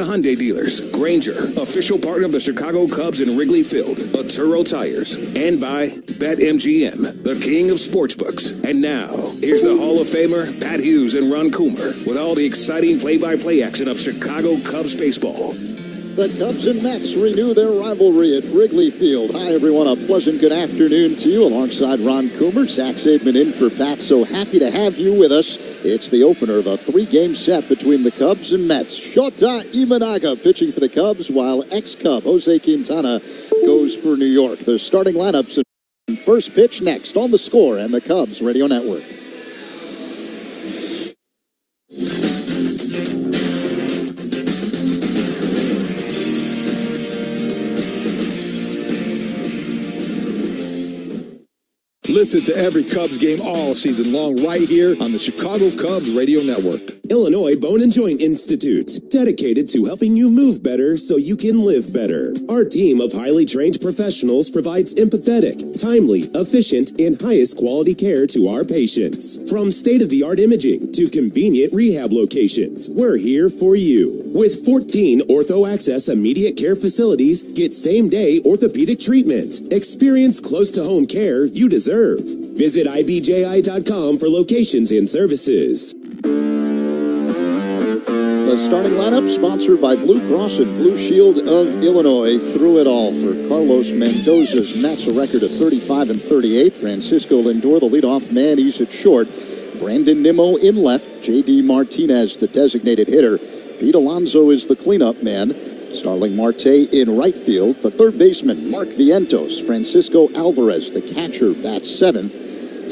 Hyundai dealers, Granger, official partner of the Chicago Cubs in Wrigley Field, Arturo Tires, and by BetMGM, the king of sportsbooks. And now, here's the Hall of Famer, Pat Hughes and Ron Coomer, with all the exciting play-by-play action of Chicago Cubs baseball. The Cubs and Mets renew their rivalry at Wrigley Field. Hi, everyone. A pleasant good afternoon to you. Alongside Ron Coomer, Zach Saban in for Pat. So happy to have you with us. It's the opener of a 3-game set between the Cubs and Mets. Shota Imanaga pitching for the Cubs, while ex-Cub Jose Quintana goes for New York. The starting lineups and first pitch next on The Score and the Cubs Radio Network. Listen to every Cubs game all season long right here on the Chicago Cubs Radio Network. Illinois Bone and Joint Institute, dedicated to helping you move better so you can live better. Our team of highly trained professionals provides empathetic, timely, efficient, and highest quality care to our patients. From state-of-the-art imaging to convenient rehab locations, we're here for you. With 14 Ortho Access immediate care facilities, get same-day orthopedic treatment. Experience close-to-home care you deserve. Visit IBJI.com for locations and services. The starting lineup sponsored by Blue Cross and Blue Shield of Illinois. Through it all for Carlos Mendoza's Mets, a record of 35-38. Francisco Lindor, the leadoff man, he's at short. Brandon Nimmo in left. J.D. Martinez, the designated hitter. Pete Alonso is the cleanup man. Starling Marte in right field. The third baseman, Mark Vientos. Francisco Alvarez, the catcher, bats seventh.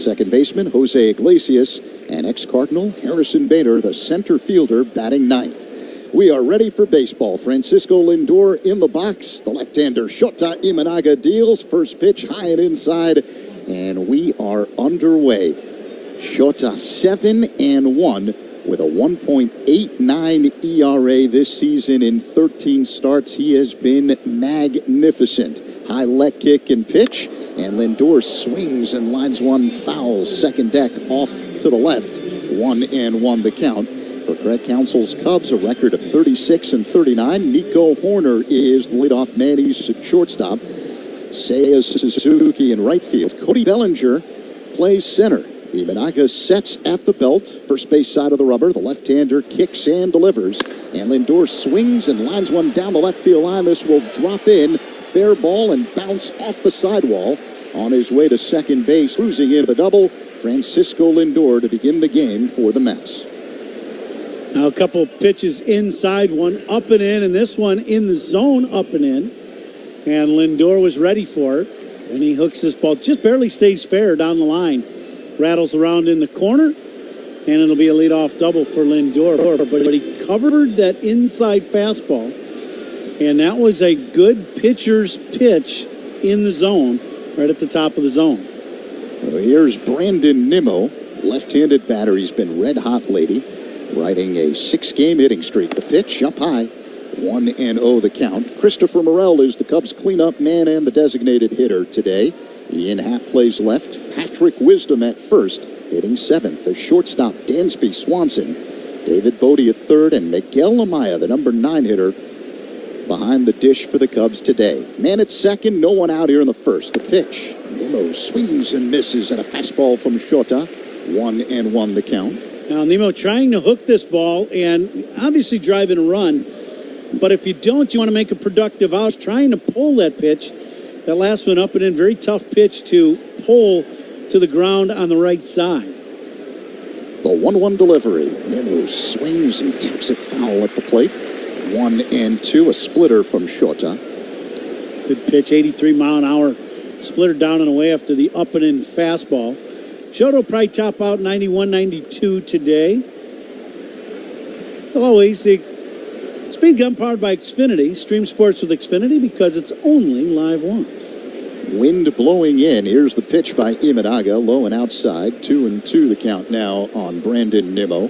Second baseman, Jose Iglesias. And ex-Cardinal, Harrison Bader, the center fielder, batting ninth. We are ready for baseball. Francisco Lindor in the box. The left-hander, Shota Imanaga, deals. First pitch high and inside. And we are underway. Shota 7-1. With a 1.89 ERA this season in 13 starts. He has been magnificent. High leg kick and pitch, and Lindor swings and lines one foul. Second deck off to the left. 1-1 the count. For Craig Counsell's Cubs, a record of 36-39. Nico Horner is the leadoff man. He's at shortstop. Seiya Suzuki in right field. Cody Bellinger plays center. Imanaga sets at the belt, first base side of the rubber. The left-hander kicks and delivers. And Lindor swings and lines one down the left field line. This will drop in. Fair ball and bounce off the sidewall. On his way to second base, cruising in the double. Francisco Lindor to begin the game for the Mets. Now a couple pitches inside, one up and in, and this one in the zone up and in. And Lindor was ready for it. And he hooks this ball, just barely stays fair down the line. Rattles around in the corner, and it'll be a leadoff double for Lindor. But he covered that inside fastball, and that was a good pitcher's pitch in the zone, right at the top of the zone. Well, here's Brandon Nimmo, left-handed batter. He's been red hot lately, riding a 6-game hitting streak. The pitch up high, 1-0 the count. Christopher Morel is the Cubs cleanup man and the designated hitter today. Ian Happ plays left. Patrick Wisdom at first, hitting seventh. The shortstop, Dansby Swanson. David Bodie at third, and Miguel Amaya, the number 9 hitter, behind the dish for the Cubs today. Man at second, no one out here in the first. The pitch, Nimmo swings and misses at a fastball from Shota. 1-1 the count. Now Nimmo trying to hook this ball and obviously driving a run. But if you don't, you want to make a productive out. Trying to pull that pitch. That last one up and in, very tough pitch to pull to the ground on the right side. The 1-1 delivery. Nimmo swings and taps it foul at the plate. 1-2, a splitter from Shota. Good pitch, 83-mile-an-hour splitter down and away after the up and in fastball. Shota will probably top out 91-92 today. As always, the Speed Gun powered by Xfinity. Stream sports with Xfinity because it's only live once. Wind blowing in. Here's the pitch by Imanaga. Low and outside. 2-2 the count now on Brandon Nimmo.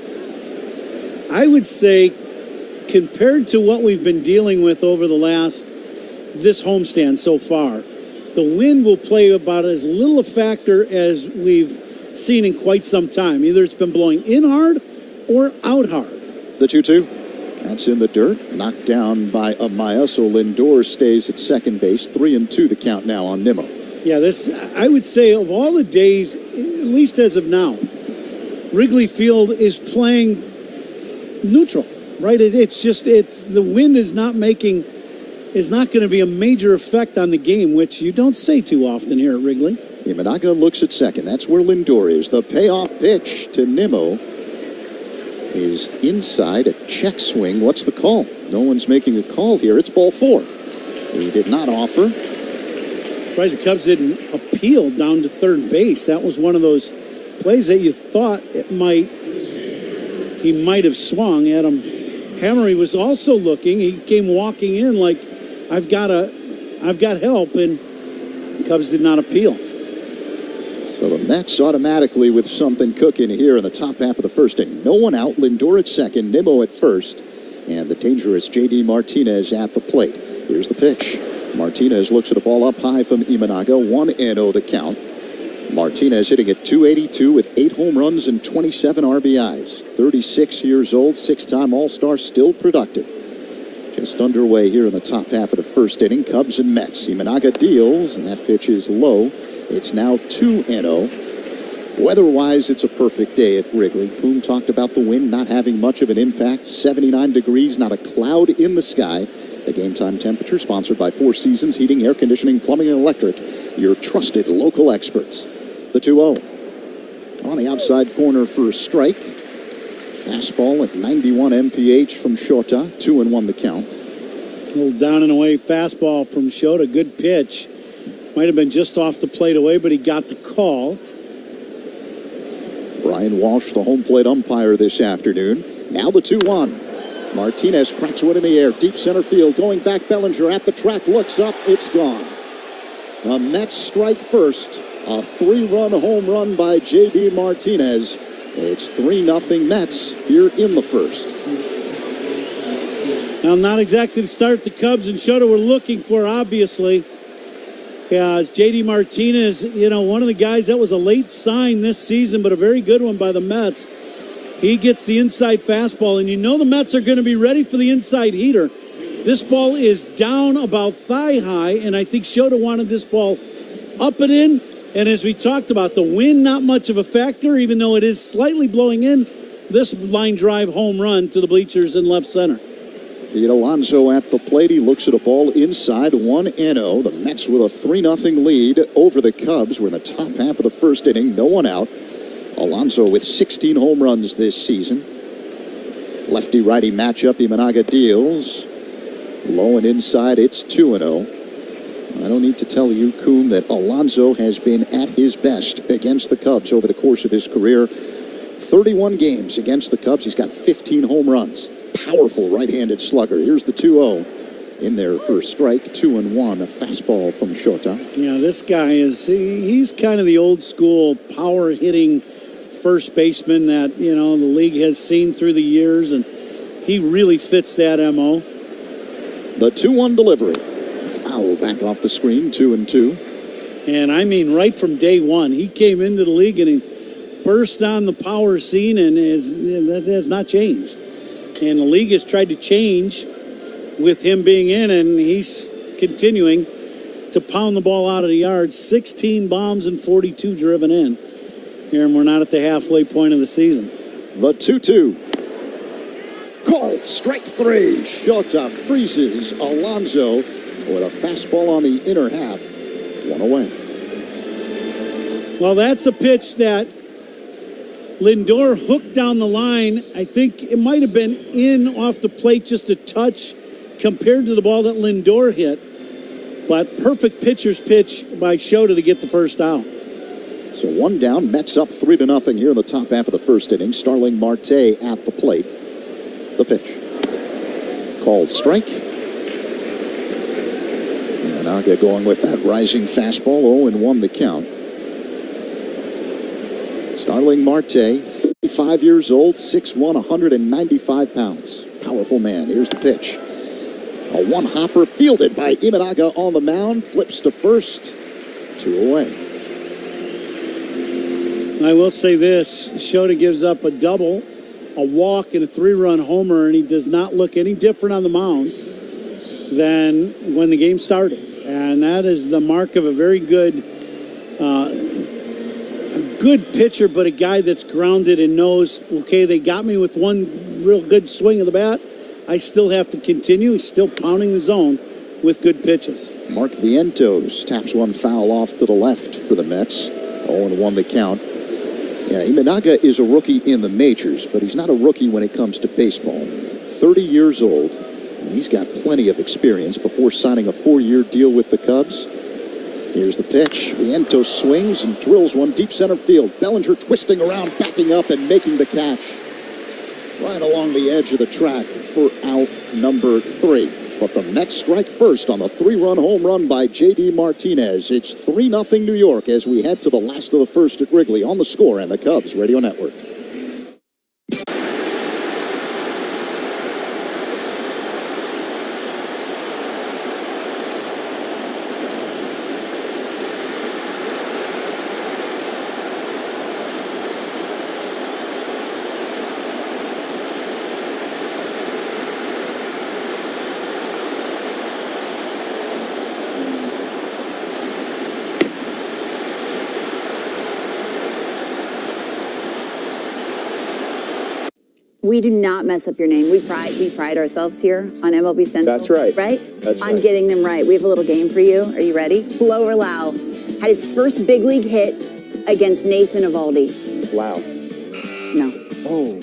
I would say, compared to what we've been dealing with over this homestand so far, the wind will play about as little a factor as we've seen in quite some time. Either it's been blowing in hard or out hard. The 2-2. That's in the dirt. Knocked down by Amaya, so Lindor stays at second base. 3-2 the count now on Nimmo. Yeah, this, I would say, of all the days, at least as of now, Wrigley Field is playing neutral, right? It's the wind is not going to be a major effect on the game, which you don't say too often here at Wrigley. Imanaga looks at second. That's where Lindor is. The payoff pitch to Nimmo is inside, a check swing. What's the call? No one's making a call here. It's ball 4. He did not offer. Surprised the Cubs didn't appeal down to third base. That was one of those plays that you thought he might have swung. Adam Hammery was also looking. He came walking in like, I've got help, and Cubs did not appeal. So the Mets automatically with something cooking here in the top half of the first inning. No one out. Lindor at second, Nimmo at first, and the dangerous J.D. Martinez at the plate. Here's the pitch. Martinez looks at a ball up high from Imanaga. 1-0 the count. Martinez hitting at .282 with 8 home runs and 27 RBIs. 36 years old, 6-time All-Star, still productive. Just underway here in the top half of the first inning. Cubs and Mets. Imanaga deals, and that pitch is low. It's now 2-0. Weather-wise, it's a perfect day at Wrigley. Coon talked about the wind not having much of an impact. 79 degrees, not a cloud in the sky. The game time temperature sponsored by Four Seasons Heating, Air Conditioning, Plumbing, and Electric. Your trusted local experts. The 2-0. On the outside corner for a strike. Fastball at 91 mph from Shota. 2-1 the count. A little down and away fastball from Shota. Good pitch. Might have been just off the plate away, but he got the call. Brian Walsh, the home plate umpire this afternoon. Now the 2-1. Martinez cracks one in the air. Deep center field. Going back, Bellinger at the track. Looks up. It's gone. The Mets strike first. A 3-run home run by J.D. Martinez. It's 3-0 Mets here in the first. Now, not exactly the start the Cubs and Shota were looking for, obviously. As J.D. Martinez, one of the guys that was a late sign this season, but a very good one by the Mets. He gets the inside fastball, and the Mets are going to be ready for the inside heater. This ball is down about thigh high, and I think Shota wanted this ball up and in. And as we talked about, the wind not much of a factor, even though it is slightly blowing in. This line drive home run to the bleachers in left center. Pete Alonso at the plate. He looks at a ball inside. 1-0. The Mets with a 3-0 lead over the Cubs. We're in the top half of the first inning. No one out. Alonso with 16 home runs this season. Lefty-righty matchup. Imanaga deals. Low and inside. It's 2-0. I don't need to tell you, Coon, that Alonso has been at his best against the Cubs over the course of his career. 31 games against the Cubs. He's got 15 home runs. Powerful right-handed slugger. Here's the 2-0 in there for a strike. 2-1, a fastball from Shota. Yeah, this guy he's kind of the old school power hitting first baseman that, the league has seen through the years, and he really fits that MO. The 2-1 delivery. Foul back off the screen, 2-2. And I mean, right from day one, he came into the league and he burst on the power scene, and that has not changed. And the league has tried to change with him being in, and he's continuing to pound the ball out of the yard. 16 bombs and 42 driven in. Here, and we're not at the halfway point of the season. The 2-2. Called strike 3. Shota freezes Alonso with a fastball on the inner half. 1 away. Well, that's a pitch that Lindor hooked down the line. I think it might have been in off the plate just a touch compared to the ball that Lindor hit. But perfect pitcher's pitch by Shota to get the first out. So 1 down, Mets up 3-0 here in the top half of the first inning. Starling Marte at the plate. The pitch. Called strike. Imanaga going with that rising fastball. 0-1 the count. Starling Marte, 35 years old, 6'1", 195 pounds. Powerful man. Here's the pitch. A one-hopper fielded by Imanaga on the mound. Flips to first. 2 away. I will say this. Shota gives up a double a walk and a 3-run homer, and he does not look any different on the mound than when the game started. And that is the mark of a very good pitcher, but a guy that's grounded and knows, okay, they got me with one real good swing of the bat. I still have to continue. He's still pounding the zone with good pitches. Mark Vientos taps one foul off to the left for the Mets. 0-1 the count. Yeah, Imanaga is a rookie in the majors, but he's not a rookie when it comes to baseball. 30 years old, and he's got plenty of experience before signing a 4-year deal with the Cubs. Here's the pitch. Vientos swings and drills one deep center field. Bellinger twisting around, backing up and making the catch right along the edge of the track for out number 3. But the Mets strike first on the 3-run home run by J.D. Martinez. It's 3-0 New York as we head to the last of the first at Wrigley on The Score and the Cubs Radio Network. We do not mess up your name. We pride ourselves here on MLB Central. That's right. Right? That's on right. getting them right. We have a little game for you. Are you ready? Blow or Low had his first big league hit against Nathan Eovaldi. Wow. No. Oh.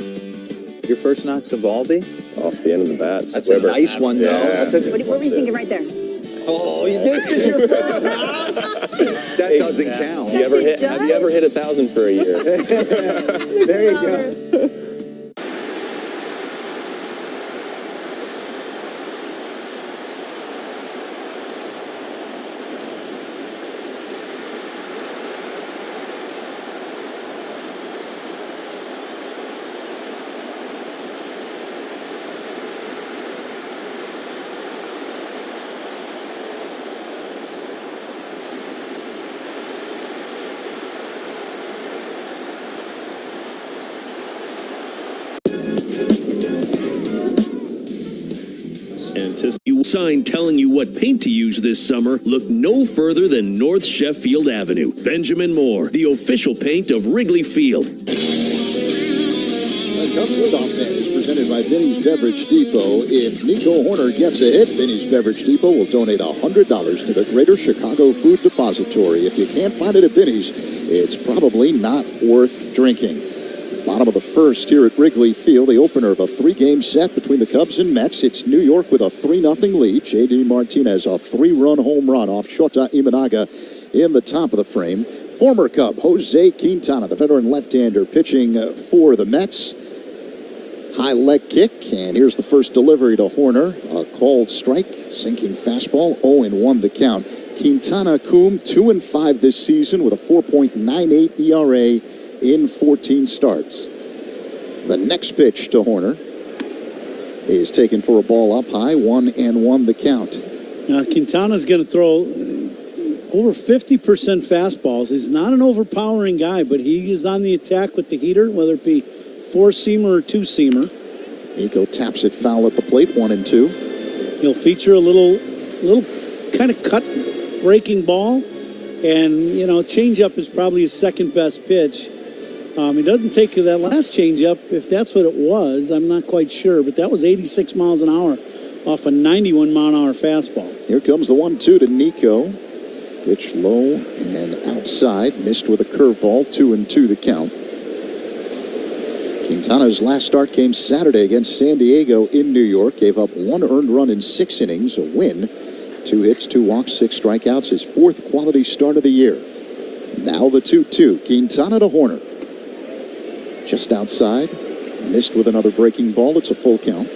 Your first knock's Eovaldi? Off the end of the bat. That's a nice one, though. Yeah. What were you thinking right there? Oh, this is your first knock? That doesn't count. Have you ever hit 1,000 for a year? There you go. Sign telling you what paint to use this summer, look no further than North Sheffield Avenue. Benjamin Moore, the official paint of Wrigley Field. The Cubs leadoff man is presented by Vinny's Beverage Depot. If Nico Horner gets a hit, Vinny's Beverage Depot will donate $100 to the Greater Chicago Food Depository. If you can't find it at Vinny's, it's probably not worth drinking. Bottom of the first here at Wrigley Field, the opener of a 3-game set between the Cubs and Mets. It's New York with a 3-0 lead. J.D. Martinez, a 3-run home run off Shota Imanaga in the top of the frame. Former Cub Jose Quintana, the veteran left-hander, pitching for the Mets. High leg kick, and here's the first delivery to Horner. A called strike, sinking fastball, 0-1 the count. Quintana 2-5 this season with a 4.98 ERA. In 14 starts. The next pitch to Horner is taken for a ball up high, 1-1 the count. Now, Quintana's going to throw over 50% fastballs. He's not an overpowering guy, but he is on the attack with the heater, whether it be 4-seamer or 2-seamer. Nico taps it foul at the plate, 1-2. He'll feature a little kind of cut breaking ball, and, you know, changeup is probably his second best pitch. He doesn't take that last changeup, if that's what it was. I'm not quite sure, but that was 86 miles an hour off a 91-mile-an-hour fastball. Here comes the 1-2 to Nico. Pitch low and outside. Missed with a curveball, 2-2 the count. Quintana's last start came Saturday against San Diego in New York. Gave up 1 earned run in 6 innings, a win. 2 hits, 2 walks, 6 strikeouts. His 4th quality start of the year. Now the 2-2. Quintana to Horner. Just outside. Missed with another breaking ball. It's a full count.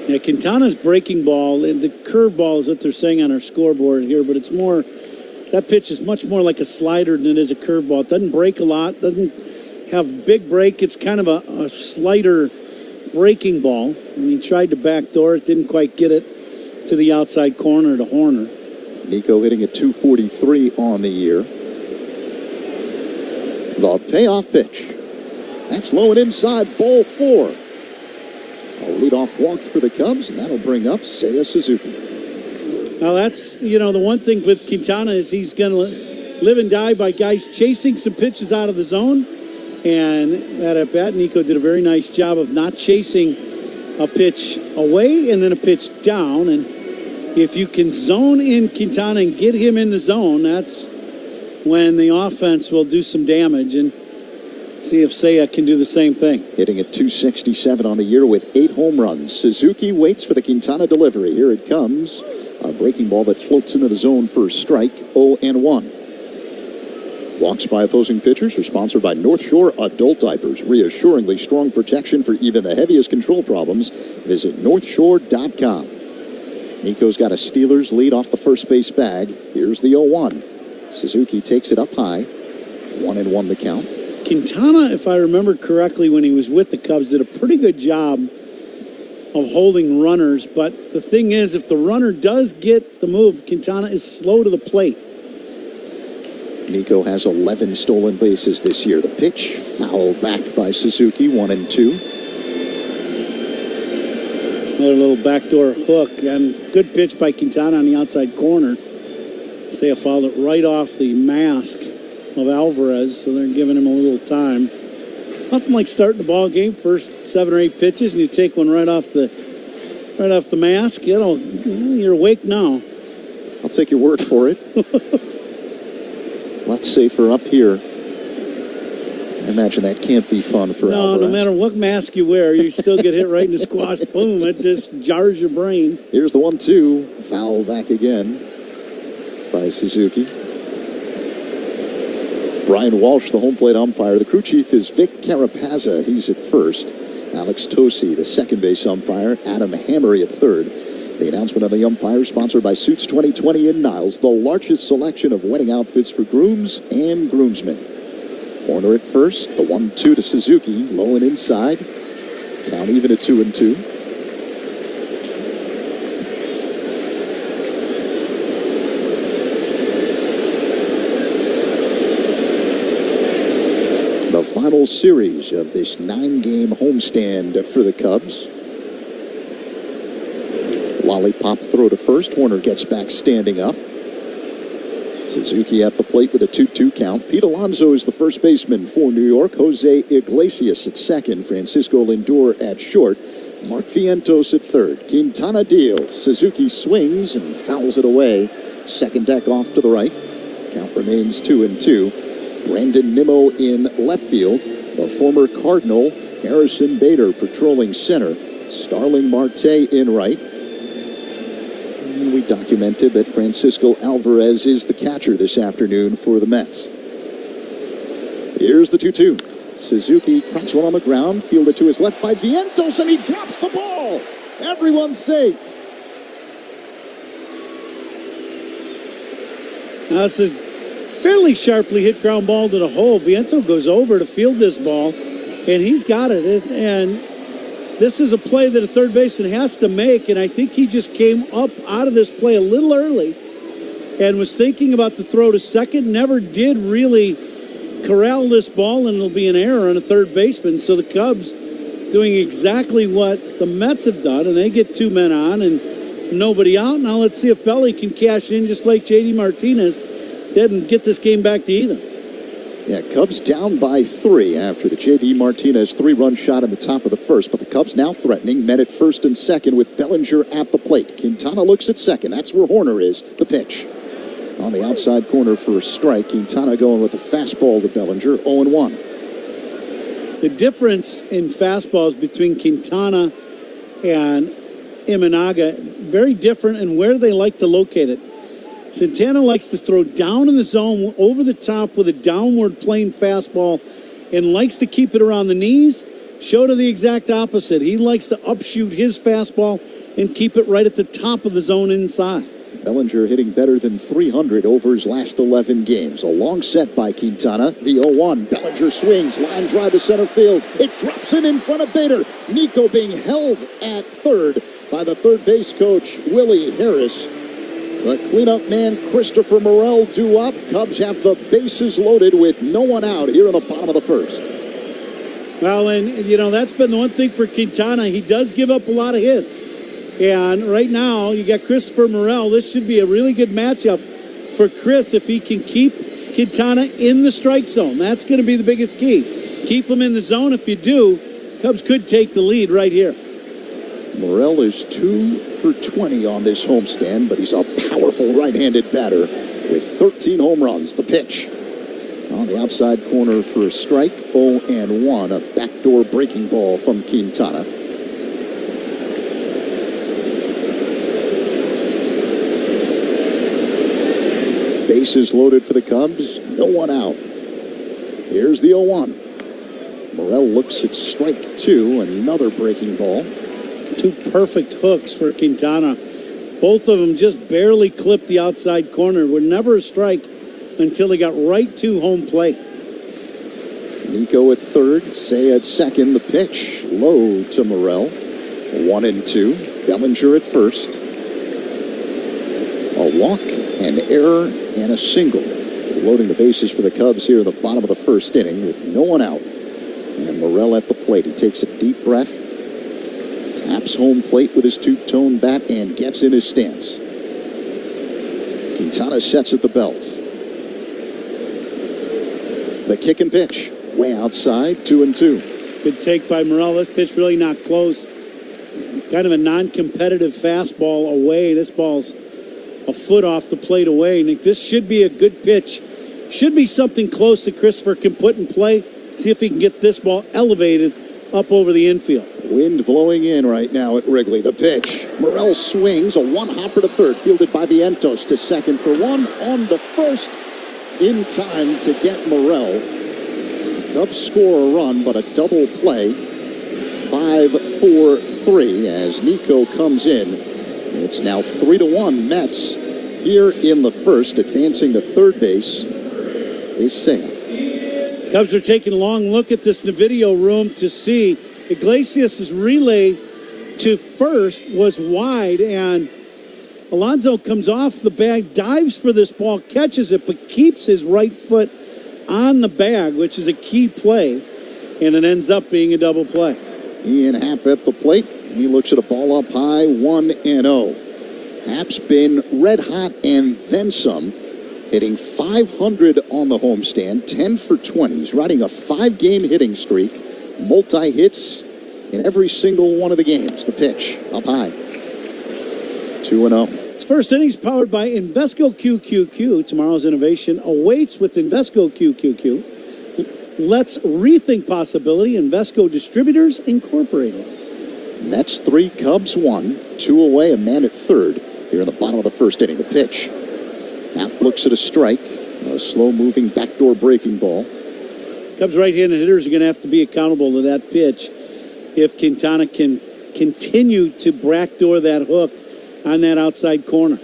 Yeah, Quintana's breaking ball, and the curveball is what they're saying on our scoreboard here, but it's more, that pitch is much more like a slider than it is a curveball. It doesn't break a lot, doesn't have big break. It's kind of a slider breaking ball, and he tried to backdoor it, didn't quite get it to the outside corner to Horner. Nico hitting at .243 on the year. The payoff pitch. That's low and inside, ball 4. A leadoff walk for the Cubs, and that'll bring up Seiya Suzuki. Well, that's, the one thing with Quintana is he's going to live and die by guys chasing some pitches out of the zone. And that at bat, Nico did a very nice job of not chasing a pitch away and then a pitch down. And if you can zone in Quintana and get him in the zone, that's when the offense will do some damage. And see if Seiya can do the same thing. Hitting at .267 on the year with 8 home runs. Suzuki waits for the Quintana delivery. Here it comes. A breaking ball that floats into the zone for a strike. 0-1. Walks by opposing pitchers are sponsored by North Shore Adult Diapers. Reassuringly strong protection for even the heaviest control problems. Visit northshore.com. Nico's got a Steelers lead off the first base bag. Here's the 0-1. Suzuki takes it up high. 1-1 the count. Quintana, if I remember correctly, when he was with the Cubs, did a pretty good job of holding runners. But the thing is, if the runner does get the move, Quintana is slow to the plate. Nico has 11 stolen bases this year. The pitch fouled back by Suzuki, 1-2. Another little backdoor hook, and good pitch by Quintana on the outside corner. Seiya fouled it right off the mask of Alvarez, so they're giving him a little time. Nothing like starting the ball game, first 7 or 8 pitches, and you take one right off the mask. You're awake now. I'll take your word for it. Let's safer up here. I imagine that can't be fun for Alvarez. No matter what mask you wear, you still get hit right in the squash. Boom, it just jars your brain. Here's the 1-2. Foul back again by Suzuki. Brian Walsh, the home plate umpire. The crew chief is Vic Carapazza. He's at first. Alex Tosi, the second base umpire. Adam Hammery at third. The announcement of the umpire sponsored by Suits 2020 in Niles, the largest selection of wedding outfits for grooms and groomsmen. Warner at first. The 1-2 to Suzuki. Low and inside. Count even at 2-2. The final series of this 9-game homestand for the Cubs. Lollipop throw to first. Warner gets back standing up. Suzuki at the plate with a 2-2 count. Pete Alonso is the first baseman for New York. Jose Iglesias at second. Francisco Lindor at short. Mark Vientos at third. Quintana deals. Suzuki swings and fouls it away. Second deck off to the right. Count remains 2-2. Brandon Nimmo in left field. The former Cardinal Harrison Bader patrolling center. Starling Marte in right. And we documented that Francisco Alvarez is the catcher this afternoon for the Mets. Here's the 2-2. Suzuki cracks one on the ground, fielded to his left by Vientos, and he drops the ball. Everyone's safe. Now this is fairly sharply hit ground ball to the hole. Vientos goes over to field this ball, and he's got it. And this is a play that a third baseman has to make, and I think he just came up out of this play a little early and was thinking about the throw to second. Never did really corral this ball, and it'll be an error on a third baseman. So the Cubs doing exactly what the Mets have done, and they get 2 men on and nobody out. Now let's see if Belly can cash in just like J.D. Martinez did and get this game back to even. Yeah, Cubs down by 3 after the J.D. Martinez 3-run shot in the top of the first. But the Cubs now threatening, men at first and second with Bellinger at the plate. Quintana looks at second. That's where Horner is. The pitch. On the outside corner for a strike. Quintana going with the fastball to Bellinger. 0-1. The difference in fastballs between Quintana and Imanaga, very different in where they like to locate it. Santana likes to throw down in the zone over the top with a downward plane fastball and likes to keep it around the knees. Shota the exact opposite. He likes to upshoot his fastball and keep it right at the top of the zone inside. Bellinger hitting better than 300 over his last 11 games. A long set by Quintana. The 0-1. Bellinger swings. Line drive to center field. It drops in front of Bader. Nico being held at third by the third base coach, Willie Harris. The cleanup man, Christopher Morel, due up. Cubs have the bases loaded with no one out here in the bottom of the first. Well, and, that's been the one thing for Quintana. He does give up a lot of hits. And right now, you got Christopher Morel. This should be a really good matchup for Chris if he can keep Quintana in the strike zone. That's going to be the biggest key. Keep him in the zone. If you do, Cubs could take the lead right here. Morel is 2 for 20 on this homestand, but he's a powerful right-handed batter with 13 home runs. The pitch on the outside corner for a strike, 0-1, a backdoor breaking ball from Quintana. Bases loaded for the Cubs, no one out. Here's the 0-1. Morel looks at strike 2, another breaking ball. 2 perfect hooks for Quintana. Both of them just barely clipped the outside corner. Were never a strike until they got right to home plate. Nico at third, Say at second. The pitch low to Morel. 1-2. Bellinger at first. A walk, an error, and a single. Loading the bases for the Cubs here in the bottom of the first inning with no one out. And Morel at the plate. He takes a deep breath, taps home plate with his two-tone bat, and gets in his stance. Quintana sets at the belt. The kick and pitch. Way outside, 2-2. Good take by Morel. This pitch really not close. Kind of a non-competitive fastball away. This ball's a foot off the plate away. Nick, this should be a good pitch. Should be something close that Christopher can put in play. See if he can get this ball elevated up over the infield. Wind blowing in right now at Wrigley. The pitch. Morel swings. A one-hopper to third. Fielded by Vientos to second for one. On to first. In time to get Morel. Cubs score a run, but a double play. 5-4-3 as Nico comes in. It's now 3-1 Mets here in the first. Advancing to third base is Sale. Cubs are taking a long look at this in the video room to see Iglesias' relay to first was wide, and Alonso comes off the bag, dives for this ball, catches it, but keeps his right foot on the bag, which is a key play, and it ends up being a double play. Ian Happ at the plate. He looks at a ball up high, 1-0. Happ's been red hot and then some, hitting 500 on the homestand, 10 for 20. He's riding a 5-game hitting streak, multi-hits in every single one of the games. The pitch up high, 2-0. His first inning's powered by Invesco QQQ. Tomorrow's innovation awaits with Invesco QQQ. Let's rethink possibility. Invesco Distributors Incorporated. Mets 3, Cubs 1. 2 away, a man at third. Here in the bottom of the first inning, the pitch. Happ looks at a strike. A slow-moving backdoor breaking ball. Cubs right-handed hitters are going to have to be accountable to that pitch if Quintana can continue to backdoor that hook on that outside corner.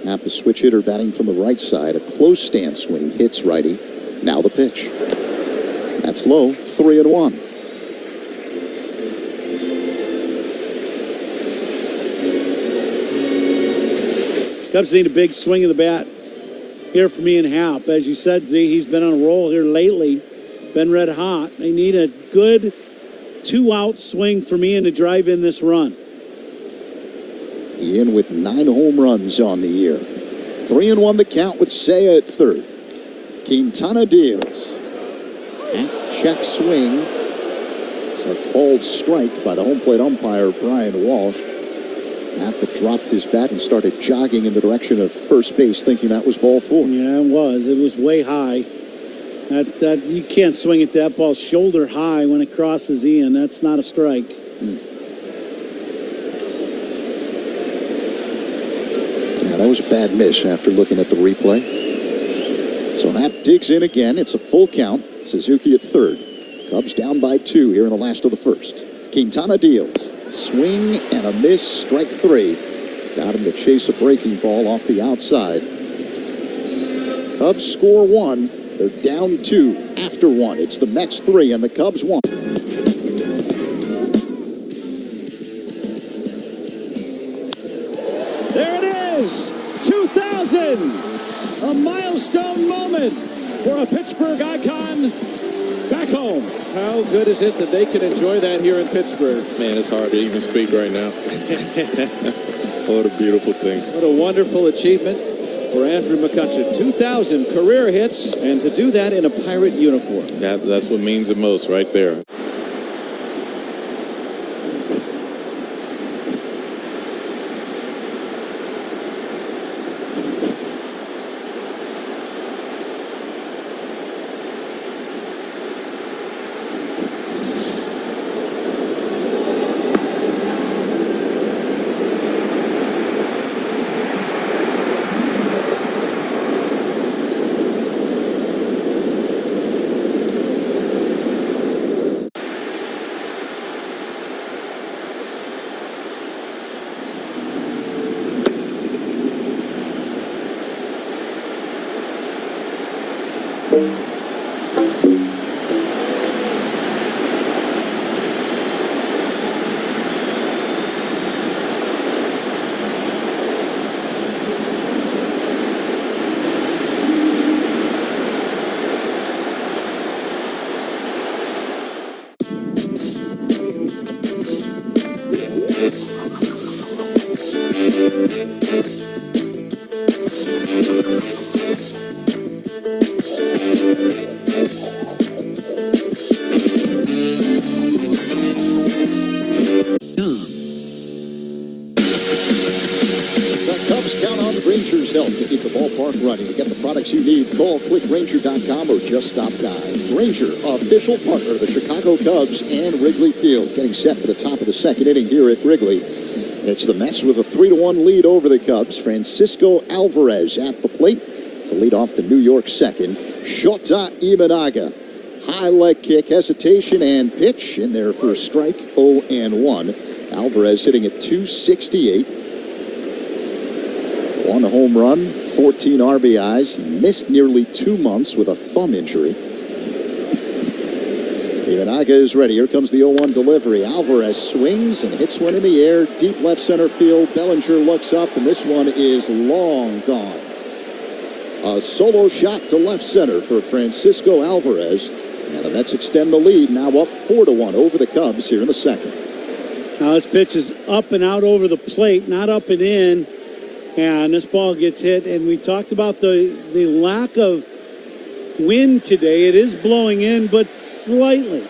Happ, a switch hitter batting from the right side. A close stance when he hits righty. Now the pitch. That's low, 3-1. Cubs need a big swing of the bat here from Ian Happ. As you said, Z, he's been on a roll here lately. Been red hot. They need a good 2-out swing from Ian to drive in this run. Ian with 9 home runs on the year. 3-1 the count with Seiya at third. Quintana deals. Happ check swing. It's a called strike by the home plate umpire, Brian Walsh. Happ dropped his bat and started jogging in the direction of first base, thinking that was ball 4. Yeah, it was. It was way high. That you can't swing at that ball shoulder high when it crosses Ian. That's not a strike. Yeah, that was a bad miss after looking at the replay. So Happ digs in again. It's a full count. Suzuki at third. Cubs down by 2 here in the last of the first. Quintana deals. Swing and a miss, strike 3. Got him to chase a breaking ball off the outside. Cubs score 1. They're down 2 after 1. It's the Mets 3 and the Cubs 1. There it is, 2000, a milestone moment for a Pittsburgh icon. Back back home. How good is it that they can enjoy that here in Pittsburgh? Man, it's hard to even speak right now. What a beautiful thing. What a wonderful achievement for Andrew McCutcheon. 2,000 career hits, and to do that in a Pirate uniform. That's what means the most right there. Running. To get the products you need, call clickgranger.com or just stop by. Granger, official partner of the Chicago Cubs and Wrigley Field. Getting set for the top of the second inning here at Wrigley. It's the Mets with a 3-1 lead over the Cubs. Francisco Alvarez at the plate to lead off the New York second. Shota Imanaga. High leg kick, hesitation, and pitch in there for a strike. 0-1. Alvarez hitting at .268. One home run, 14 RBIs. He missed nearly 2 months with a thumb injury. Imanaga is ready. Here comes the 0-1 delivery. Alvarez swings and hits one in the air. Deep left center field. Bellinger looks up, and this one is long gone. A solo shot to left center for Francisco Alvarez. And the Mets extend the lead, now up 4-1 over the Cubs here in the second. Now this pitch is up and out over the plate, not up and in. And this ball gets hit, and we talked about the lack of wind today. It is blowing in, but slightly.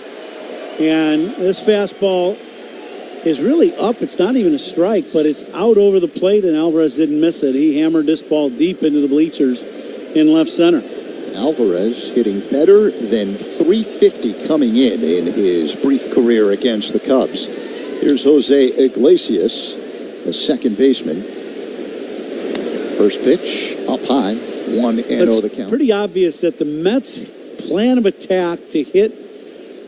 And this fastball is really up. It's not even a strike, but it's out over the plate, and Alvarez didn't miss it. He hammered this ball deep into the bleachers in left center. Alvarez hitting better than .350 coming in his brief career against the Cubs. Here's Jose Iglesias, the second baseman. First pitch, up high, 1-0 the count. Pretty obvious that the Mets' plan of attack to hit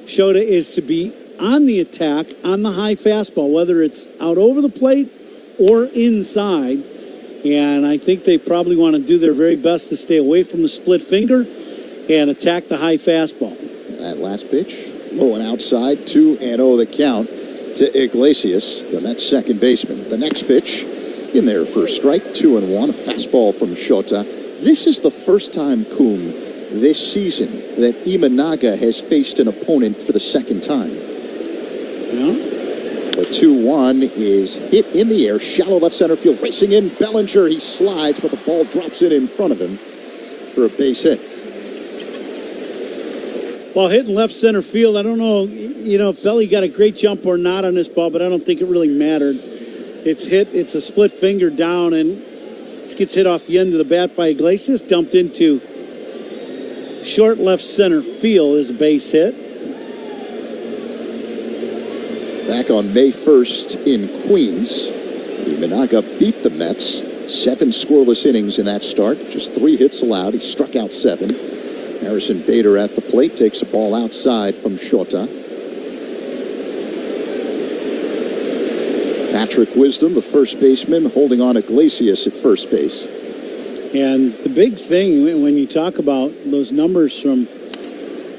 Shota is to be on the attack on the high fastball, whether it's out over the plate or inside. And I think they probably want to do their very best to stay away from the split finger and attack the high fastball. That last pitch, low and outside, 2-0 the count to Iglesias, the Mets' second baseman. The next pitch, in there for a strike, 2-1, a fastball from Shota. This is the first time, Coom, this season that Imanaga has faced an opponent for the second time. Yeah. The 2-1 is hit in the air, shallow left center field, racing in Bellinger. He slides, but the ball drops in front of him for a base hit. Ball hitting left center field. I don't know, if Belly got a great jump or not on this ball, but I don't think it really mattered. It's hit. It's a split finger down, and this gets hit off the end of the bat by Iglesias. Dumped into short left center field is a base hit. Back on May 1st in Queens, Imanaga beat the Mets. 7 scoreless innings in that start. Just 3 hits allowed. He struck out 7. Harrison Bader at the plate takes a ball outside from Shota. Patrick Wisdom, the first baseman, holding on Iglesias at first base. And the big thing when you talk about those numbers from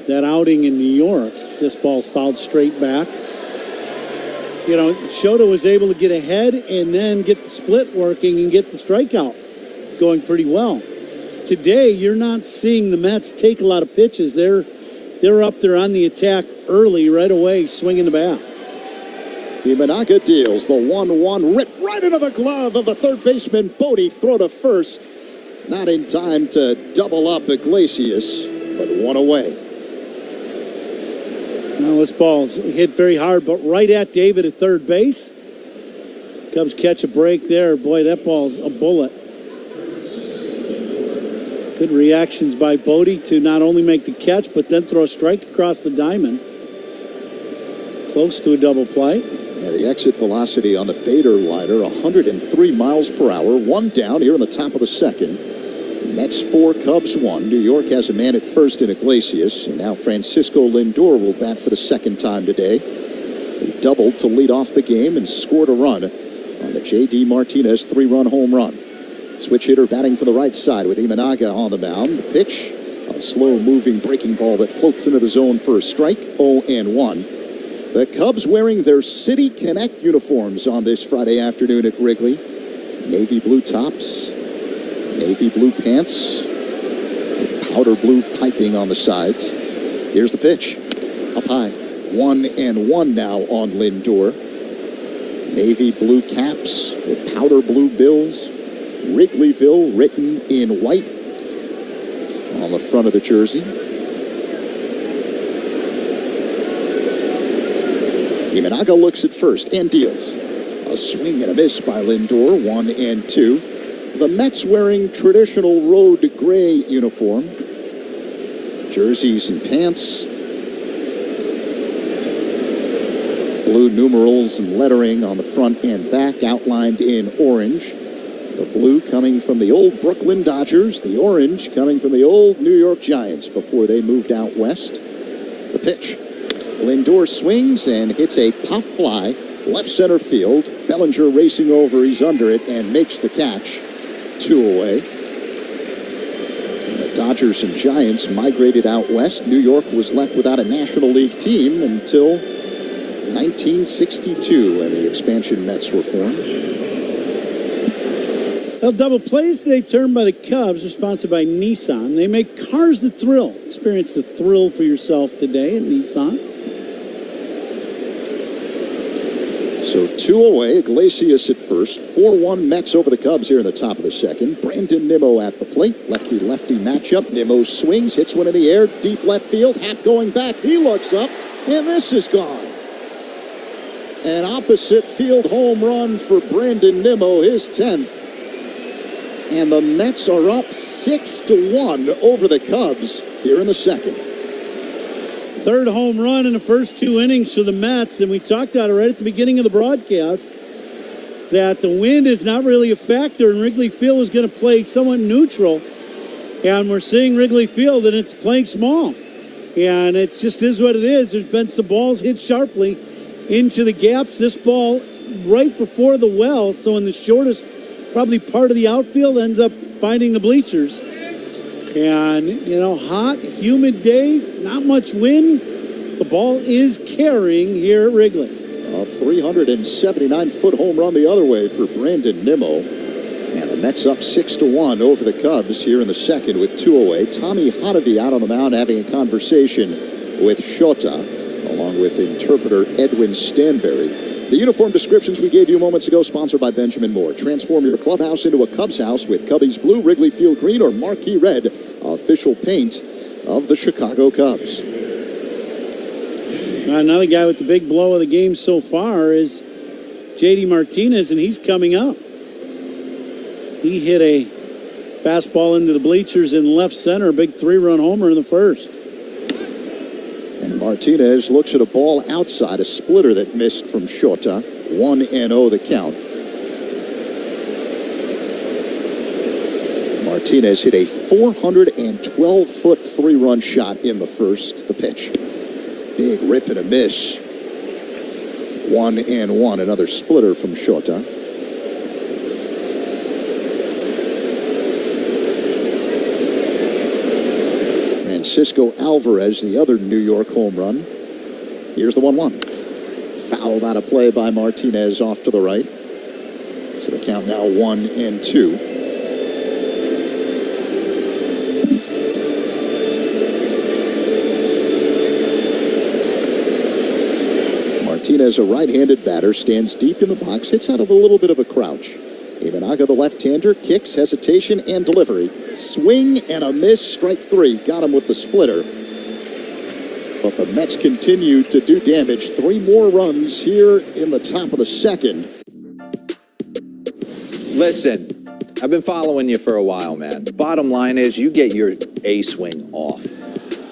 that outing in New York, this ball's fouled straight back. Shota was able to get ahead and then get the split working and get the strikeout going pretty well. Today, you're not seeing the Mets take a lot of pitches. They're they're up there on the attack early, right away, swinging the bat. Imanaga deals the 1-1, ripped right into the glove of the third baseman, Bodie. Throw to first. Not in time to double up Iglesias, but one away. Well, this ball's hit very hard, but right at David at third base. Cubs catch a break there. Boy, that ball's a bullet. Good reactions by Bodie to not only make the catch, but then throw a strike across the diamond. Close to a double play. Yeah, the exit velocity on the Bader liner, 103 miles per hour. One down here in the top of the second. Mets 4, Cubs 1. New York has a man at first in Iglesias. And now Francisco Lindor will bat for the second time today. He doubled to lead off the game and scored a run on the J.D. Martinez 3-run home run. Switch hitter batting for the right side with Imanaga on the mound. The pitch, a slow-moving breaking ball that floats into the zone for a strike. 0-1. The Cubs wearing their City Connect uniforms on this Friday afternoon at Wrigley. Navy blue tops, navy blue pants, with powder blue piping on the sides. Here's the pitch. Up high. 1-1 now on Lindor. Navy blue caps with powder blue bills. Wrigleyville written in white on the front of the jersey. Imanaga looks at first and deals. A swing and a miss by Lindor, 1-2. The Mets wearing traditional road gray uniform. Jerseys and pants. Blue numerals and lettering on the front and back outlined in orange. The blue coming from the old Brooklyn Dodgers. The orange coming from the old New York Giants before they moved out west. The pitch. Lindor swings and hits a pop fly left center field. Bellinger racing over. He's under it and makes the catch. 2 away. The Dodgers and Giants migrated out west. New York was left without a National League team until 1962 when the expansion Mets were formed. Well, double plays today turned by the Cubs are sponsored by Nissan. They make cars that thrill. Experience the thrill for yourself today at Nissan. So 2 away, Iglesias at first. 4-1 Mets over the Cubs here in the top of the second. Brandon Nimmo at the plate. Lefty-lefty matchup. Nimmo swings, hits one in the air, deep left field. Happ going back. He looks up, and this is gone. An opposite field home run for Brandon Nimmo, his 10th. And the Mets are up 6-1 over the Cubs here in the second. Third home run in the first 2 innings for the Mets, and we talked about it right at the beginning of the broadcast that the wind is not really a factor, and Wrigley Field is going to play somewhat neutral, and we're seeing Wrigley Field, and it's playing small, and it just is what it is. There's been some balls hit sharply into the gaps. This ball right before the well, so in the shortest probably part of the outfield, ends up finding the bleachers. And, hot, humid day, not much wind. The ball is carrying here at Wrigley. A 379-foot home run the other way for Brandon Nimmo. And the Mets up 6-1 over the Cubs here in the second with 2 away. Tommy Hodge out on the mound having a conversation with Shota, along with interpreter Edwin Stanberry. The uniform descriptions we gave you moments ago, sponsored by Benjamin Moore. Transform your clubhouse into a Cubs house with Cubbies Blue, Wrigley Field Green, or Marquee Red, official paint of the Chicago Cubs. Another guy with the big blow of the game so far is J.D. Martinez, and he's coming up. He hit a fastball into the bleachers in left center, a big 3-run homer in the first. And Martinez looks at a ball outside, a splitter that missed from Shota. 1-0 the count. Martinez hit a 412-foot 3-run shot in the first. The pitch. Big rip and a miss. 1-1. Another splitter from Shota. Francisco Alvarez, the other New York home run. Here's the 1-1. Fouled out of play by Martinez off to the right. So the count now 1-2. Martinez, a right-handed batter, stands deep in the box, hits out of a little bit of a crouch. Imanaga, the left-hander, kicks, hesitation, and delivery. Swing and a miss, strike 3. Got him with the splitter. But the Mets continue to do damage. 3 more runs here in the top of the second. Listen, I've been following you for a while, man. Bottom line is you get your A swing off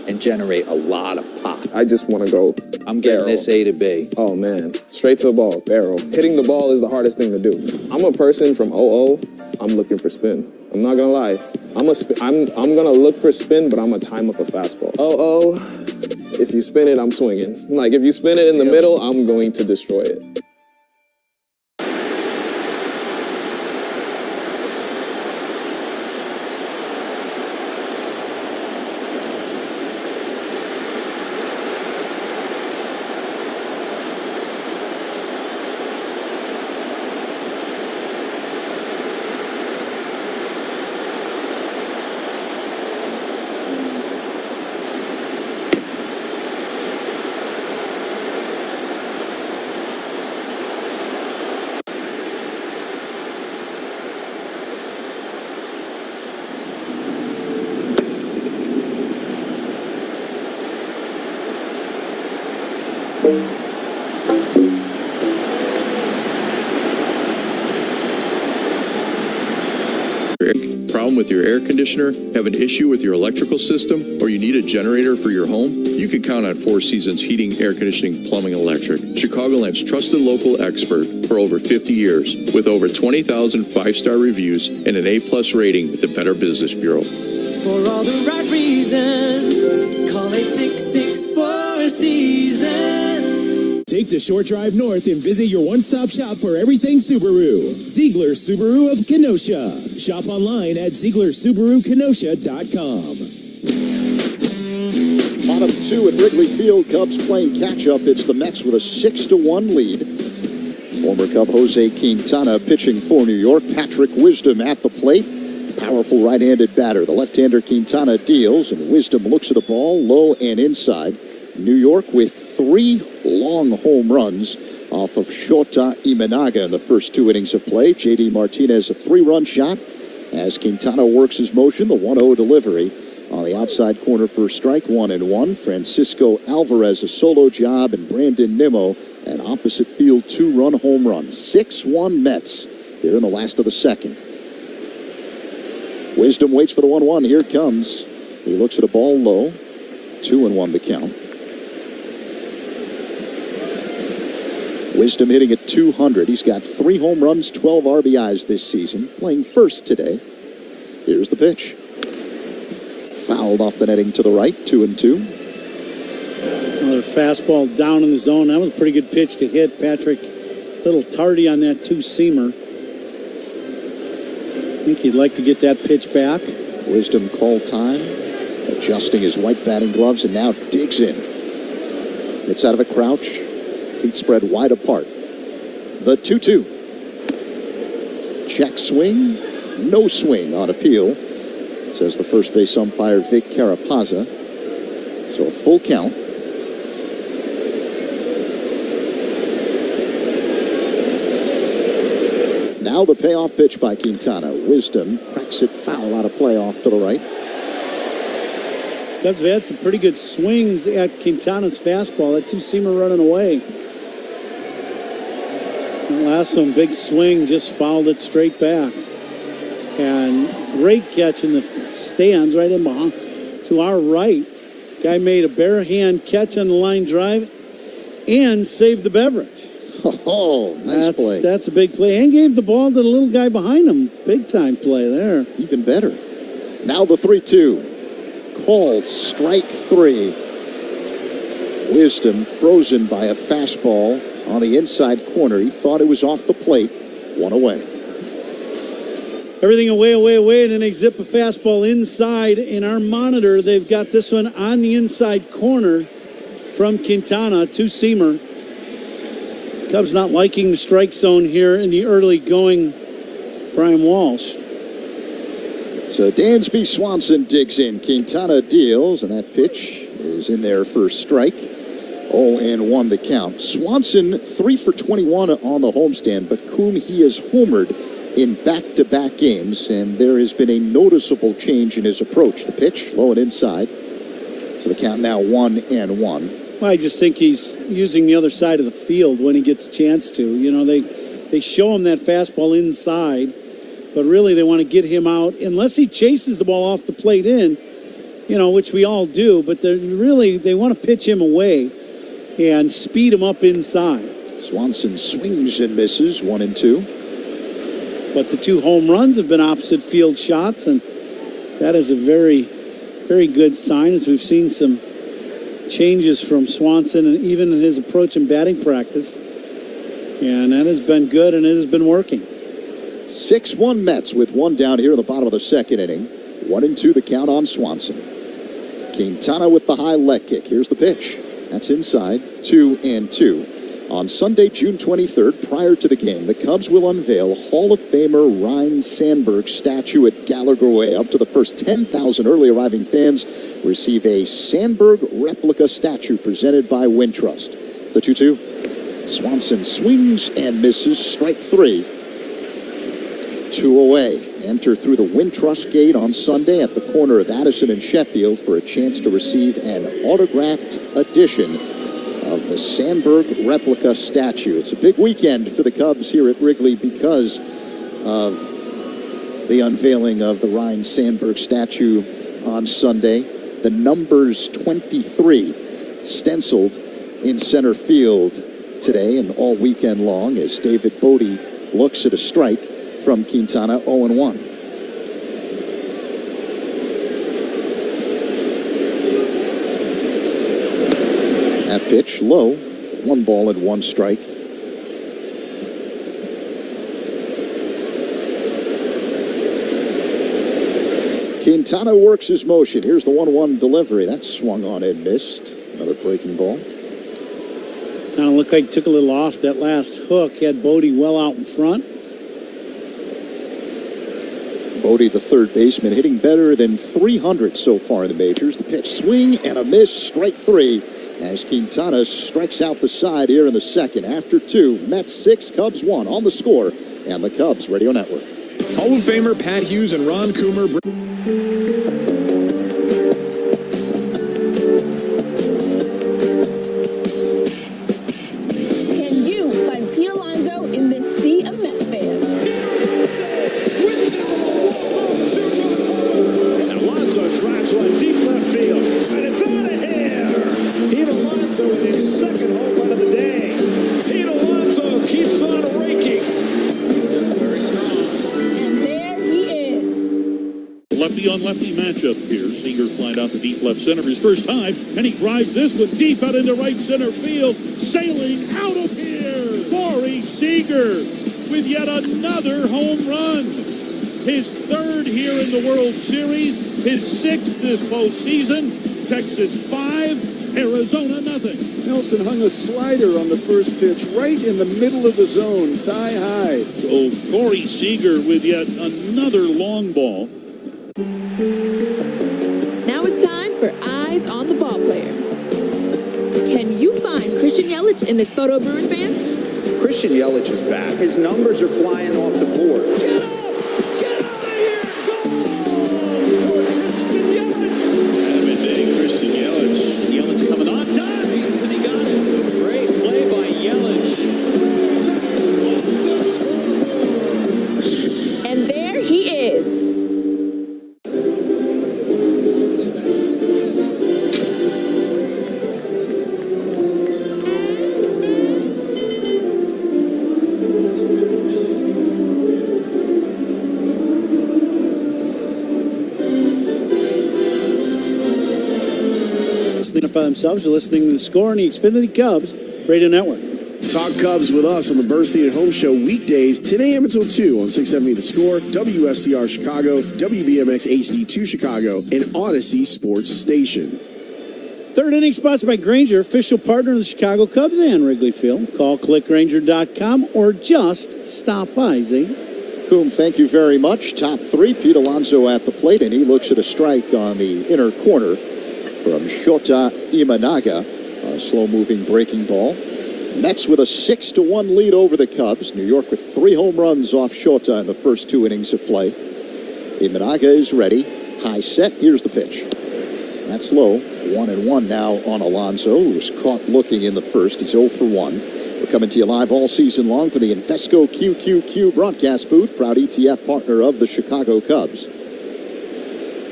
and generate a lot of pop. I just want to go. I'm getting this A to B. Oh, man. Straight to the ball, barrel. Hitting the ball is the hardest thing to do. I'm a person from 0-0. I'm looking for spin. I'm not going to lie. I'm going to look for spin, but I'm going to time up a fastball. 0-0. If you spin it, I'm swinging. Like, if you spin it in the middle, I'm going to destroy it. Problem with your air conditioner? Have an issue with your electrical system? Or you need a generator for your home? You can count on Four Seasons Heating, Air Conditioning, Plumbing, and Electric, Chicagoland's trusted local expert for over 50 years, with over 20,000 5-star reviews and an A+ rating with the Better Business Bureau. For all the right reasons, call 866-4 Seasons. Take the short drive north and visit your one-stop shop for everything Subaru. Ziegler Subaru of Kenosha. Shop online at ZieglerSubaruKenosha.com. Bottom 2 at Wrigley Field. Cubs playing catch-up. It's the Mets with a 6-1 lead. Former Cub Jose Quintana pitching for New York. Patrick Wisdom at the plate. Powerful right-handed batter. The left-hander Quintana deals, and Wisdom looks at a ball low and inside. New York with 3 long home runs off of Shota Imanaga in the first 2 innings of play. J.D. Martinez, a 3-run shot as Quintana works his motion. The 1-0 delivery on the outside corner for strike 1-1. Francisco Alvarez, a solo job, and Brandon Nimmo, an opposite field 2-run home run. 6-1 Mets here in the last of the second. Wisdom waits for the 1-1. Here it comes. He looks at a ball low. 2-1 the count. Wisdom hitting at 200. He's got 3 home runs, 12 RBIs this season. Playing first today. Here's the pitch. Fouled off the netting to the right. 2-2. Another fastball down in the zone. That was a pretty good pitch to hit. Patrick, a little tardy on that 2-seamer. I think he'd like to get that pitch back. Wisdom call time. Adjusting his white batting gloves and now digs in. It's out of a crouch. Feet spread wide apart. The 2-2. Check swing. No swing on appeal, says the first base umpire Vic Carapazza. So a full count. Now the payoff pitch by Quintana. Wisdom cracks it foul out of play off to the right. Cubs have had some pretty good swings at Quintana's fastball. That 2-seamer running away. The last one, big swing, just fouled it straight back. And great catch in the stands right in behind to our right. Guy made a bare hand catch on the line drive and saved the beverage. Oh, nice play. That's a big play. And gave the ball to the little guy behind him. Big time play there. Even better. Now the 3-2. Called strike 3. Wisdom frozen by a fastball on the inside corner. He thought it was off the plate. 1 away. Everything away, and then they zip a fastball inside. In our monitor, they've got this one on the inside corner from Quintana, 2-seamer. Cubs not liking the strike zone here in the early going. Brian Walsh. So Dansby Swanson digs in. Quintana deals, and that pitch is in there for strike. 0-1 the count. Swanson 3 for 21 on the homestand, but whom he has homered in back-to-back games, and there has been a noticeable change in his approach. The pitch, low and inside. So the count now 1-1. Well, I just think he's using the other side of the field when he gets a chance to. You know, they show him that fastball inside, but really they want to get him out, unless he chases the ball off the plate in, you know, which we all do, but they want to pitch him away and speed him up inside. Swanson swings and misses, 1-2. But the 2 home runs have been opposite field shots, and that is a very, very good sign, as we've seen some changes from Swanson and even in his approach in batting practice. And that has been good, and it has been working. 6-1 Mets with 1 down here in the bottom of the second inning. 1-2 the count on Swanson. Quintana with the high leg kick. Here's the pitch. That's inside, 2-2. On Sunday, June 23rd, prior to the game, the Cubs will unveil Hall of Famer Ryne Sandberg's statue at Gallagher Way. Up to the first 10,000 early arriving fans receive a Sandberg replica statue presented by Wintrust. The 2-2. Swanson swings and misses, strike 3. 2 away. Enter through the Wintrust gate on Sunday at the corner of Addison and Sheffield for a chance to receive an autographed edition of the Sandberg replica statue. It's a big weekend for the Cubs here at Wrigley because of the unveiling of the Ryne Sandberg statue on Sunday. The numbers 23 stenciled in center field today and all weekend long as David Bodie looks at a strike from Quintana, 0-1. That pitch low, 1 ball and 1 strike. Quintana works his motion. Here's the 1-1 delivery. That's swung on and missed. Another breaking ball. Kind of looked like he took a little off that last hook. Had Bodie well out in front. Bodie, the third baseman, hitting better than 300 so far in the majors. The pitch, swing and a miss, strike 3. As Quintana strikes out the side here in the second. After 2, Mets 6, Cubs 1 on the Score and the Cubs Radio Network. Hall of Famer Pat Hughes and Ron Coomer. Can you find Pete Alonso in this sea of Mets fans? And Alonso drives one deep left field, and it's out of here. Pete Alonso with his second home run of the day. Pete Alonso keeps on raking. He's just very strong. And there he is. Lefty-on-lefty matchup here. Seager flying out to deep left center his first time, and he drives this one deep out into right center field. Sailing out of here, Corey Seager with yet another home run. His 3rd here in the World Series, his 6th this postseason. Texas 5, Arizona nothing. Nelson hung a slider on the first pitch right in the middle of the zone, thigh high. So Corey Seager with yet another long ball. Now it's time for Eyes on the Ball Player. Can you find Christian Yelich in this photo, Brewers fans? Christian Yelich is back. His numbers are flying off the board. Get out of here! Goal for Christian Yelich! Christian Yelich. Yelich coming on time. And he got it. Great play by Yelich. And there he is. Identify themselves. You're listening to The Score on the Xfinity Cubs Radio Network. Talk Cubs with us on the Burst Theater Home Show weekdays 10 a.m. until 2 on 670 The Score, WSCR Chicago, WBMX HD2 Chicago, and Odyssey Sports Station. Third inning sponsored by Grainger, official partner of the Chicago Cubs and Wrigley Field. Call clickgrainger.com or just stop by, Zane. Coom, thank you very much. Top 3, Pete Alonso at the plate, and he looks at a strike on the inner corner from Shota Imanaga. a slow-moving breaking ball. Mets with a 6-1 lead over the Cubs. New York with 3 home runs off Shota in the first 2 innings of play. Imanaga is ready. High set. Here's the pitch. That's low. 1-1 now on Alonso, who was caught looking in the first. He's 0 for 1. We're coming to you live all season long from the Invesco QQQ broadcast booth, proud ETF partner of the Chicago Cubs.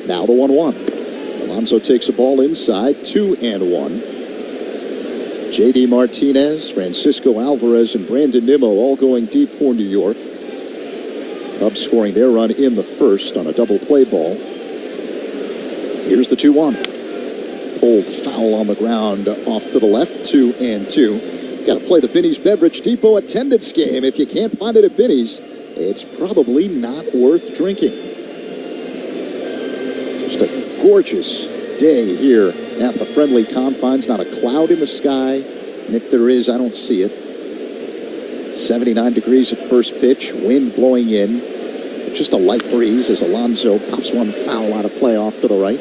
Now the 1-1. Alonso takes a ball inside, 2-1. J.D. Martinez, Francisco Alvarez, and Brandon Nimmo all going deep for New York. Cubs scoring their run in the first on a double play ball. Here's the 2-1. Pulled foul on the ground off to the left, 2-2. Got to play the Binny's Beverage Depot attendance game. If you can't find it at Binny's, it's probably not worth drinking. Just a gorgeous day here at the friendly confines. Not a cloud in the sky, and if there is, I don't see it. 79 degrees at first pitch, wind blowing in. Just a light breeze as Alonso pops one foul out of play off to the right.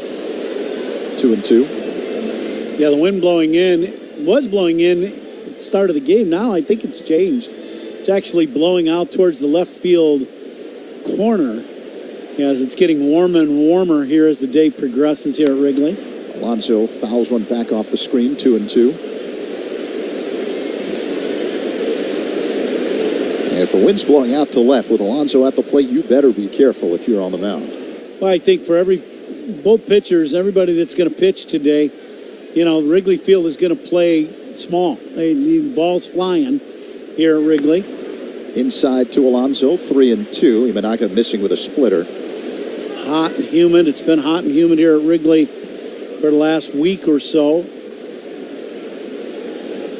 2-2. Yeah, the wind blowing in was blowing in at the start of the game. Now I think it's changed. It's actually blowing out towards the left field corner as it's getting warmer and warmer here as the day progresses here at Wrigley. Alonso fouls one back off the screen, 2-2. And if the wind's blowing out to left with Alonso at the plate, you better be careful if you're on the mound. Well, I think for both pitchers, everybody that's going to pitch today, Wrigley Field is going to play small. The ball's flying here at Wrigley. Inside to Alonso, 3-2. Imanaga missing with a splitter. Hot and humid. It's been hot and humid here at Wrigley for the last week or so.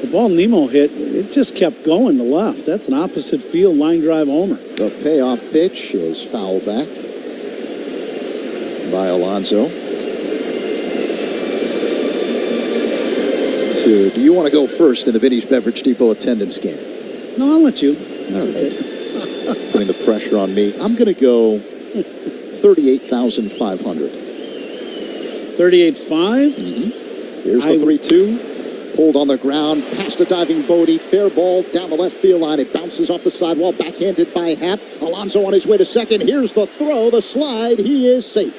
The ball Nemo hit, it just kept going to left. That's an opposite field line drive homer. The payoff pitch is fouled back by Alonso. So, do you want to go first in the Binny's Beverage Depot attendance game? No, I'll let you. All right. Putting the pressure on me. I'm going to go 38,500. 38.5? Mm-hmm. Here's the 3-2. Pulled on the ground, past a diving Bodie. Fair ball down the left field line. It bounces off the sidewall, backhanded by Happ. Alonso on his way to second. Here's the throw, the slide. He is safe.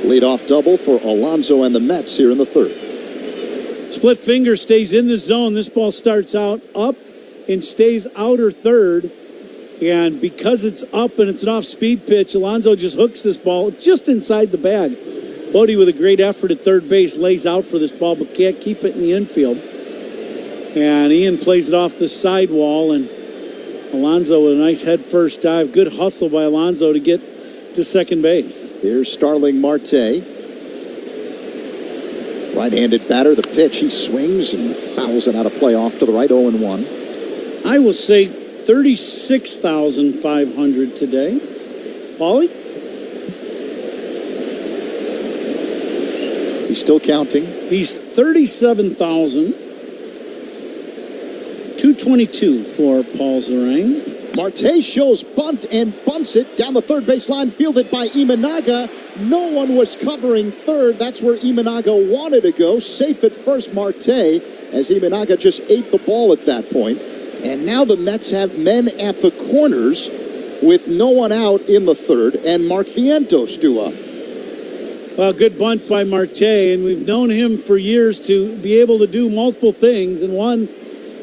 Leadoff double for Alonso and the Mets here in the third. Split finger stays in the zone. This ball starts out up and stays outer third. And because it's up and it's an off-speed pitch, Alonso just hooks this ball just inside the bag. Bodie with a great effort at third base lays out for this ball but can't keep it in the infield. And Ian plays it off the sidewall, and Alonso with a nice head first dive. Good hustle by Alonso to get to second base. Here's Starling Marte. Right-handed batter, the pitch, he swings and fouls it out of play off to the right, 0-1. I will say 36,500 today. Paulie? He's still counting. He's 37,222 for Paul Zarang. Marte shows bunt and bunts it down the third baseline, fielded by Imanaga. No one was covering third. That's where Imanaga wanted to go. Safe at first, Marte, as Imanaga just ate the ball at that point. And now the Mets have men at the corners with no one out in the third, and Mark Vientos due up. Well, good bunt by Marte, and we've known him for years to be able to do multiple things, and one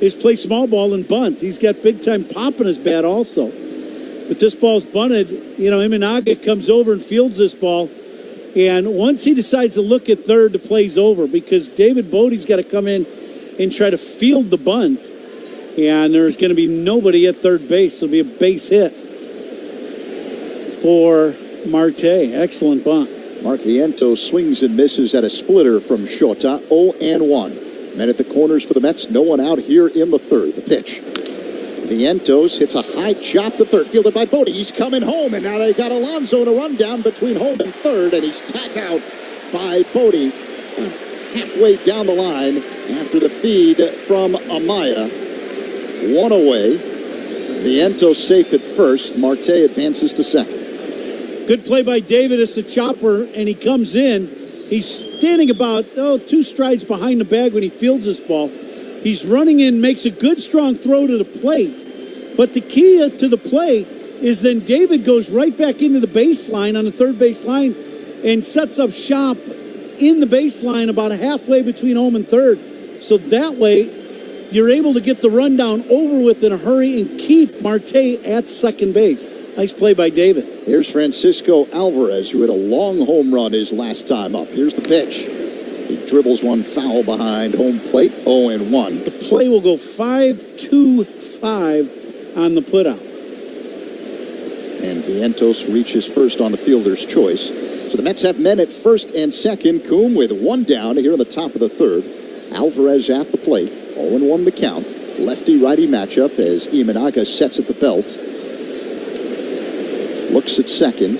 is play small ball and bunt. He's got big-time pop in his bat also. But this ball's bunted. Imanaga comes over and fields this ball, and once he decides to look at third, the play's over because David Bodie's got to come in and try to field the bunt, and there's going to be nobody at third base. It'll be a base hit for Marte. Excellent bunt. Mark Vientos swings and misses at a splitter from Shota, 0-1. Men at the corners for the Mets, no one out here in the third. The pitch. Vientos hits a high chop to third, fielded by Bodie. He's coming home, and now they've got Alonso in a rundown between home and third, and he's tagged out by Bodie halfway down the line after the feed from Amaya. One away. Vientos safe at first. Marte advances to second. Good play by David. It's a chopper, and he comes in He's standing about 2 strides behind the bag when he fields this ball. He's running in, makes a good strong throw to the plate. But the key to the play is then David goes right back into the baseline on the third base line and sets up shop in the baseline about halfway between home and third. So that way, you're able to get the rundown over with in a hurry and keep Marte at second base. Nice play by David. Here's Francisco Alvarez, who had a long home run his last time up. Here's the pitch. He dribbles one foul behind home plate, 0-1. The play will go 5-2-5 on the putout. And Vientos reaches first on the fielder's choice. So the Mets have men at first and second. Coombe with 1 down here in the top of the third. Alvarez at the plate. 0-1 the count. Lefty-righty matchup as Imanaga sets at the belt. Looks at second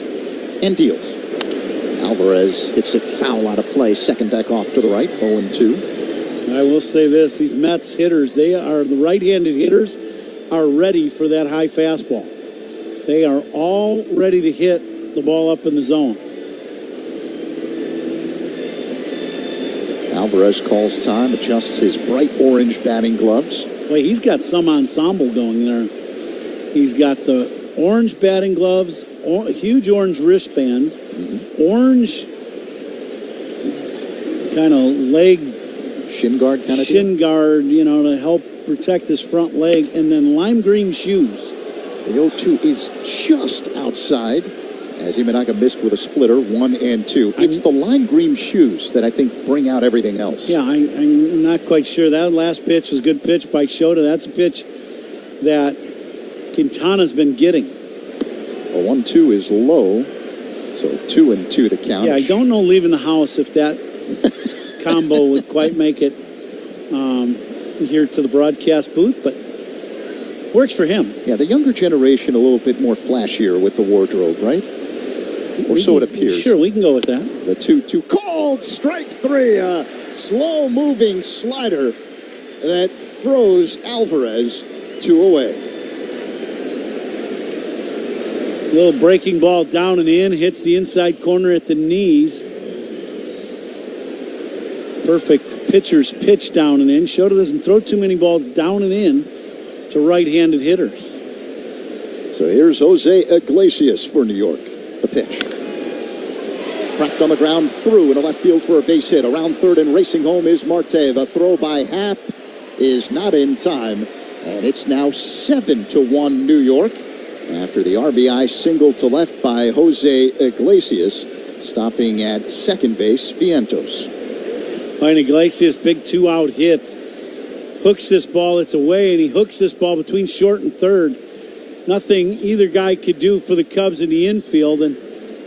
and deals. Alvarez hits it foul out of play. Second deck off to the right. 0-2. I will say this. These Mets hitters, the right-handed hitters, are ready for that high fastball. They are all ready to hit the ball up in the zone. Alvarez calls time, adjusts his bright orange batting gloves. Boy, he's got some ensemble going there. He's got the orange batting gloves, huge orange wristbands, orange kind of leg. Shin guard kind of Shin guard, to help protect his front leg, and then lime green shoes. The 0-2 is just outside as Imanaga missed with a splitter, 1-2. It's the lime green shoes that I think bring out everything else. Yeah, I'm not quite sure. That last pitch was a good pitch by Shota. That's a pitch that Quintana's been getting. A 1-2 is low, so 2-2 the count. Yeah, I don't know leaving the house if that combo would quite make it here to the broadcast booth, but works for him. Yeah, the younger generation a little bit more flashier with the wardrobe, right? Or so it appears. Sure, we can go with that. The 2-2 called strike 3. A slow-moving slider that throws Alvarez 2 away. Little breaking ball down and in, hits the inside corner at the knees. Perfect pitcher's pitch down and in. Shota doesn't throw too many balls down and in to right-handed hitters. So here's Jose Iglesias for New York. The pitch. Cracked on the ground through in the left field for a base hit. Around third and racing home is Marte. The throw by Happ is not in time. And it's now 7-1 New York after the RBI single to left by Jose Iglesias, stopping at second base, Vientos. Behind Iglesias, big 2-out hit. Hooks this ball, it's away, and he hooks this ball between short and third. Nothing either guy could do for the Cubs in the infield, and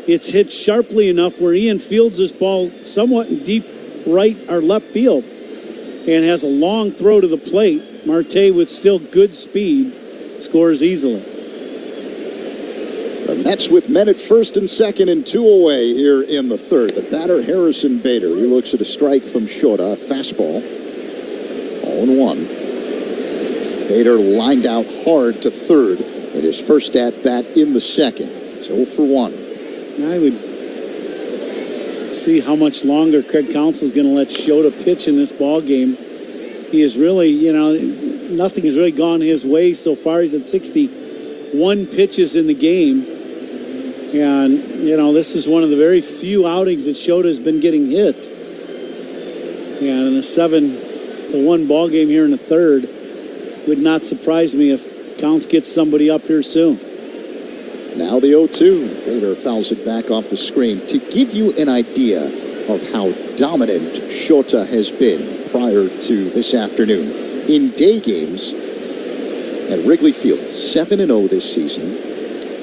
it's hit sharply enough where Ian fields this ball somewhat in deep right or left field and has a long throw to the plate. Marte, with still good speed, scores easily. The Mets with men at first and second and 2 away here in the third. The batter, Harrison Bader. He looks at a strike from Shota, a fastball. 0-1. Bader lined out hard to third at his first at-bat in the second. It's 0-1. I would see how much longer Craig Counsell's going to let Shota pitch in this ball game. He is really, nothing has really gone his way so far. He's at 61 pitches in the game. And, this is one of the very few outings that Shota has been getting hit. And in a 7-1 ball game here in the third, would not surprise me if Counts gets somebody up here soon. Now the 0-2. Bader fouls it back off the screen. To give you an idea of how dominant Shota has been prior to this afternoon, in day games at Wrigley Field, 7-0 this season,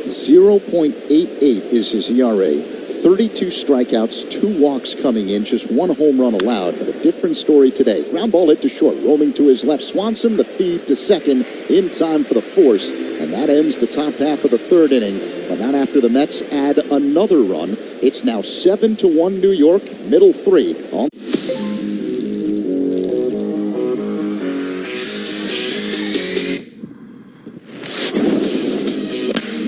0.88 is his ERA, 32 strikeouts, 2 walks coming in, just 1 home run allowed. But a different story today. Ground ball hit to short, roaming to his left. Swanson, the feed to second, in time for the force. And that ends the top half of the third inning. But not after the Mets add another run. It's now 7-1 New York, middle 3 on.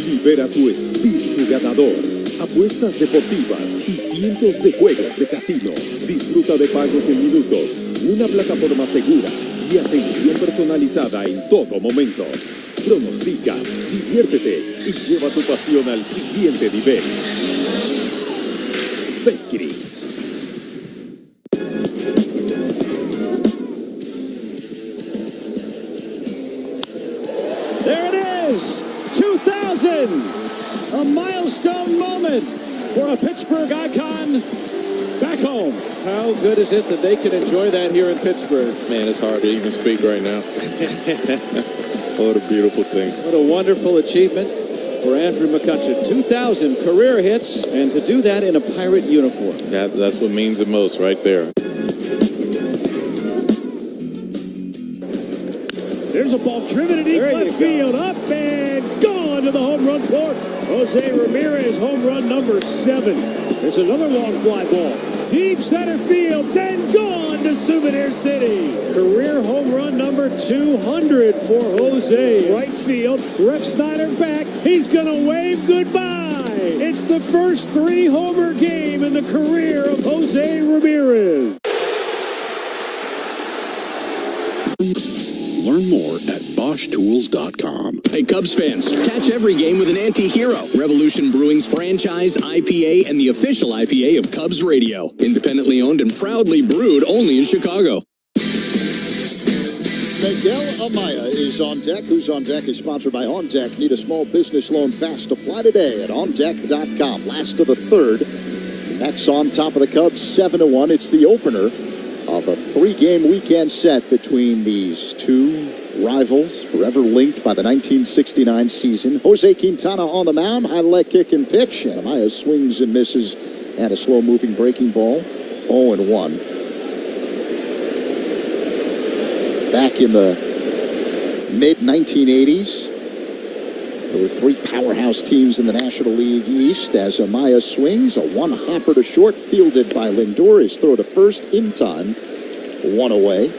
Libera tu espíritu ganador. apuestas deportivas y cientos de juegos de casino. Disfruta de pagos en minutos, una plataforma segura y atención personalizada en todo momento. Pronostica, diviértete y lleva tu pasión al siguiente nivel. Betcris. There it is, 2000, a milestone moment for a Pittsburgh icon back home. How good is it that they can enjoy that here in Pittsburgh? Man, it's hard to even speak right now. What a beautiful thing. What a wonderful achievement for Andrew McCutchen. 2,000 career hits, and to do that in a Pirate uniform. That's what means the most right there. There's a ball driven to deep left field, up and gone to the home run court. Jose Ramirez, home run number 7. There's another long fly ball. Deep center field, and gone to Souvenir City. Career home run number 200 for Jose. Right field, Ref Snyder back. He's going to wave goodbye. It's the first 3-homer game in the career of Jose Ramirez. Learn more at BoschTools.com. Hey, Cubs fans, catch every game with an anti-hero. Revolution Brewing's franchise IPA and the official IPA of Cubs Radio. Independently owned and proudly brewed only in Chicago. Miguel Amaya is on deck. Who's on Deck is sponsored by On Deck. Need a small business loan fast? Apply today at OnDeck.com. Last of the third. Mets on top of the Cubs 7-1. It's the opener of a 3-game weekend set between these two rivals, forever linked by the 1969 season. Jose Quintana on the mound, high leg kick and pitch, and Amaya swings and misses at a slow-moving breaking ball, 0-1. Back in the mid-1980s, there were 3 powerhouse teams in the National League East as Amaya swings, a one-hopper to short, fielded by Lindor. His throw to first in time, 1 away.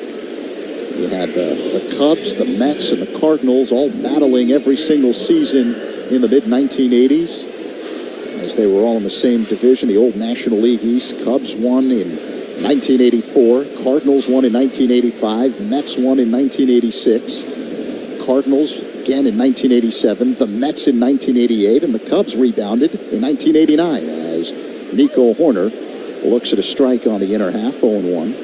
You had the Cubs, the Mets, and the Cardinals all battling every single season in the mid-1980s as they were all in the same division, the old National League East. Cubs won in 1984, Cardinals won in 1985, Mets won in 1986, Cardinals again in 1987, the Mets in 1988, and the Cubs rebounded in 1989 as Nico Horner looks at a strike on the inner half, 0-1.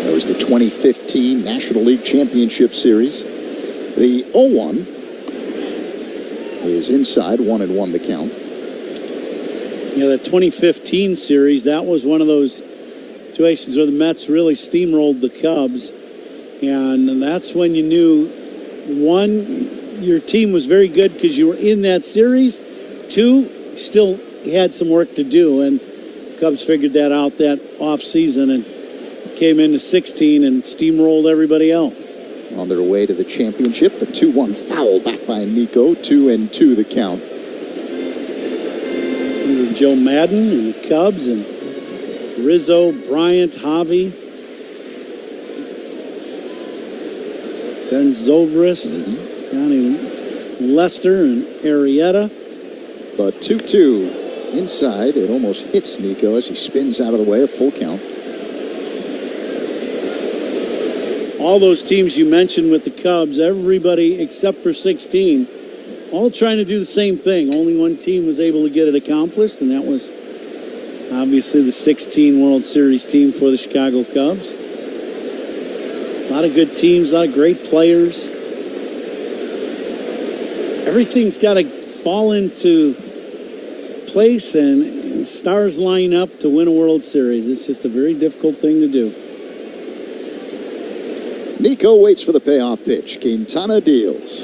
That was the 2015 National League Championship Series. The 0-1 is inside, 1-1 the count. Yeah, the 2015 series, that was one of those situations where the Mets really steamrolled the Cubs. And that's when you knew, 1, your team was very good because you were in that series. 2, still had some work to do. And Cubs figured that out that offseason and came into 16 and steamrolled everybody else. On their way to the championship, the 2-1 foul back by Nico, 2-2 the count. Joe Madden and the Cubs and Rizzo, Bryant, Javi, Ben Zobrist, Johnny Lester, and Arrieta. The 2-2 inside. It almost hits Nico as he spins out of the way, a full count. All those teams you mentioned with the Cubs, everybody except for 16, all trying to do the same thing. Only one team was able to get it accomplished, and that was obviously the 16 World Series team for the Chicago Cubs. A lot of good teams, a lot of great players. Everything's got to fall into place and stars line up to win a World Series. It's just a very difficult thing to do. Nico waits for the payoff pitch. Quintana deals.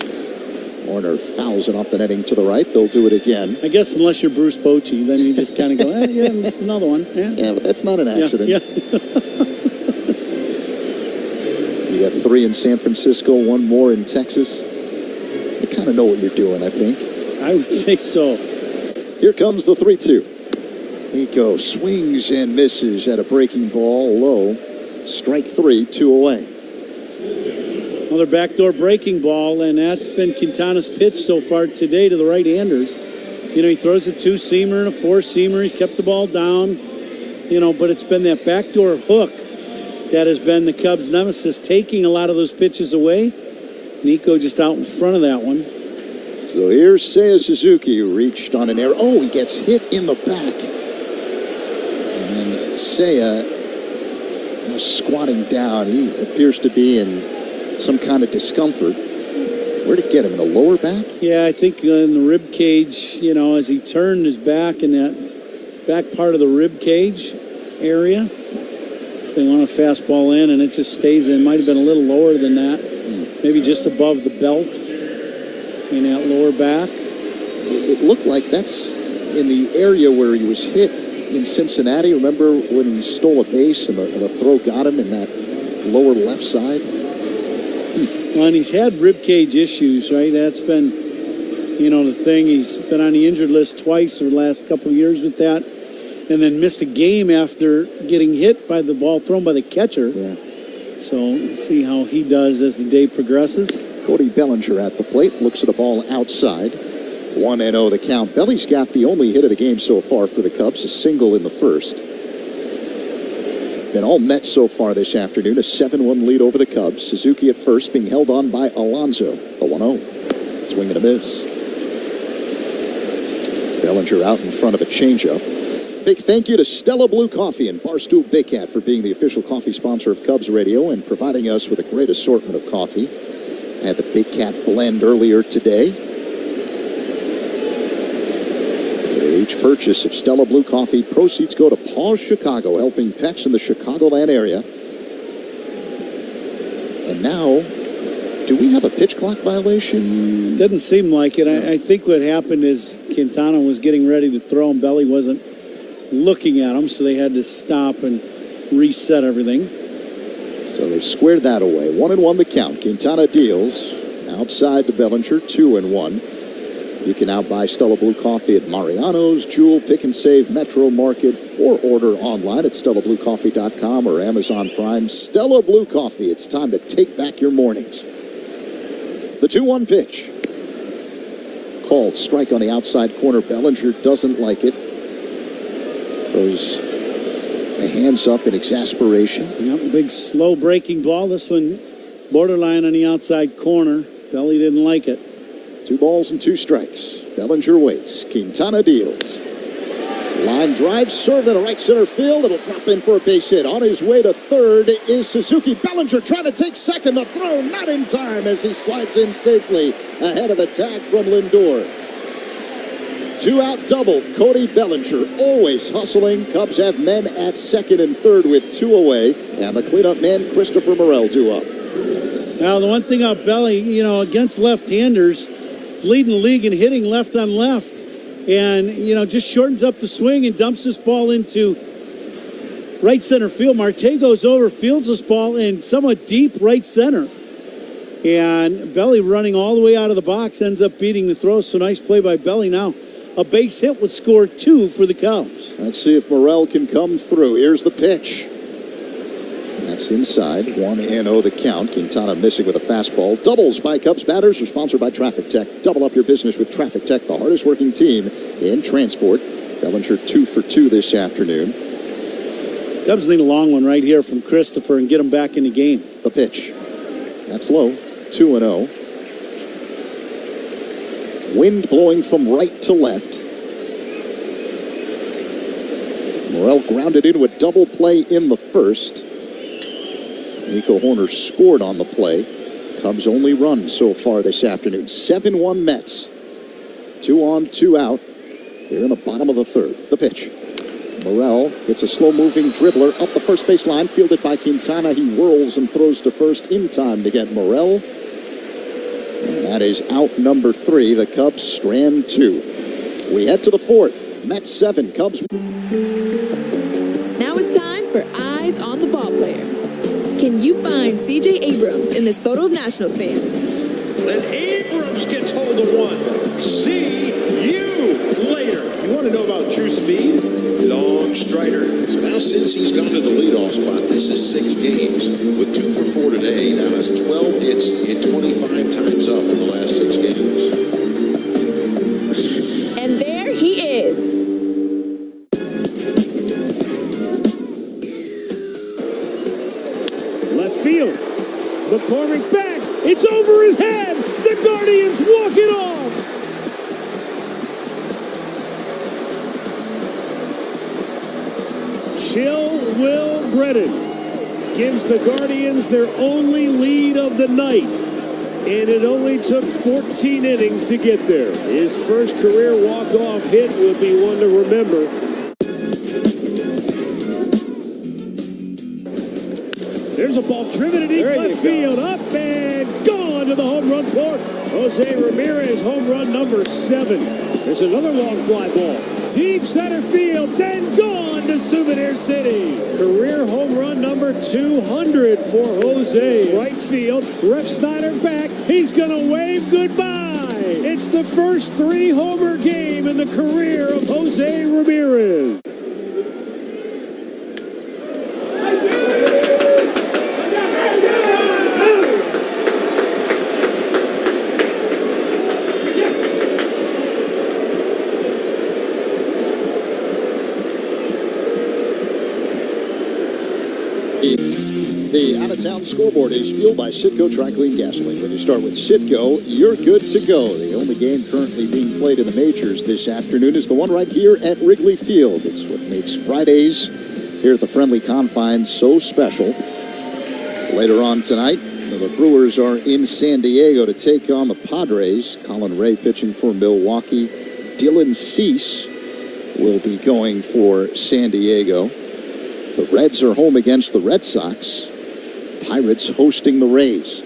Warner fouls it off the netting to the right. They'll do it again. I guess unless you're Bruce Bochy, then you just kind of go, yeah, just another one. Yeah, but that's not an accident. Yeah. You got 3 in San Francisco, 1 more in Texas. You kind of know what you're doing, I think. I would say so. Here comes the 3-2. Nico swings and misses at a breaking ball low. Strike 3, 2 away. Another backdoor breaking ball, and that's been Quintana's pitch so far today to the right-handers. You know, he throws a two-seamer and a four-seamer. He's kept the ball down, you know, but it's been that backdoor hook that has been the Cubs' nemesis, taking a lot of those pitches away. Nico just out in front of that one. So here's Seiya Suzuki, who reached on an error. Oh, he gets hit in the back. And Seiya squatting down. He appears to be in some kind of discomfort. Where'd it get him? In the lower back? Yeah, I think in the rib cage, you know, as he turned his back in that back part of the rib cage area. So they want a fastball in, and it just stays in. Might have been a little lower than that. Maybe just above the belt in that lower back. It looked like that's in the area where he was hit in Cincinnati. Remember when he stole a base and the throw got him in that lower left side? Well, and he's had rib cage issues, right? That's been, you know, the thing. He's been on the injured list twice over the last couple of years with that, and then missed a game after getting hit by the ball thrown by the catcher. Yeah. So let's see how he does as the day progresses. Cody Bellinger at the plate, looks at the ball outside. 1-0 the count. Belly's got the only hit of the game so far for the Cubs, a single in the first. Been all Mets so far this afternoon, a 7-1 lead over the Cubs. Suzuki at first, being held on by Alonso. A 1-0. Swing and a miss. Bellinger out in front of a changeup. Big thank you to Stella Blue Coffee and Barstool Big Cat for being the official coffee sponsor of Cubs Radio and providing us with a great assortment of coffee. I had the Big Cat blend earlier today. For each purchase of Stella Blue Coffee, proceeds go to Paws Chicago, helping pets in the Chicagoland area. And now, do we have a pitch clock violation? Doesn't seem like it. I think what happened is Quintana was getting ready to throw and Belly wasn't looking at him, so they had to stop and reset everything. So they've squared that away. 1-1 the count. Quintana deals outside to Bellinger, 2-1. You can now buy Stella Blue Coffee at Mariano's, Jewel, Pick and Save, Metro Market, or order online at StellaBlueCoffee.com or Amazon Prime. Stella Blue Coffee. It's time to take back your mornings. The 2-1 pitch. Called strike on the outside corner. Bellinger doesn't like it. Throws the hands up in exasperation. Yep, big slow breaking ball. This one borderline on the outside corner. Belly didn't like it. 2 balls and 2 strikes. Bellinger waits. Quintana deals. Line drive, served at a right center field. It'll drop in for a base hit. On his way to third is Suzuki. Bellinger trying to take second. The throw not in time as he slides in safely ahead of the tag from Lindor. 2-out double. Cody Bellinger always hustling. Cubs have men at second and third with 2 away. And the cleanup man, Christopher Morel, due up. Now, the one thing about Belly, you know, against left-handers, he's leading the league in hitting left on left. And, you know, just shortens up the swing and dumps this ball into right center field. Marte goes over, fields this ball in somewhat deep right center. And Belly running all the way out of the box ends up beating the throw. So nice play by Belly. Now, a base hit would score 2 for the Cubs. Let's see if Morel can come through. Here's the pitch. That's inside. 1-0 the count. Quintana missing with a fastball. Doubles by Cubs batters are sponsored by Traffic Tech. Double up your business with Traffic Tech, the hardest working team in transport. Bellinger 2 for 2 this afternoon. Cubs need a long one right here from Christopher and get him back in the game. The pitch. That's low. 2-0. Wind blowing from right to left. Morel grounded into a double play in the first. Nico Horner scored on the play. Cubs only run so far this afternoon. 7-1 Mets. 2 on, 2 out. They're in the bottom of the third. The pitch. Morel hits a slow-moving dribbler up the first base line, fielded by Quintana. He whirls and throws to first in time to get Morel. And that is out number 3. The Cubs strand 2. We head to the 4th. Mets 7, Cubs. Now it's time for Eyes on the Ball Player. Can you find C.J. Abrams in this photo of Nationals fans? Then Abrams gets hold of one. See you later. You want to know about true speed? Long Strider. So now since he's gone to the leadoff spot, this is 6 games. With 2 for 4 today, now has 12 hits like 25 times up in the last 6 games. And there he is. Left field. McCormick back. It's over his head. The Guardians walk it off. Chill Will Brennan gives the Guardians their only lead of the night. And it only took 14 innings to get there. His first career walk-off hit will be one to remember. There's a ball driven to deep left field. Up and gone to the home run court. Jose Ramirez, home run number 7. There's another long fly ball. Deep center field and gone to Souvenir City. Career home run number 200 for Jose. Right field, Ref Snyder back. He's going to wave goodbye. It's the first 3-homer game in the career of Jose Ramirez. The out-of-town scoreboard is fueled by Citgo Tri-Clean Gasoline. When you start with Citgo, you're good to go. The only game currently being played in the majors this afternoon is the one right here at Wrigley Field. It's what makes Fridays here at the Friendly Confines so special. Later on tonight, the Brewers are in San Diego to take on the Padres. Colin Ray pitching for Milwaukee. Dylan Cease will be going for San Diego. The Reds are home against the Red Sox. Pirates hosting the Rays.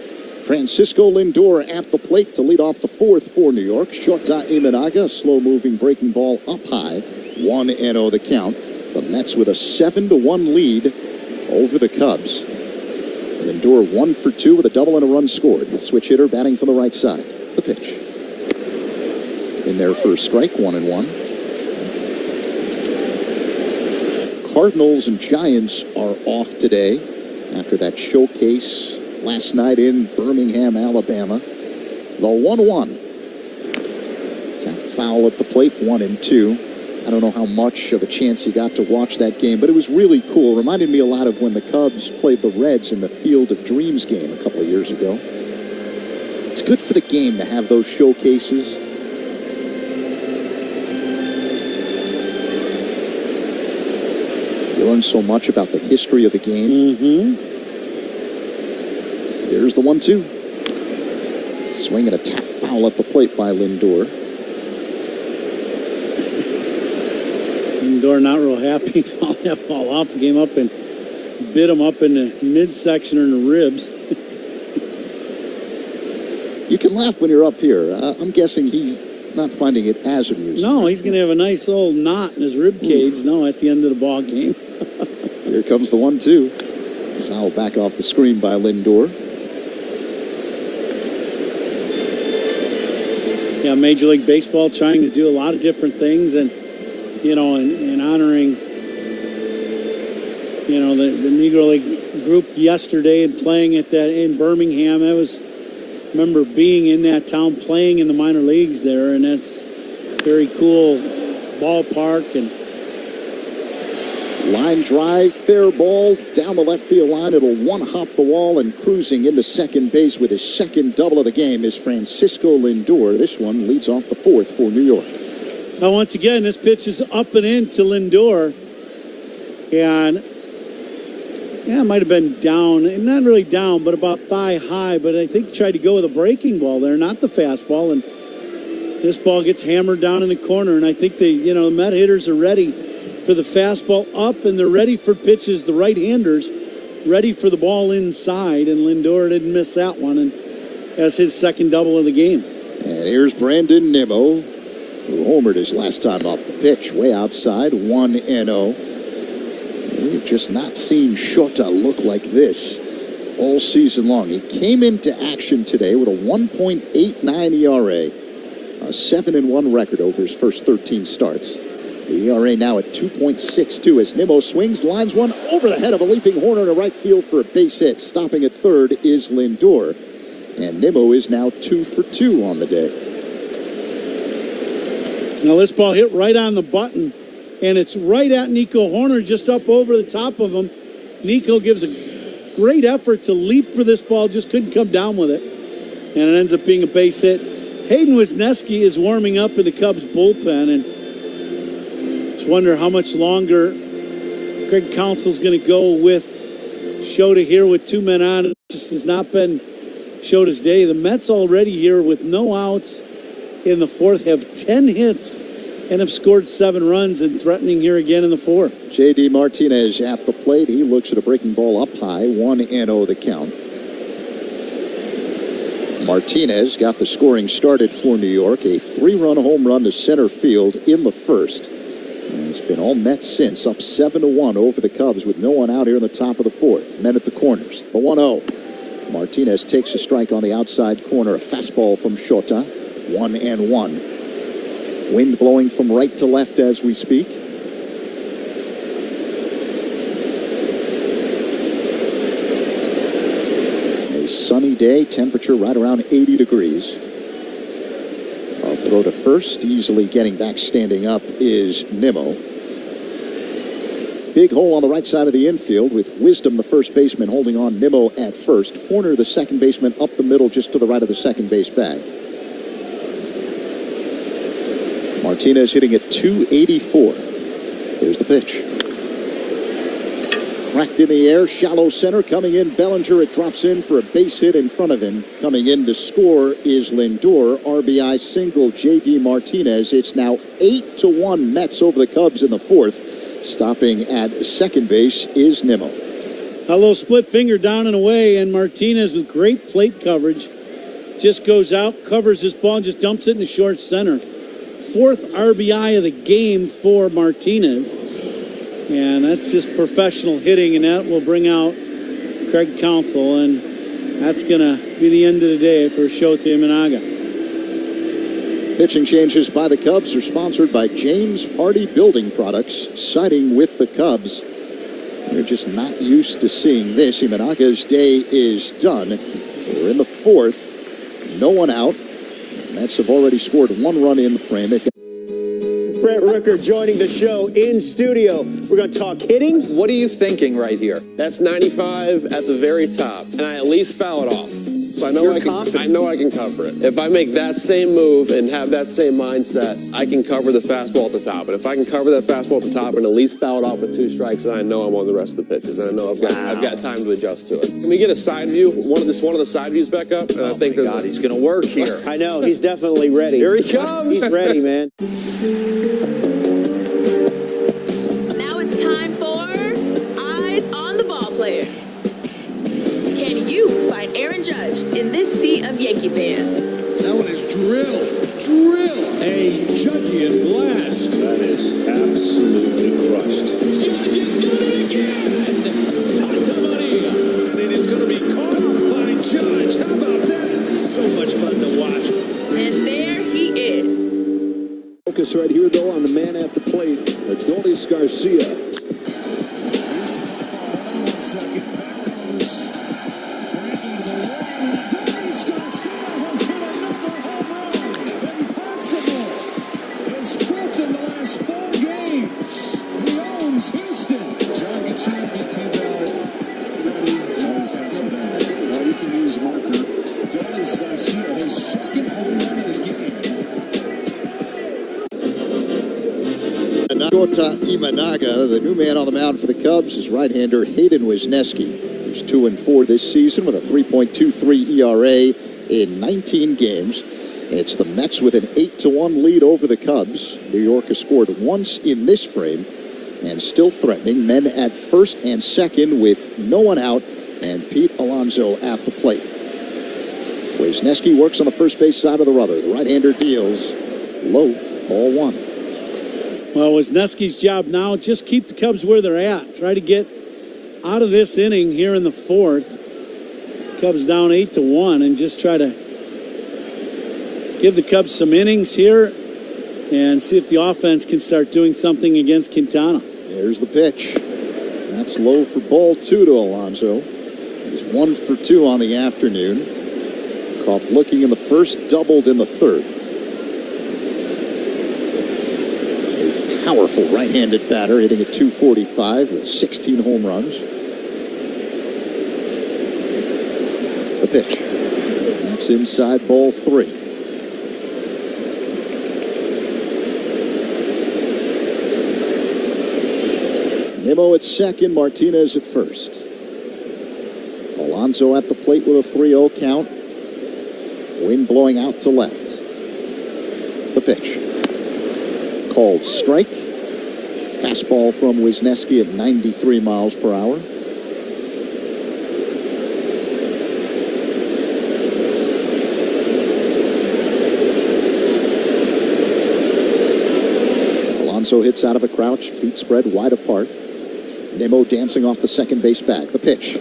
Francisco Lindor at the plate to lead off the 4th for New York. Shota Imanaga, slow-moving breaking ball up high. 1-0 the count. The Mets with a 7-1 lead over the Cubs. Lindor 1 for 2 with a double and a run scored. The switch hitter batting from the right side. The pitch. In there for a strike, 1-1. Cardinals and Giants are off today after that showcase last night in Birmingham, Alabama. The 1-1. Tap foul at the plate, 1-2. I don't know how much of a chance you got to watch that game, but it was really cool. Reminded me a lot of when the Cubs played the Reds in the Field of Dreams game a couple of years ago. It's good for the game to have those showcases. You learn so much about the history of the game. Here's the 1-2. Swing and a tap foul at the plate by Lindor. Lindor not real happy. Fouled that ball off. Came up and bit him up in the midsection or in the ribs. You can laugh when you're up here. I'm guessing he's not finding it as amusing. No, he's going to have a nice old knot in his rib cage. No, at the end of the ball game. Here comes the 1-2. Foul back off the screen by Lindor. Yeah, Major League Baseball trying to do a lot of different things, and you know, and honoring, you know, the Negro League group yesterday and playing at that in Birmingham. I remember being in that town playing in the minor leagues there, and that's very cool ballpark. And line drive, fair ball, down the left field line. It'll one-hop the wall, and cruising into second base with his second double of the game is Francisco Lindor. This one leads off the 4th for New York. Now, once again, this pitch is up and in to Lindor. And, yeah, it might have been down. Not really down, but about thigh high. But I think he tried to go with a breaking ball there, not the fastball. And this ball gets hammered down in the corner. And I think the Met hitters are ready for the fastball up, and they're ready for pitches, the right-handers, ready for the ball inside, and Lindor didn't miss that one, and that's his second double of the game. And here's Brandon Nimmo, who homered his last time up. The pitch way outside, 1-0. We've just not seen Shota look like this all season long. He came into action today with a 1.89 ERA, a 7-1 record over his first 13 starts. The ERA now at 2.62 as Nimmo swings, lines one over the head of a leaping Horner to right field for a base hit. Stopping at third is Lindor. And Nimmo is now 2 for 2 on the day. Now this ball hit right on the button, and it's right at Nico Horner, just up over the top of him. Nico gives a great effort to leap for this ball, just couldn't come down with it. And it ends up being a base hit. Hayden Wisniewski is warming up in the Cubs bullpen, and just wonder how much longer Craig Counsell's going to go with Shota here with 2 men on. It just has not been Shota's day. The Mets already here with no outs in the fourth have 10 hits and have scored 7 runs and threatening here again in the fourth. J.D. Martinez at the plate. He looks at a breaking ball up high, 1-0 the count. Martinez got the scoring started for New York. A 3-run home run to center field in the first. And it's been all Mets since, up 7-1 over the Cubs with no one out here in the top of the fourth. Men at the corners. The 1-0. Martinez takes a strike on the outside corner. A fastball from Shota. 1-1. Wind blowing from right to left as we speak. A sunny day, temperature right around 80 degrees. I'll throw to first. Easily getting back standing up is Nimmo. Big hole on the right side of the infield with Wisdom, the first baseman, holding on Nimmo at first. Horner, the second baseman, up the middle just to the right of the second base bag. Martinez hitting at 284. Here's the pitch. Cracked in the air, shallow center, coming in Bellinger. It drops in for a base hit in front of him. Coming in to score is Lindor. RBI single, J.D. Martinez. It's now 8-1 Mets over the Cubs in the fourth. Stopping at second base is Nimmo. A little split finger down and away, and Martinez with great plate coverage just goes out, covers this ball, and just dumps it in the short center. Fourth RBI of the game for Martinez. And that's just professional hitting, and that will bring out Craig Counsell, and that's going to be the end of the day for Shota Imanaga. Pitching changes by the Cubs are sponsored by James Hardy Building Products, siding with the Cubs. They're just not used to seeing this. Imanaga's day is done. We're in the fourth. No one out. Mets have already scored 1 run in the frame. Brett Rooker joining the show in studio. We're going to talk hitting. What are you thinking right here? That's 95 at the very top, and I at least foul it off. So I know I can cover it. If I make that same move and have that same mindset, I can cover the fastball at the top. And if I can cover that fastball at the top and at least foul it off with 2 strikes, then I know I'm on the rest of the pitches. And I know I've got time to adjust to it. Can we get a side view? One of the side views back up? And I think God, he's going to work here. I know, he's definitely ready. Here he comes. He's ready, man. Now it's time for Eyes on the Ball Player. Can you find Aaron Judge in this sea of Yankee fans? That one is drill. A Judgian blast. That is absolutely crushed. Judge is doing it again. Santa Maria. And it is going to be caught by Judge. How about that? So much fun to watch. And there he is. Focus right here, though, on the man at the plate, Adolis Garcia. Shota Imanaga, the new man on the mound for the Cubs, is right-hander Hayden Wisniewski, who's 2-4 this season with a 3.23 ERA in 19 games. It's the Mets with an 8-1 lead over the Cubs. New York has scored once in this frame and still threatening. Men at first and second with no one out, and Pete Alonso at the plate. Wisniewski works on the first base side of the rubber. The right-hander deals low, ball 1. Well, Wisniewski's job now, just keep the Cubs where they're at. Try to get out of this inning here in the fourth. The Cubs down 8-1, and just try to give the Cubs some innings here and see if the offense can start doing something against Quintana. There's the pitch. That's low for ball 2 to Alonso. He's 1 for 2 on the afternoon. Caught looking in the first, doubled in the third. A powerful right-handed batter, hitting at .245 with 16 home runs. The pitch. That's inside, ball 3. Nimmo at second, Martinez at first. Alonso at the plate with a 3-0 count. Wind blowing out to left. The pitch. Called strike. Fastball from Wisniewski at 93 miles per hour. Alonso hits out of a crouch, feet spread wide apart. Nimmo dancing off the second base bag. The pitch.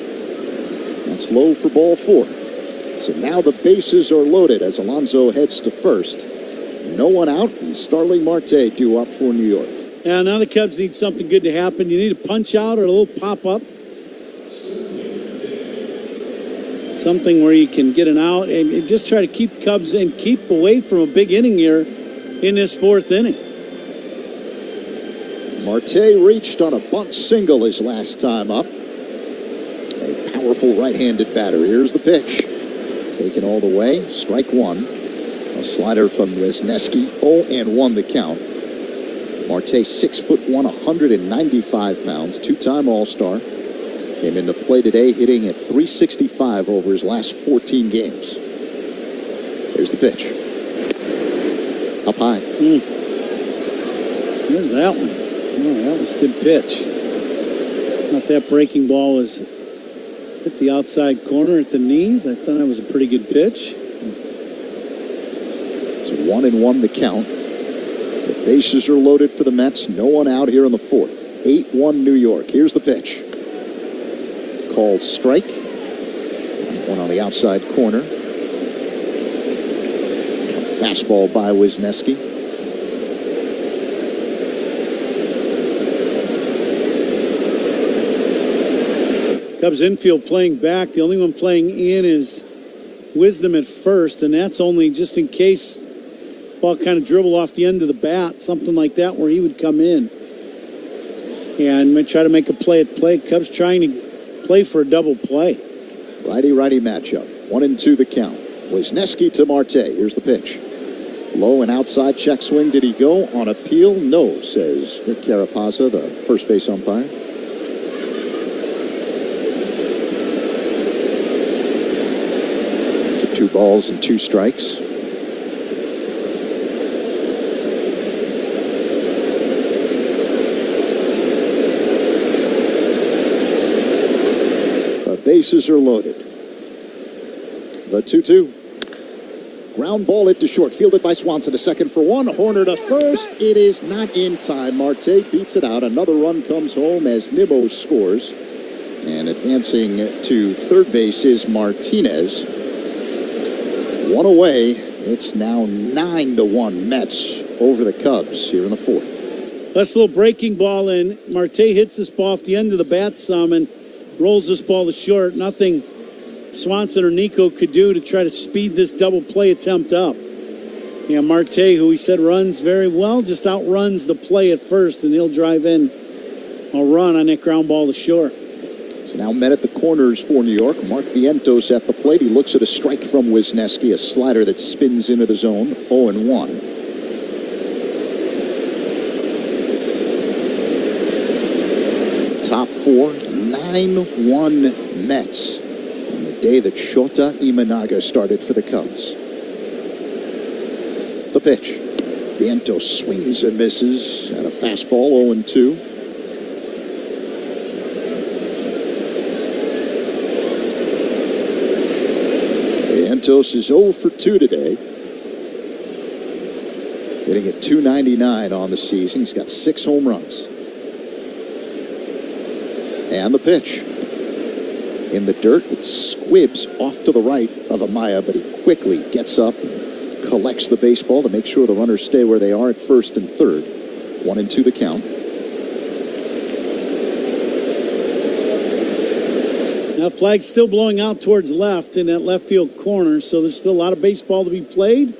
That's low for ball 4. So now the bases are loaded as Alonso heads to first. No one out, and Starling Marte due up for New York. Yeah, now the Cubs need something good to happen. You need a punch out or a little pop up. Something where you can get an out and just try to keep Cubs and keep away from a big inning here in this 4th inning. Marte reached on a bunt single his last time up. A powerful right-handed batter. Here's the pitch. Taken all the way. Strike 1. A slider from Wisniewski. 0-1 the count. Marte 6'1", 195 pounds. Two-time All-Star. Came into play today hitting at .365 over his last 14 games. Here's the pitch. Up high. There's that one. Oh, that was a good pitch. Thought that breaking ball was hit the outside corner at the knees. I thought that was a pretty good pitch. It's 1-1 the count. The bases are loaded for the Mets. No one out here in the 4th. 8-1 New York. Here's the pitch. Called strike. One on the outside corner. A fastball by Wisniewski. Cubs infield playing back. The only one playing in is Wisdom at first, and that's only just in case ball kind of dribble off the end of the bat, something like that, where he would come in and try to make a play at play. Cubs trying to play for a double play. Righty-righty matchup. 1-2 the count. Wisniewski to Marte. Here's the pitch. Low and outside check swing. Did he go on appeal? No, says Vic Carapazza, the first base umpire. So 2 balls and 2 strikes. The bases are loaded. The 2-2. Ground ball hit to short, fielded by Swanson to second for 1. Horner to first. It is not in time. Marte beats it out. Another run comes home as Nimmo scores. And advancing to third base is Martinez. 1 away. It's now 9-1 Mets over the Cubs here in the 4th. That's a little breaking ball in. Marte hits this ball off the end of the bat some and rolls this ball to short. Nothing Swanson or Nico could do to try to speed this double play attempt up. Yeah, Marte, who we said runs very well, just outruns the play at first, and he'll drive in a run on that ground ball to short. So now men at the corners for New York. Mark Vientos at the plate. He looks at a strike from Wisniewski, a slider that spins into the zone. 0-1. Top 4, 9-1 Mets. Day that Shota Imanaga started for the Cubs. The pitch. Vientos swings and misses at a fastball. 0-2. Vientos is 0 for 2 today. Hitting at .299 on the season. He's got 6 home runs. And the pitch. In the dirt, it squibs off to the right of Amaya, but he quickly gets up, collects the baseball to make sure the runners stay where they are at first and third. 1-2 the count. That flag's still blowing out towards left in that left field corner, so there's still a lot of baseball to be played.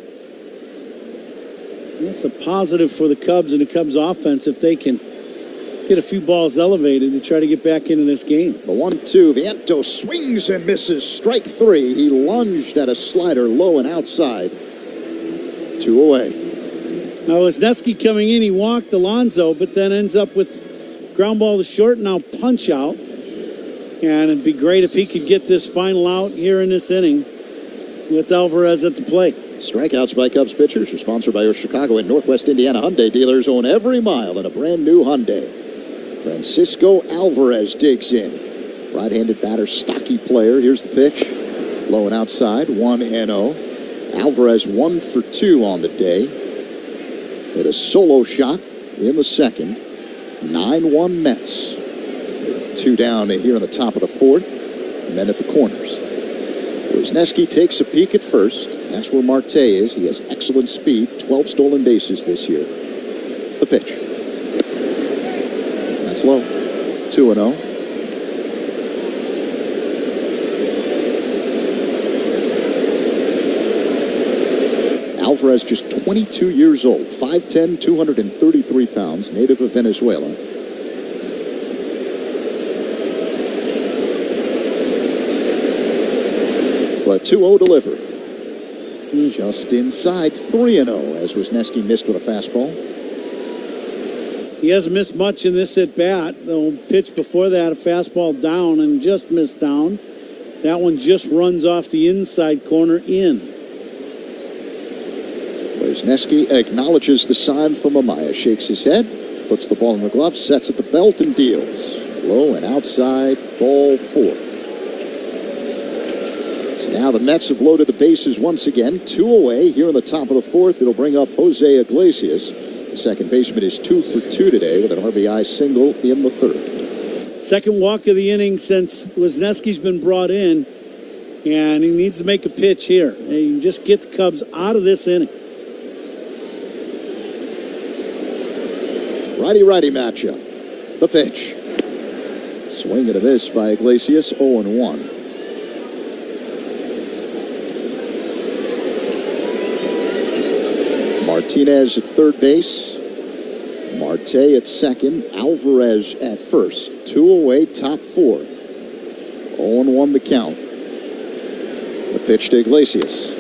That's a positive for the Cubs and the Cubs offense if they can get a few balls elevated to try to get back into this game. The 1-2, Vientos swings and misses. Strike 3. He lunged at a slider low and outside. 2 away. Now Wisniewski coming in, he walked Alonso, but then ends up with ground ball to short, now punch out. And it'd be great if he could get this final out here in this inning with Alvarez at the plate. Strikeouts by Cubs pitchers are sponsored by your Chicago and Northwest Indiana Hyundai dealers. Own every mile in a brand new Hyundai. Francisco Alvarez digs in. Right-handed batter, stocky player. Here's the pitch. Low and outside, 1-0. Alvarez 1 for 2 on the day. Hit a solo shot in the second. 9-1 Mets. With 2 down here in the top of the 4th. Men at the corners. Wisniewski takes a peek at first. That's where Marte is. He has excellent speed. 12 stolen bases this year. The pitch. That's low. 2-0. Alvarez just 22 years old. 5'10", 233 pounds. Native of Venezuela. But 2-0 delivery. Just inside 3-0 as Wisniewski missed with a fastball. He hasn't missed much in this at-bat. The pitch before that, a fastball down and just missed down. That one just runs off the inside corner in. Wisniewski acknowledges the sign from Amaya, shakes his head, puts the ball in the glove, sets at the belt and deals. Low and outside, ball 4. Now the Mets have loaded the bases once again. 2 away here in the top of the 4th. It'll bring up Jose Iglesias. The second baseman is 2 for 2 today with an RBI single in the 3rd. Second walk of the inning since Wisniewski's been brought in, and he needs to make a pitch here. And just get the Cubs out of this inning. Righty-righty matchup. The pitch. Swing and a miss by Iglesias, 0-1. Martinez at third base. Marte at second. Alvarez at first. 2 away, top 4. 0-1 the count. The pitch to Iglesias.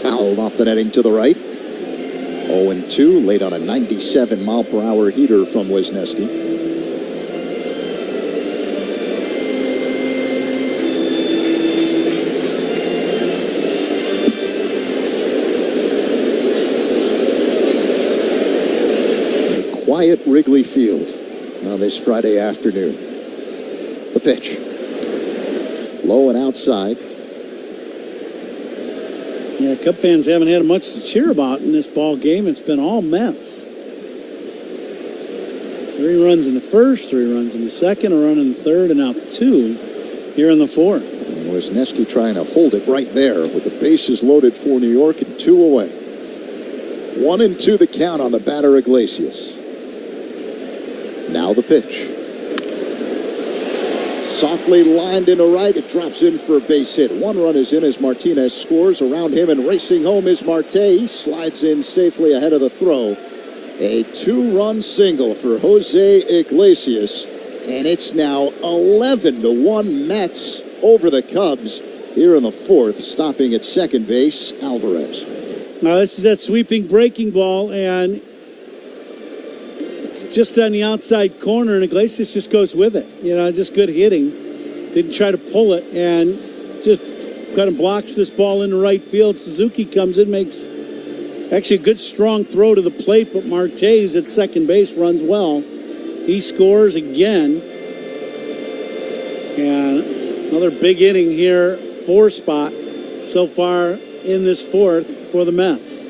Fouled off the netting to the right. 0-2, late on a 97-mile-per-hour heater from Wisniewski. Quiet Wrigley Field on this Friday afternoon. The pitch. Low and outside. Yeah, Cub fans haven't had much to cheer about in this ball game. It's been all Mets. 3 runs in the first, 3 runs in the second, a run in the third, and now 2 here in the 4th. And Wisniewski trying to hold it right there with the bases loaded for New York and 2 away. 1-2 the count on the batter Iglesias. Now the pitch. Softly lined into right. It drops in for a base hit. 1 run is in as Martinez scores. Around him and racing home is Marte. He slides in safely ahead of the throw. A 2-run single for Jose Iglesias. And it's now 11-1 Mets over the Cubs here in the 4th. Stopping at second base, Alvarez. Now this is that sweeping breaking ball, and it's just on the outside corner, and Iglesias just goes with it. You know, just good hitting. Didn't try to pull it, and just kind of blocks this ball into right field. Suzuki comes in, makes actually a good strong throw to the plate, but Marte's at second base runs well. He scores again. And another big inning here, 4 spot so far in this 4th for the Mets.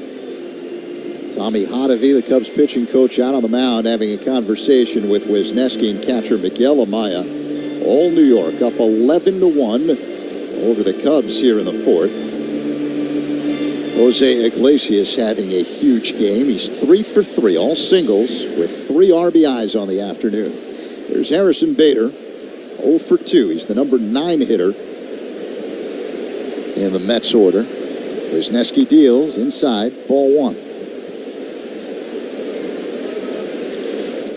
Tommy Hotovy, the Cubs pitching coach, out on the mound having a conversation with Wisniewski and catcher Miguel Amaya. All New York up 11-1 over the Cubs here in the 4th. Jose Iglesias having a huge game. He's 3 for 3, all singles with 3 RBIs on the afternoon. There's Harrison Bader, 0 for 2. He's the number 9 hitter in the Mets order. Wisniewski deals inside, ball 1.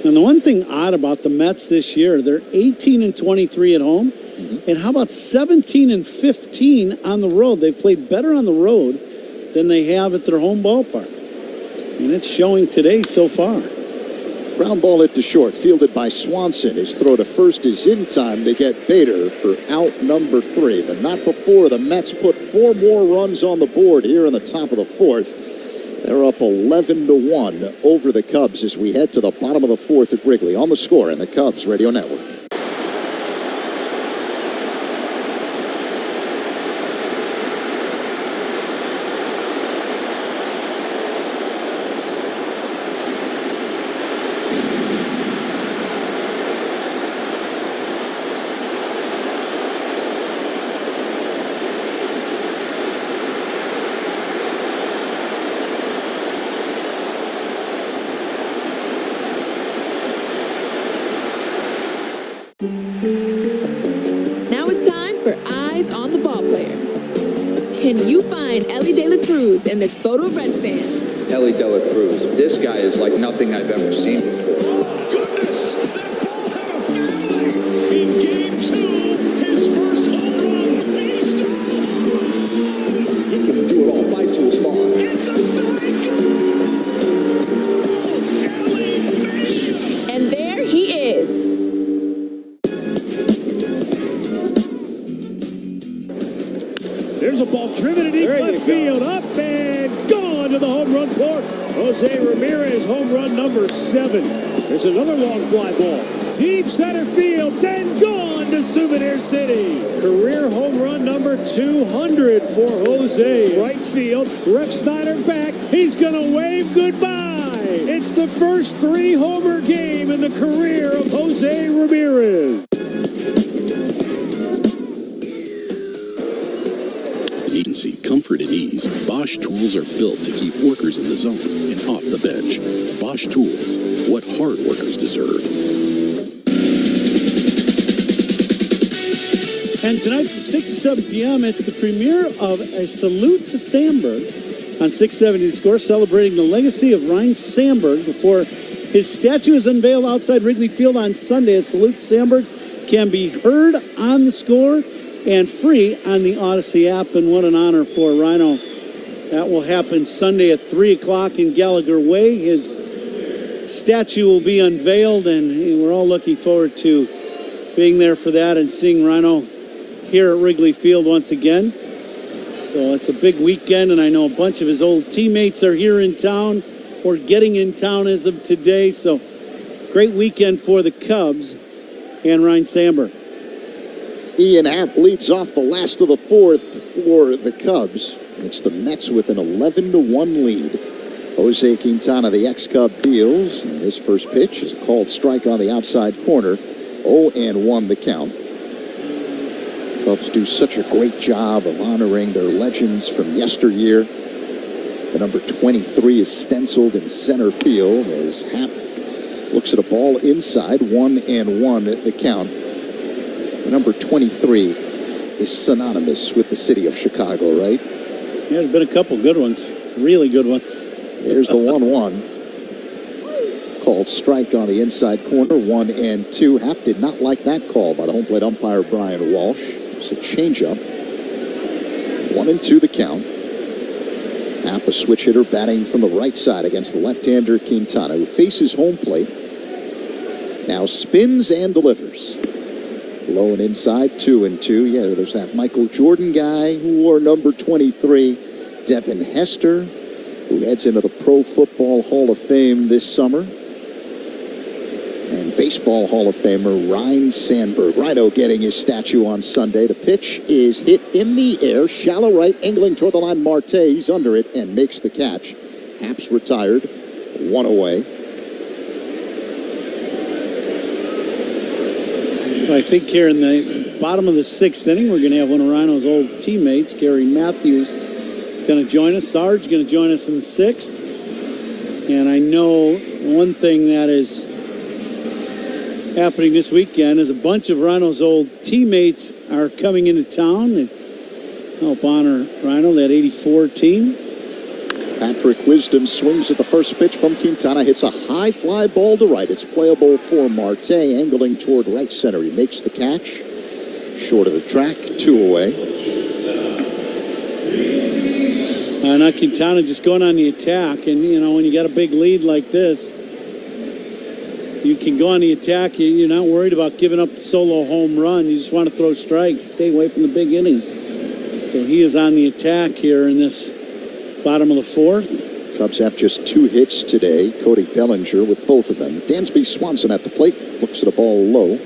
And the one thing odd about the Mets this year, they're 18-23 at home. Mm-hmm. And how about 17-15 on the road? They've played better on the road than they have at their home ballpark. And it's showing today so far. Ground ball hit to short, fielded by Swanson. His throw to first is in time to get Bader for out number 3. But not before the Mets put 4 more runs on the board here in the top of the 4th. They're up 11-1 over the Cubs as we head to the bottom of the 4th at Wrigley. On the Score and the Cubs Radio Network. And this photo of Reds fan. Ellie De La Cruz. This guy is like nothing I've ever seen before. Oh, goodness! That ball had a family! In Game 2, his first home run! He can do it all. 5-tool star. It's a cycle! And there he is. There's a ball driven in deep left field. Up and gone to the home run court. Jose Ramirez, home run number 7. There's another long fly ball. Deep center field and gone to Souvenir City. Career home run number 200 for Jose. Right field. Ref Snyder back. He's going to wave goodbye. It's the first 3-homer game in the career of Jose Ramirez. Agency, comfort and ease. Bosch tools are built to keep workers in the zone and off the bench. Bosch tools, what hard workers deserve. And tonight from 6 to 7 p.m., it's the premiere of A Salute to Sandberg on 670 The Score, celebrating the legacy of Ryne Sandberg before his statue is unveiled outside Wrigley Field on Sunday. A Salute to Sandberg can be heard on The Score and free on the Odyssey app, and what an honor for Rhino. That will happen Sunday at 3 o'clock in Gallagher Way. His statue will be unveiled, and we're all looking forward to being there for that and seeing Rhino here at Wrigley Field once again. So it's a big weekend, and I know a bunch of his old teammates are here in town or getting in town as of today. So great weekend for the Cubs and Ryne Sandberg. Ian Happ leads off the last of the 4th for the Cubs. It's the Mets with an 11-1 lead. Jose Quintana, the ex-Cub, deals, and his first pitch is a called strike on the outside corner. 0-1 the count. Cubs do such a great job of honoring their legends from yesteryear. The number 23 is stenciled in center field as Happ looks at a ball inside. 1-1 at the count. Number 23 is synonymous with the city of Chicago, right? Yeah, there's been a couple good ones, really good ones. There's the 1-1. Called strike on the inside corner, 1-2. Happ did not like that call by the home plate umpire, Brian Walsh. It's a changeup. 1-2 the count. Happ, a switch hitter, batting from the right side against the left-hander Quintana, who faces home plate. Now spins and delivers. Low and inside, 2-2. Yeah, there's that Michael Jordan guy who wore number 23. Devin Hester, who heads into the Pro Football Hall of Fame this summer. And Baseball Hall of Famer Ryne Sandberg. Rhino getting his statue on Sunday. The pitch is hit in the air. Shallow right, angling toward the line. Marte, he's under it and makes the catch. Happ's retired. 1 away. I think here in the bottom of the 6th inning, we're going to have one of Rhino's old teammates, Gary Matthews, going to join us. Sarge going to join us in the 6th. And I know one thing that is happening this weekend as a bunch of Rhino's old teammates are coming into town and help honor Rhino, that 84 team. Patrick Wisdom swings at the first pitch from Quintana, hits a high fly ball to right. It's playable for Marte, angling toward right center. He makes the catch, short of the track, 2 away. Now Quintana just going on the attack, and you know, when you got a big lead like this, you can go on the attack. You're not worried about giving up the solo home run. You just want to throw strikes, stay away from the big inning. So he is on the attack here in this bottom of the fourth. Cubs have just 2 hits today. Cody Bellinger with both of them. Dansby Swanson at the plate, looks at a ball low.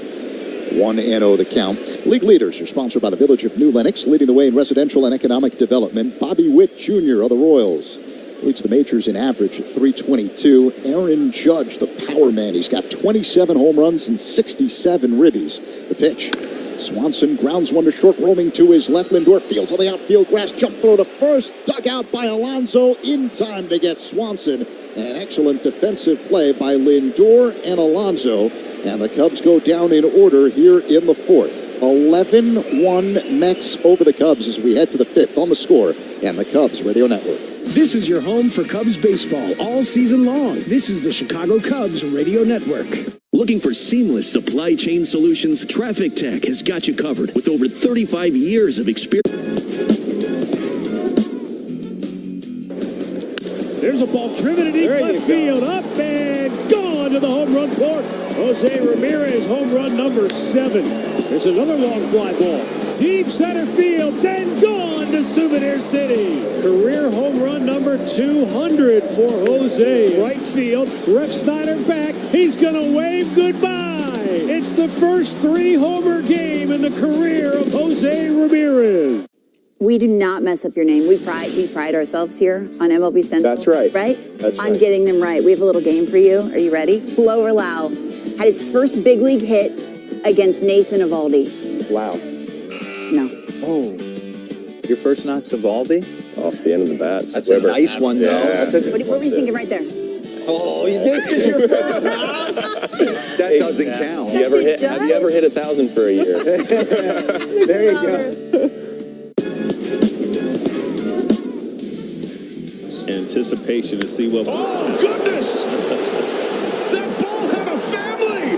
1-0 the count. League leaders are sponsored by the Village of New Lenox, leading the way in residential and economic development. Bobby Witt Jr. of the Royals leads the majors in average at .322. Aaron Judge, the power man. He's got 27 home runs and 67 ribbies. The pitch. Swanson grounds one to short, roaming to his left. Lindor fields on the outfield grass. Jump throw to first. Dug out by Alonso in time to get Swanson. An excellent defensive play by Lindor and Alonso. And the Cubs go down in order here in the fourth. 11-1 Mets over the Cubs as we head to the fifth on the Score and the Cubs Radio Network. This is your home for Cubs baseball all season long. This is the Chicago Cubs Radio Network. Looking for seamless supply chain solutions? Traffic Tech has got you covered with over 35 years of experience. There's a ball driven in deep left field, up and gone to the home run court. Jose Ramirez, home run number 7. There's another long fly ball. Deep center field, and gone to Souvenir City. Career home run number 200 for Jose. Right field, Ref Snyder back. He's going to wave goodbye. It's the first 3-homer game in the career of Jose Ramirez. We do not mess up your name. We pride ourselves here on MLB Central. That's right. Right? That's on right. getting them right. We have a little game for you. Are you ready? Blow or Lau had his first big league hit against Nathan Eovaldi. Wow. No. Oh. Your first knock's Eovaldi? Off the end of the bats. That's a nice one, though. Yeah. What were you thinking right there? Oh, this is your first knock? That doesn't count. Have you ever hit 1,000 for a year? There you go. Anticipation to see what. Oh, goodness! That ball had a family!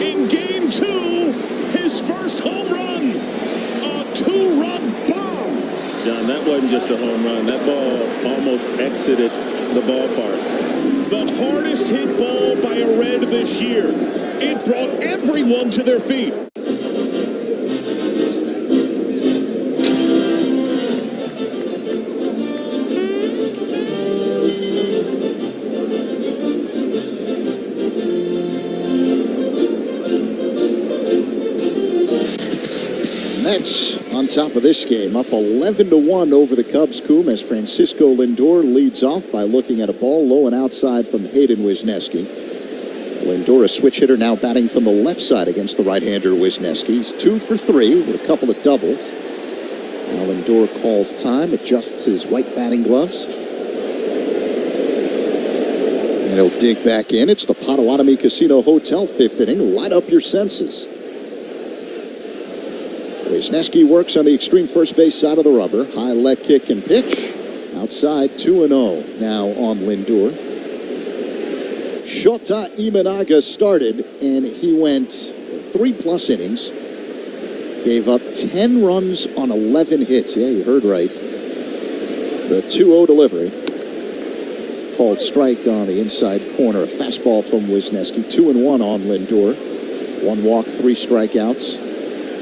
In game 2, his first home run. A 2-run bomb. John, that wasn't just a home run. That ball almost exited the ballpark. The hardest hit ball by a Red this year. It brought everyone to their feet. Mets on top of this game, up 11-1 over the Cubs. Coom as Francisco Lindor leads off by looking at a ball low and outside from Hayden Wisniewski. Lindor, a switch hitter, now batting from the left side against the right-hander Wisniewski. He's 2 for 3 with a couple of doubles. Now Lindor calls time, adjusts his white batting gloves. And he'll dig back in. It's the Potawatomi Casino Hotel 5th inning. Light up your senses. Wisniewski works on the extreme first base side of the rubber. High leg kick and pitch. Outside 2-0 now on Lindor. Shota Imanaga started, and he went 3+ innings. Gave up 10 runs on 11 hits. Yeah, you heard right. The 2-0 delivery. Called strike on the inside corner. A fastball from Wisniewski. 2-1 on Lindor. 1 walk, 3 strikeouts.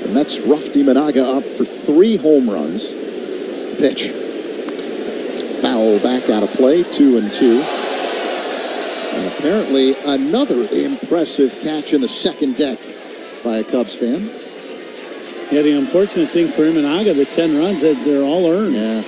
The Mets roughed Imanaga up for 3 home runs. Pitch. Foul back out of play, 2-2. And apparently another impressive catch in the second deck by a Cubs fan. Yeah, the unfortunate thing for Imanaga, the 10 runs, they're all earned. Yeah.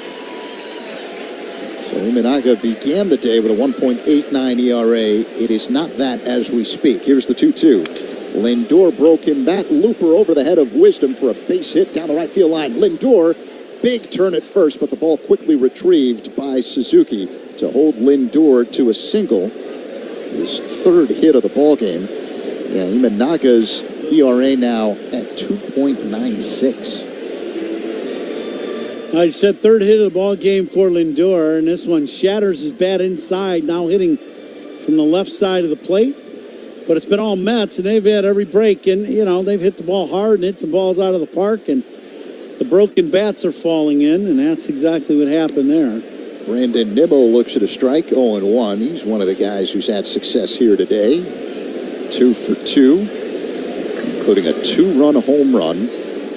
So Imanaga began the day with a 1.89 ERA. It is not that as we speak. Here's the 2-2. Lindor broke him back. Looper over the head of Wisdom for a base hit down the right field line. Lindor, big turn at first, but the ball quickly retrieved by Suzuki to hold Lindor to a single. his third hit of the ball game. Yeah, Imanaga's ERA now at 2.96. I said third hit of the ball game for Lindor, and this one shatters his bat inside, now hitting from the left side of the plate. But it's been all Mets, and they've had every break, and, you know, they've hit the ball hard and hit some balls out of the park, and the broken bats are falling in, and that's exactly what happened there. Brandon Nimmo looks at a strike, 0-1. He's one of the guys who's had success here today. 2 for 2, including a 2-run home run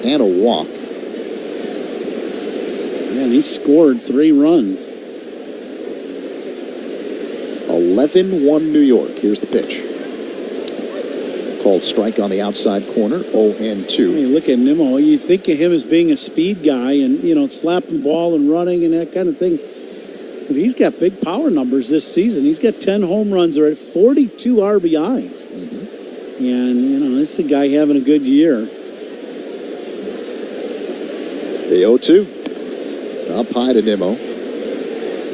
and a walk. Man, he scored 3 runs. 11-1 New York. Here's the pitch. Called strike on the outside corner, 0-2. I mean, look at Nimmo. You think of him as being a speed guy and, you know, slapping ball and running and that kind of thing. But he's got big power numbers this season. He's got 10 home runs already, 42 RBIs. And, you know, this is a guy having a good year. The 0-2. Up high to Nimmo.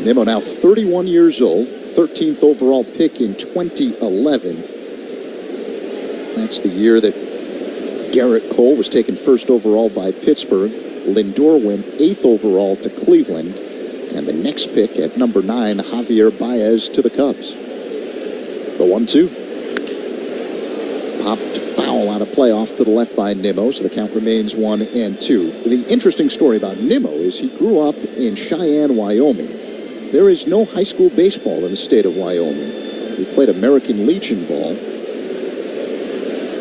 Nimmo now 31 years old, 13th overall pick in 2011. That's the year that Garrett Cole was taken first overall by Pittsburgh. Lindor went 8th overall to Cleveland. And the next pick at number 9, Javier Baez to the Cubs. The 1-2. Popped foul out of play off to the left by Nimmo, so the count remains 1-2. The interesting story about Nimmo is he grew up in Cheyenne, Wyoming. There is no high school baseball in the state of Wyoming. He played American Legion ball.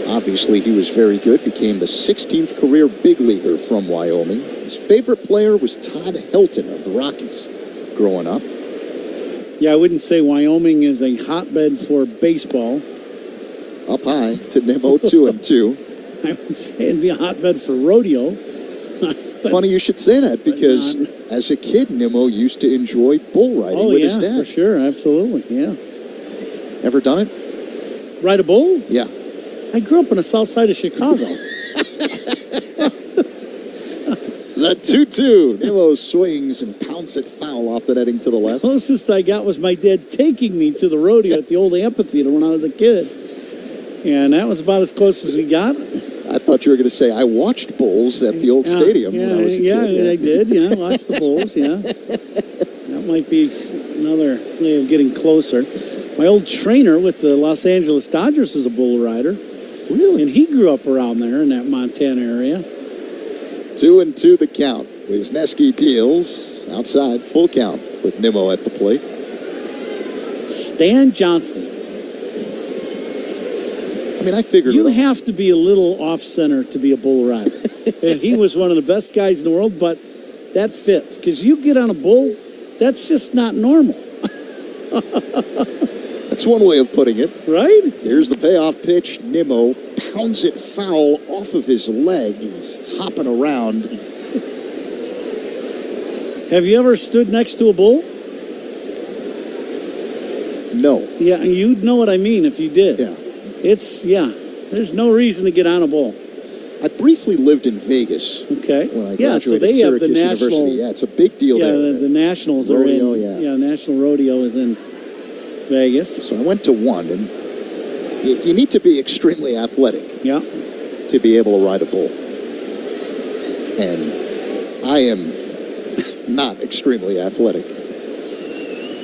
Obviously, he was very good, became the 16th career big leaguer from Wyoming. His favorite player was Todd Helton of the Rockies growing up. Yeah, I wouldn't say Wyoming is a hotbed for baseball. Up high to Nimmo, 2-2. I would say it'd be a hotbed for rodeo. Funny you should say that, because as a kid, Nimmo used to enjoy bull riding with his dad. For sure, absolutely, yeah. Ever done it? Ride a bull? Yeah. I grew up on the south side of Chicago. The 2-2. Nimmo swings and pounds it foul off the netting to the left. Closest I got was my dad taking me to the rodeo at the old amphitheater when I was a kid. And that was about as close as we got. I thought you were going to say, I watched bulls at the old stadium when I was a kid. Yeah, I did. Yeah, I watched the bulls, yeah. That might be another way of getting closer. My old trainer with the Los Angeles Dodgers is a bull rider. Really? And he grew up around there in that Montana area. 2-2 the count. Wisniewski deals outside, full count with Nimmo at the plate. Stan Johnston. I mean, I figured you have to be a little off-center to be a bull rider. And he was one of the best guys in the world, but that fits. Because you get on a bull, that's just not normal. That's one way of putting it. Right? Here's the payoff pitch. Nimmo pounds it foul off of his leg. He's hopping around. Have you ever stood next to a bull? No. Yeah, you'd know what I mean if you did. Yeah. There's no reason to get on a bull. I briefly lived in Vegas. Okay. When I Yeah, so graduated they have the Syracuse national. University. Yeah, it's a big deal Yeah, there. the Nationals rodeo, are in. yeah. National Rodeo is in Vegas. So I went to one, and you need to be extremely athletic. Yeah. To be able to ride a bull. And I am not extremely athletic.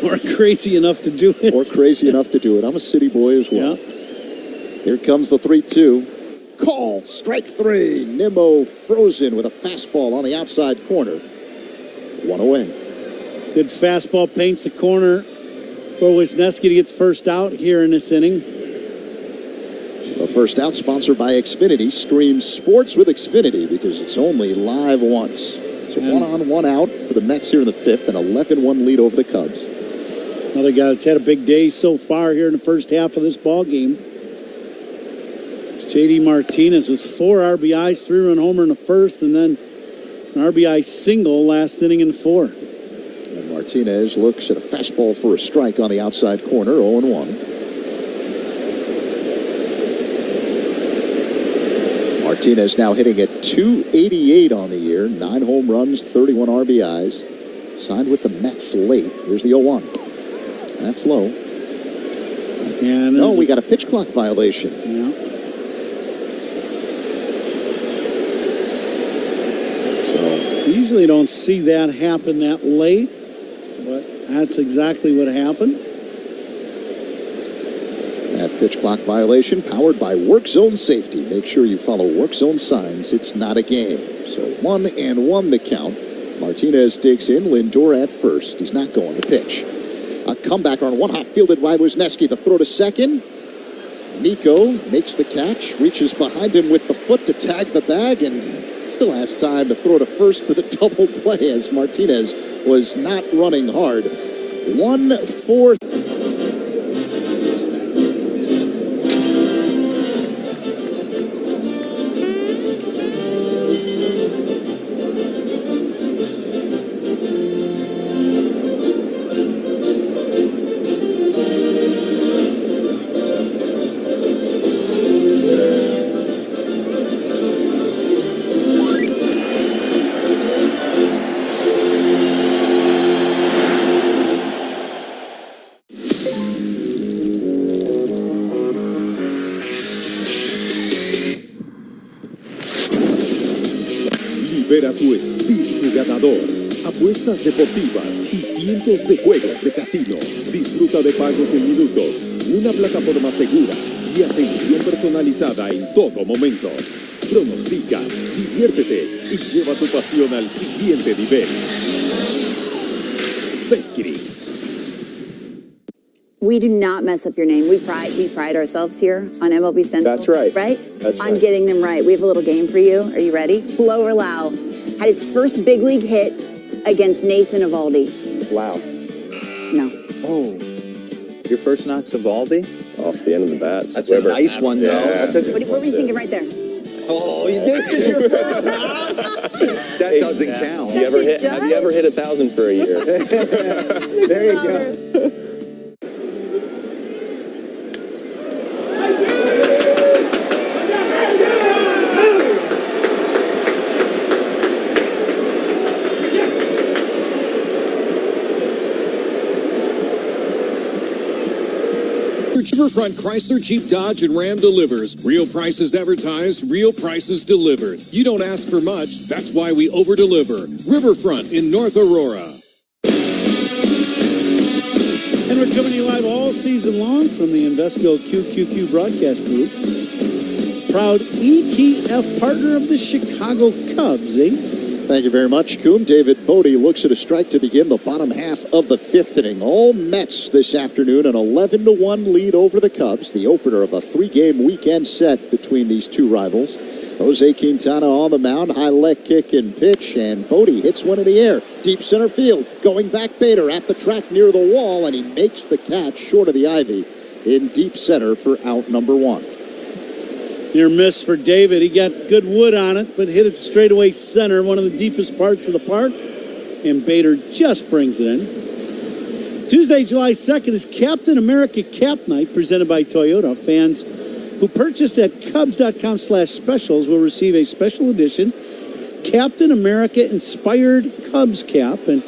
Or crazy enough to do it. Or crazy enough to do it. I'm a city boy as well. Yeah. Here comes the 3-2. Call, strike 3. Nimmo frozen with a fastball on the outside corner. 1 away. Good fastball paints the corner for Wisniewski to get the first out here in this inning. The first out sponsored by Xfinity. Stream sports with Xfinity because it's only live once. So 1 on, 1 out for the Mets here in the 5th, an 11-1 lead over the Cubs. Another guy that's had a big day so far here in the first half of this ball game. J.D. Martinez with 4 RBIs, 3-run homer in the first, and then an RBI single last inning in the 4th. And Martinez looks at a fastball for a strike on the outside corner, 0-1. Martinez now hitting at .288 on the year, 9 home runs, 31 RBIs. Signed with the Mets late. Here's the 0-1. That's low. And we got a pitch clock violation. Yeah. So usually don't see that happen that late, but that's exactly what happened. That pitch clock violation powered by Work Zone Safety. Make sure you follow Work Zone signs. It's not a game. So 1-1 the count. Martinez digs in. Lindor at first. He's not going to pitch. A comeback on one hot fielded by Wisniewski. The throw to second. Nico makes the catch. Reaches behind him with the foot to tag the bag and still has time to throw to first for the double play as Martinez was not running hard. 1-4. Libera tu espíritu ganador. Apuestas deportivas y cientos de juegos de casino. Disfruta de pagos en minutos, una plataforma segura y atención personalizada en todo momento. Pronostica, diviértete y lleva tu pasión al siguiente nivel. Betcris. We do not mess up your name. We pride ourselves here on MLB Central. That's right. Right? That's on right. getting them right. We have a little game for you. Are you ready? Blow or Lau had his first big league hit against Nathan Eovaldi. Wow. No. Oh. Your first knock's Eovaldi? Off the end of the bats. That's a nice one, though. Yeah. What were you thinking right there? Oh, this is your first knock? That doesn't count. Have you ever hit 1,000 for a year? There you go. Riverfront Chrysler, Jeep, Dodge, and Ram delivers. Real prices advertised, real prices delivered. You don't ask for much, that's why we over-deliver. Riverfront in North Aurora. And we're coming to you live all season long from the Invesco QQQ broadcast group. Proud ETF partner of the Chicago Cubs, eh? Thank you very much, Coom. David Bodie looks at a strike to begin the bottom half of the fifth inning. All Mets this afternoon, an 11-1 lead over the Cubs, the opener of a three-game weekend set between these two rivals. Jose Quintana on the mound, high leg kick and pitch, and Bodie hits one in the air. Deep center field, going back Bader at the track near the wall, and he makes the catch short of the ivy in deep center for out number one. Near miss for David. He got good wood on it, but hit it straightaway center, one of the deepest parts of the park. And Bader just brings it in. Tuesday, July 2nd is Captain America Cap Night presented by Toyota. Fans who purchase at Cubs.com/specials will receive a special edition Captain America inspired Cubs cap. And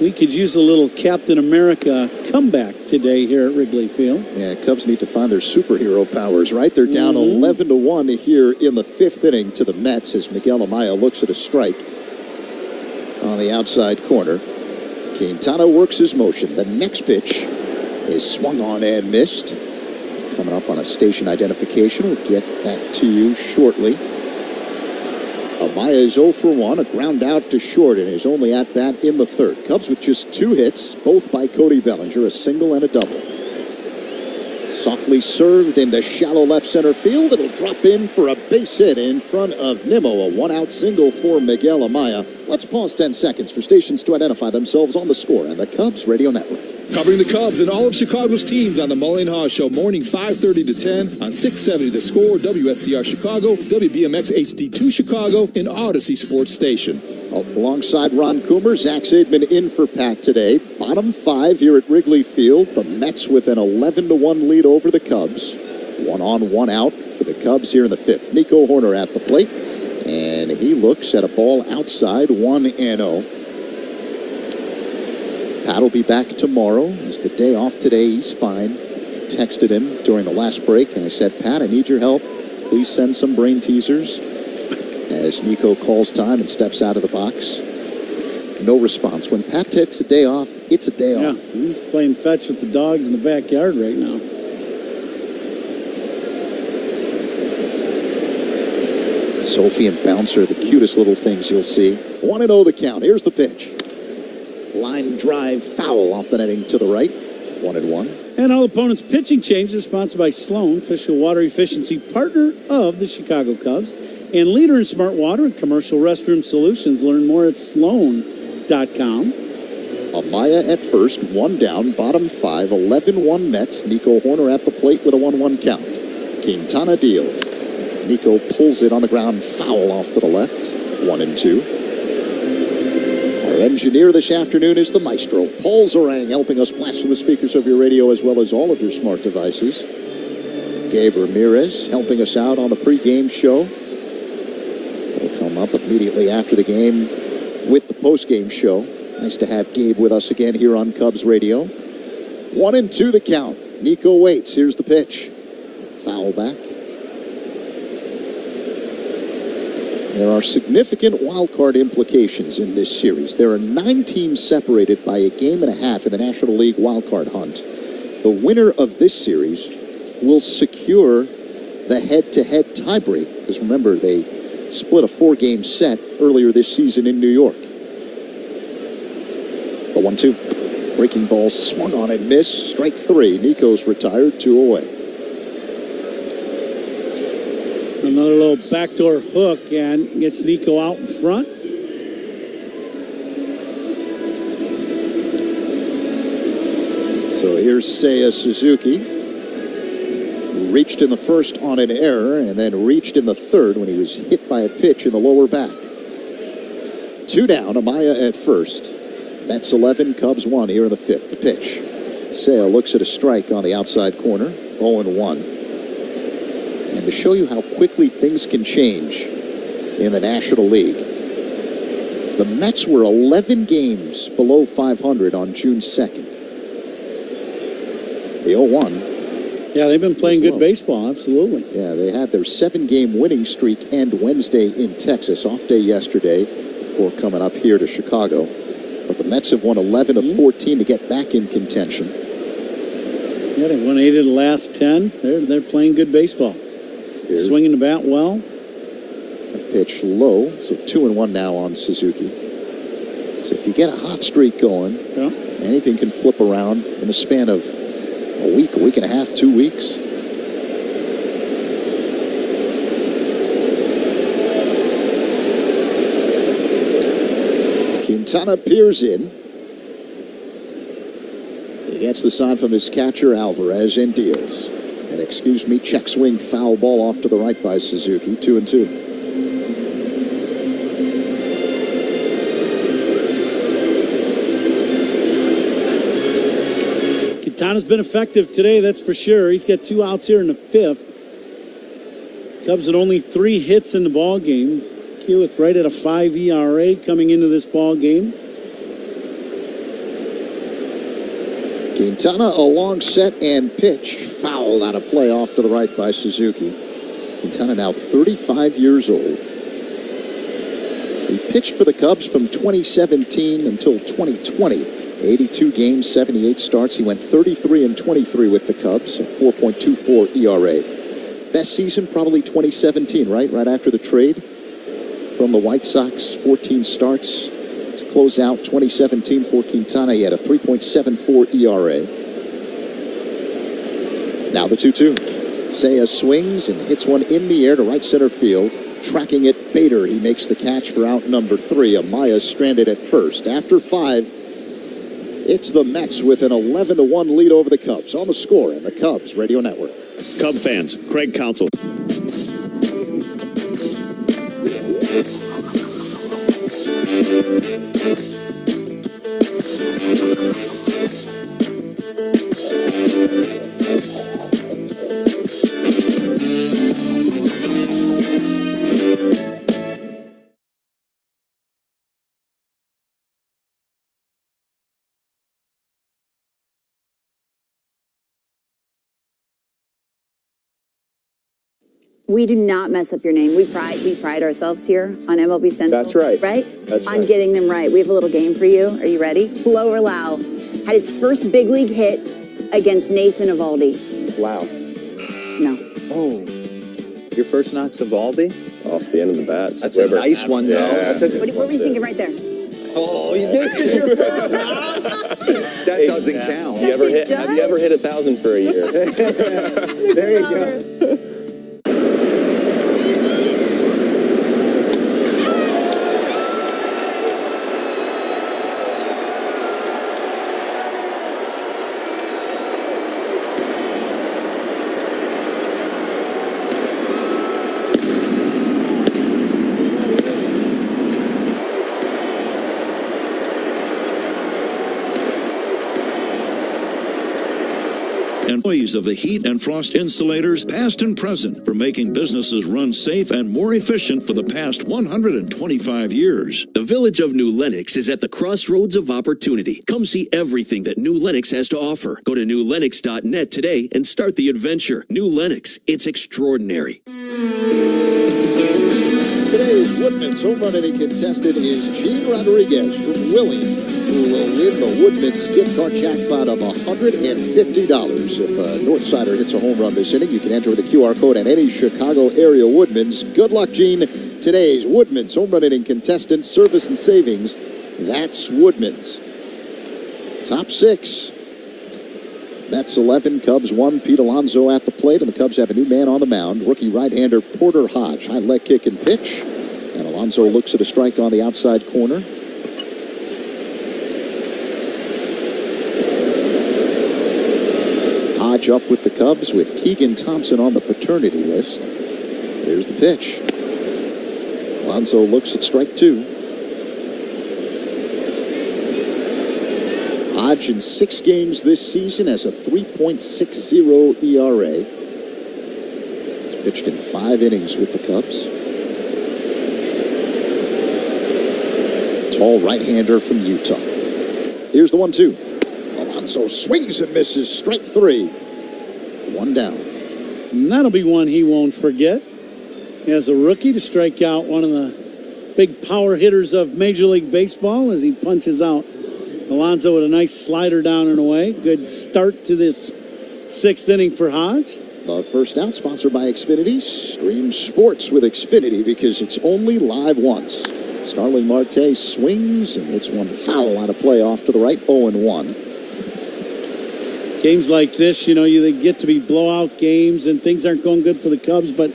we could use a little Captain America comeback today here at Wrigley Field. Yeah, Cubs need to find their superhero powers, right? They're down 11-1 here in the fifth inning to the Mets as Miguel Amaya looks at a strike on the outside corner. Quintana works his motion. The next pitch is swung on and missed. Coming up on a station identification. We'll get that to you shortly. Amaya is 0 for 1, a ground out to short in his only at-bat in the third. Cubs with just 2 hits, both by Cody Bellinger, a single and a double. Softly served into shallow left center field. It'll drop in for a base hit in front of Nimmo, a one-out single for Miguel Amaya. Let's pause 10 seconds for stations to identify themselves on the score and the Cubs Radio Network. Covering the Cubs and all of Chicago's teams on the Mully and Hodge Show, mornings 5:30 to 10 on 670 The Score, WSCR Chicago, WBMX HD2 Chicago, and Odyssey Sports Station. Alongside Ron Coomer, Zach Zaidman in for Pat today. Bottom 5 here at Wrigley Field. The Mets with an 11-1 lead over the Cubs. 1 on, 1 out for the Cubs here in the fifth. Nico Horner at the plate, and he looks at a ball outside, 1-0. Pat will be back tomorrow. It's the day off today. He's fine. texted him during the last break, and I said, Pat, I need your help. Please send some brain teasers. As Nico calls time and steps out of the box. No response. When Pat takes a day off, it's a day off. He's playing fetch with the dogs in the backyard right now. Sophie and Bouncer, the cutest little things you'll see. 1-0 the count. Here's the pitch. Line drive foul off the netting to the right. 1-1. And all opponents' pitching changes are sponsored by Sloan, official water efficiency partner of the Chicago Cubs, and leader in smart water and commercial restroom solutions. Learn more at sloan.com. Amaya at first, one down, bottom 5, 11-1 Mets. Nico Horner at the plate with a 1-1 count. Quintana deals. Nico pulls it on the ground, foul off to the left. 1-2. Our engineer this afternoon is the maestro, Paul Zarang, helping us blast through the speakers of your radio as well as all of your smart devices. Gabe Ramirez helping us out on the pregame show. He'll come up immediately after the game with the postgame show. Nice to have Gabe with us again here on Cubs Radio. 1-2 the count. Nico waits. Here's the pitch. Foul back. There are significant wild card implications in this series. There are 9 teams separated by a game and a half in the National League wild card hunt. The winner of this series will secure the head-to-head tiebreak. Because remember, they split a 4-game set earlier this season in New York. The 1-2. Breaking ball swung on and missed. Strike 3. Nico's retired. 2 away. Another little backdoor hook and gets Nico out in front. So here's Seiya Suzuki, who reached in the first on an error and then reached in the third when he was hit by a pitch in the lower back. 2 down, Amaya at first. Mets 11, Cubs 1 here in the 5th. The pitch. Seiya looks at a strike on the outside corner. 0-1. And to show you how quickly things can change in the National League, the Mets were 11 games below 500 on June 2nd. The 0-1. Yeah, they've been playing good baseball, absolutely. Yeah, they had their 7-game winning streak end Wednesday in Texas. Off day yesterday before coming up here to Chicago. But the Mets have won 11 of 14 to get back in contention. Yeah, they've won 8 of the last 10. They're playing good baseball. Here's swinging the bat well. A pitch low, so 2-1 now on Suzuki. So if you get a hot streak going, anything can flip around in the span of a week and a half, 2 weeks. Quintana peers in. He gets the sign from his catcher, Alvarez, and deals. And excuse me, check swing foul ball off to the right by Suzuki. 2-2. Quintana's been effective today, that's for sure. He's got 2 outs here in the 5th. Cubs had only 3 hits in the ball game. Q with right at a 5 ERA coming into this ball game. Quintana, a long set and pitch. Fouled out of play off to the right by Suzuki. Quintana now 35 years old. He pitched for the Cubs from 2017 until 2020. 82 games, 78 starts. He went 33-23 with the Cubs, a 4.24 ERA. Best season probably 2017, right? Right after the trade from the White Sox. 14 starts to close out 2017 for Quintana. He had a 3.74 ERA. Now the 2-2. Seiya swings and hits one in the air to right center field. Tracking it, Bader. He makes the catch for out number 3. Amaya stranded at first. After 5, it's the Mets with an 11-1 lead over the Cubs. On the Score and the Cubs Radio Network. Cub fans, Craig Counsell. We do not mess up your name. We pride ourselves here on MLB Central. That's right. Right? That's on right. getting them right. We have a little game for you. Are you ready? Blow or Lau had his first big league hit against Nathan Eovaldi. Wow. No. Oh. Your first knock's Eovaldi? Off the end of the bat. That's a nice one, though. Yeah. What were you thinking right there? Oh, this is your first knock? That doesn't count. Have you ever hit 1,000 for a year? There you go. Employees of the Heat and Frost Insulators, past and present, for making businesses run safe and more efficient for the past 125 years. The village of New Lenox is at the crossroads of opportunity. Come see everything that New Lenox has to offer. Go to newlenox.net today and start the adventure. New Lenox, it's extraordinary. Today's Woodman's home run inning contestant is Gene Rodriguez from William, who will win the Woodman's gift card jackpot of $150. If a Northsider hits a home run this inning, you can enter with a QR code at any Chicago area Woodman's. Good luck, Gene. Today's Woodman's home run inning contestant, service and savings. That's Woodman's. Top six. Mets 11, Cubs 1. Pete Alonso at the plate, and the Cubs have a new man on the mound. Rookie right-hander Porter Hodge. High leg kick and pitch. And Alonso looks at a strike on the outside corner. Hodge up with the Cubs with Keegan Thompson on the paternity list. Here's the pitch. Alonso looks at strike two. Hodge in 6 games this season has a 3.60 ERA. He's pitched in 5 innings with the Cubs. Tall right-hander from Utah. Here's the 1-2. Alonso swings and misses. Strike 3. 1 down. And that'll be one he won't forget. As a rookie to strike out one of the big power hitters of Major League Baseball as he punches out Alonso with a nice slider down and away. Good start to this 6th inning for Hodge. The first out, sponsored by Xfinity. Stream sports with Xfinity because it's only live once. Starling Marte swings and hits one foul on a play off to the right, 0-1. Games like this, they get to be blowout games and things aren't going good for the Cubs. But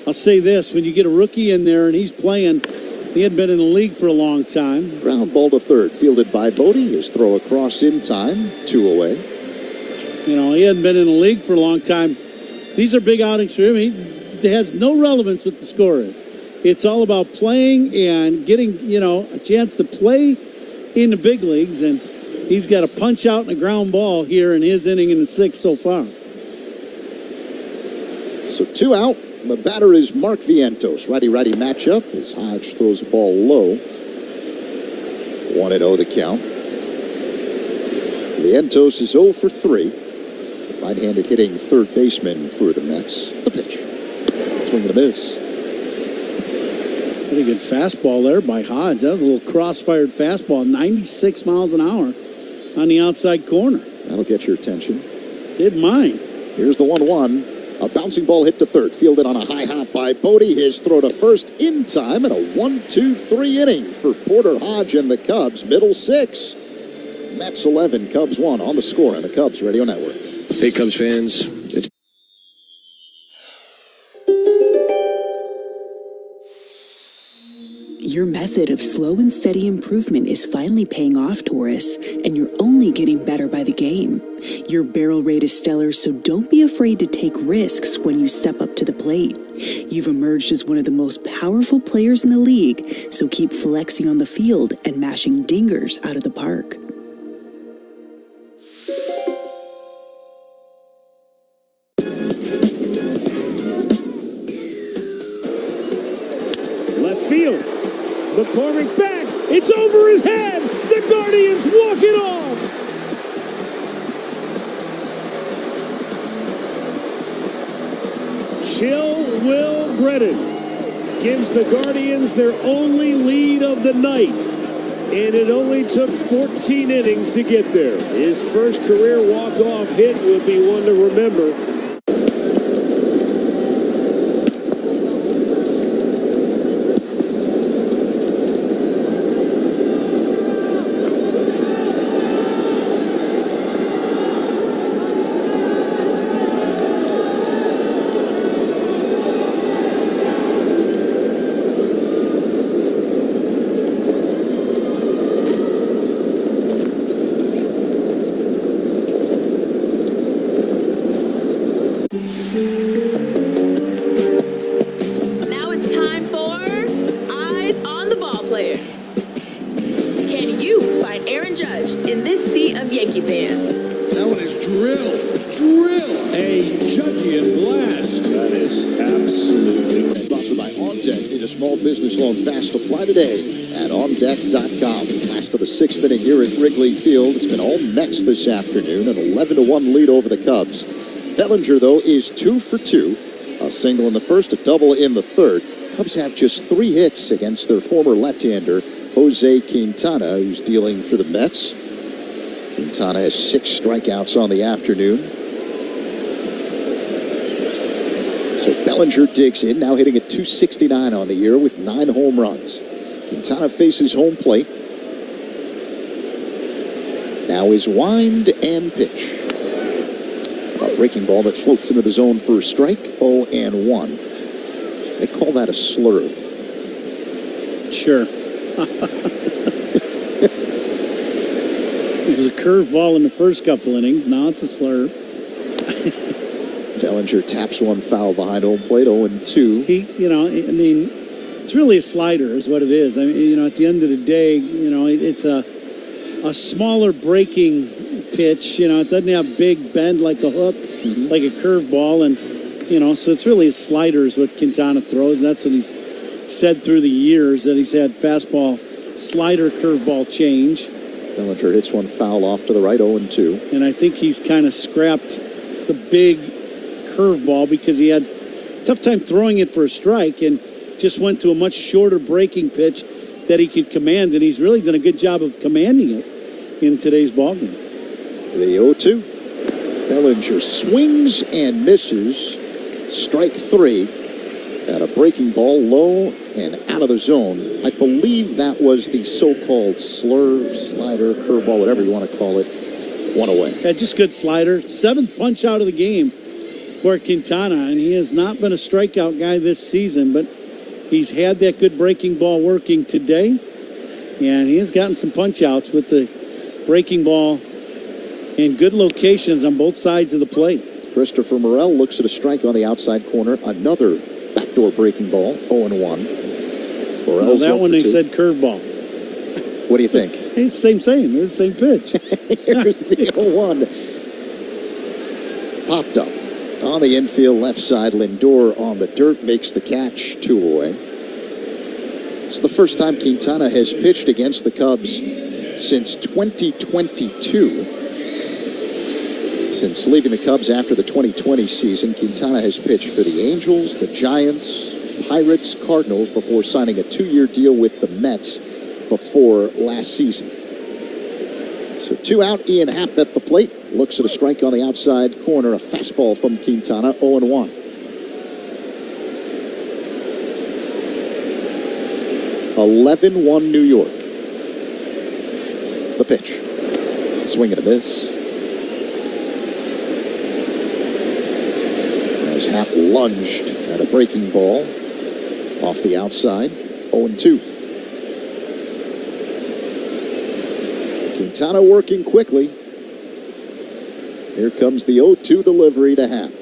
I'll say this, when you get a rookie in there and he's playing, he hadn't been in the league for a long time. Ground ball to third, fielded by Bodie. His throw across in time, 2 away. He hadn't been in the league for a long time. These are big outings for him. It has no relevance what the score is. It's all about playing and getting, a chance to play in the big leagues. And he's got a punch out and a ground ball here in his inning in the 6th so far. So 2 out. The batter is Mark Vientos. Righty-righty matchup as Hodge throws the ball low. 1-0 the count. Vientos is 0 for 3. Right-handed hitting third baseman for the Mets. The pitch. Swing and a miss. Pretty good fastball there by Hodge. That was a little cross-fired fastball. 96 miles an hour on the outside corner. That'll get your attention. Did mine. Here's the 1-1. A bouncing ball hit to third, fielded on a high hop by Bodie. His throw to first in time, and a 1-2-3 inning for Porter Hodge and the Cubs. Middle 6. Mets 11, Cubs 1 on the score on the Cubs Radio Network. Hey, Cubs fans. Your method of slow and steady improvement is finally paying off, Taurus, and you're only getting better by the game. Your barrel rate is stellar, so don't be afraid to take risks when you step up to the plate. You've emerged as one of the most powerful players in the league, so keep flexing on the field and mashing dingers out of the park. Left field. McCormick back. It's over his head. The Guardians walk it off. Chill will Brennan gives the Guardians their only lead of the night. And it only took 14 innings to get there. His first career walk-off hit will be one to remember. Now it's time for Eyes on the Ball Player. Can you find Aaron Judge in this sea of Yankee fans? That one is drill. A Judgian blast. That is absolutely Sponsored by OnDeck. Need a small business loan fast. Apply today at OnDeck.com. Last of the sixth inning here at Wrigley Field. It's been all Mets this afternoon. An 11-1 lead over the Cubs. Bellinger, though, is 2 for 2. A single in the first, a double in the third. Cubs have just 3 hits against their former left-hander, Jose Quintana, who's dealing for the Mets. Quintana has 6 strikeouts on the afternoon. So Bellinger digs in, now hitting at .269 on the year with 9 home runs. Quintana faces home plate. Now is wind and pitch. A breaking ball that floats into the zone for a strike, 0-1. They call that a slurve. Sure. It was a curveball in the first couple innings. Now it's a slurve. Bellinger taps one foul behind home plate, 0-2. It's really a slider is what it is. I mean, at the end of the day, it's a smaller breaking pitch. It doesn't have big bend like a hook, like a curveball. And, so it's really a slider is what Quintana throws. That's what he's said through the years, that he's had fastball, slider, curveball change. Bellinger hits one foul off to the right, 0-2. And I think he's kind of scrapped the big curveball because he had a tough time throwing it for a strike and just went to a much shorter breaking pitch that he could command. And he's really done a good job of commanding it in today's ballgame. The 0-2. Bellinger swings and misses. Strike 3 at a breaking ball low and out of the zone. I believe that was the so-called slurve, slider, curveball, whatever you want to call it. One away. Yeah, just good slider. 7th punch out of the game for Quintana, and he has not been a strikeout guy this season, but he's had that good breaking ball working today, and he has gotten some punch outs with the breaking ball in good locations on both sides of the plate. Christopher Morel looks at a strike on the outside corner. Another backdoor breaking ball, 0-1. Well, that one they said curveball. What do you think? It's the same. It's the same pitch. Here's the 0-1. Popped up on the infield left side. Lindor on the dirt makes the catch, 2 away. It's the first time Quintana has pitched against the Cubs since 2022. Since leaving the Cubs after the 2020 season, Quintana has pitched for the Angels, the Giants, Pirates, Cardinals before signing a 2-year deal with the Mets before last season. So 2 out, Ian Happ at the plate. Looks at a strike on the outside corner, a fastball from Quintana, 0-1. (11-1) New York. The pitch. Swing and a miss. As Happ lunged at a breaking ball off the outside, 0-2. Quintana working quickly. Here comes the 0-2 delivery to Happ.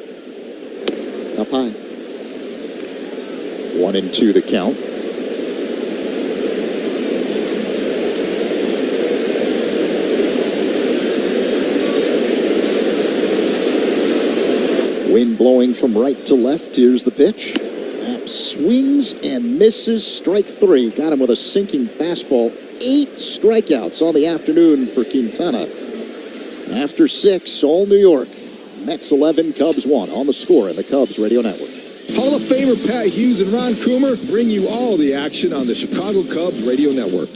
Up high. 1-2 the count. Wind blowing from right to left. Here's the pitch. Happ swings and misses. Strike 3. Got him with a sinking fastball. 8 strikeouts on the afternoon for Quintana. After 6, all New York. Mets 11, Cubs 1 on the Score in the Cubs Radio Network. Hall of Famer Pat Hughes and Ron Coomer bring you all the action on the Chicago Cubs radio network.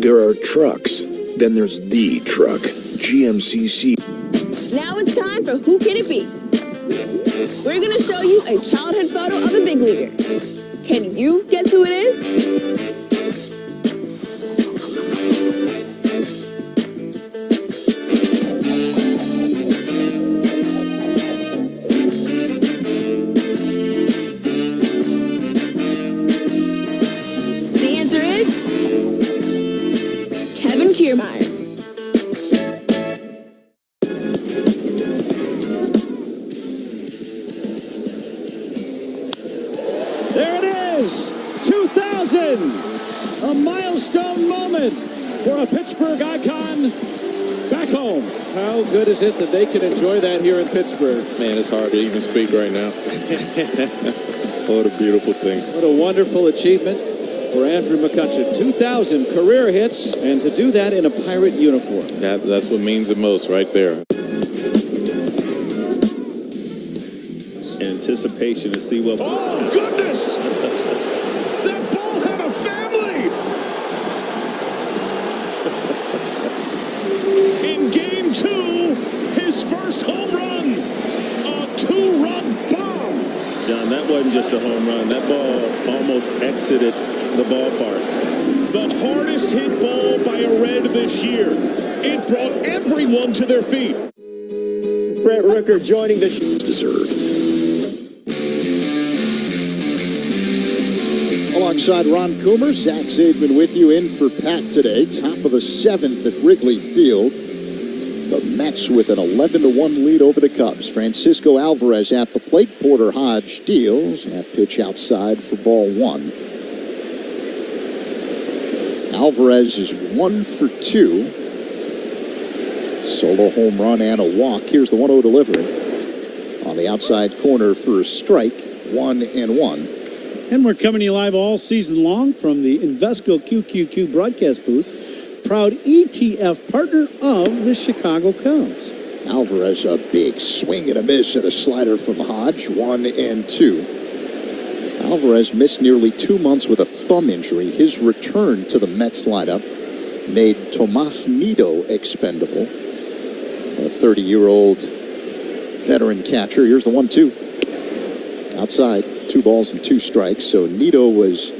There are trucks, then there's the truck, GMCC. Now it's time for Who Can It Be? We're going to show you a childhood photo of a big leaguer. Can you guess who it is? There it is, 2000, a milestone moment for a Pittsburgh icon back home. How good is it that they can enjoy that here in Pittsburgh? Man, it's hard to even speak right now. What a beautiful thing. What a wonderful achievement for Andrew McCutcheon. 2,000 career hits, and to do that in a Pirate uniform. That's what means the most right there. Anticipation to see what... Oh, goodness! That ball had a family! In game 2, his first home run. A 2-run bomb. John, that wasn't just a home run. That ball almost exited the ballpark. The hardest hit ball by a Red this year. It brought everyone to their feet. Brett Rooker joining the show. Deserve. Alongside Ron Coomer, Zach Zaidman with you in for Pat today. Top of the 7th at Wrigley Field. The Mets with an 11-1 lead over the Cubs. Francisco Alvarez at the plate. Porter Hodge deals. That pitch outside for ball 1. Alvarez is 1 for 2. Solo home run and a walk. Here's the 1-0 delivery. On the outside corner for a strike. 1-1. And we're coming to you live all season long from the Invesco QQQ broadcast booth. Proud ETF partner of the Chicago Cubs. Alvarez, a big swing and a miss and a slider from Hodge. 1-2. Alvarez missed nearly 2 months with a thumb injury. His return to the Mets lineup made Tomas Nido expendable. A 30-year-old veteran catcher. Here's the 1-2. Outside, 2 balls and 2 strikes. So Nido was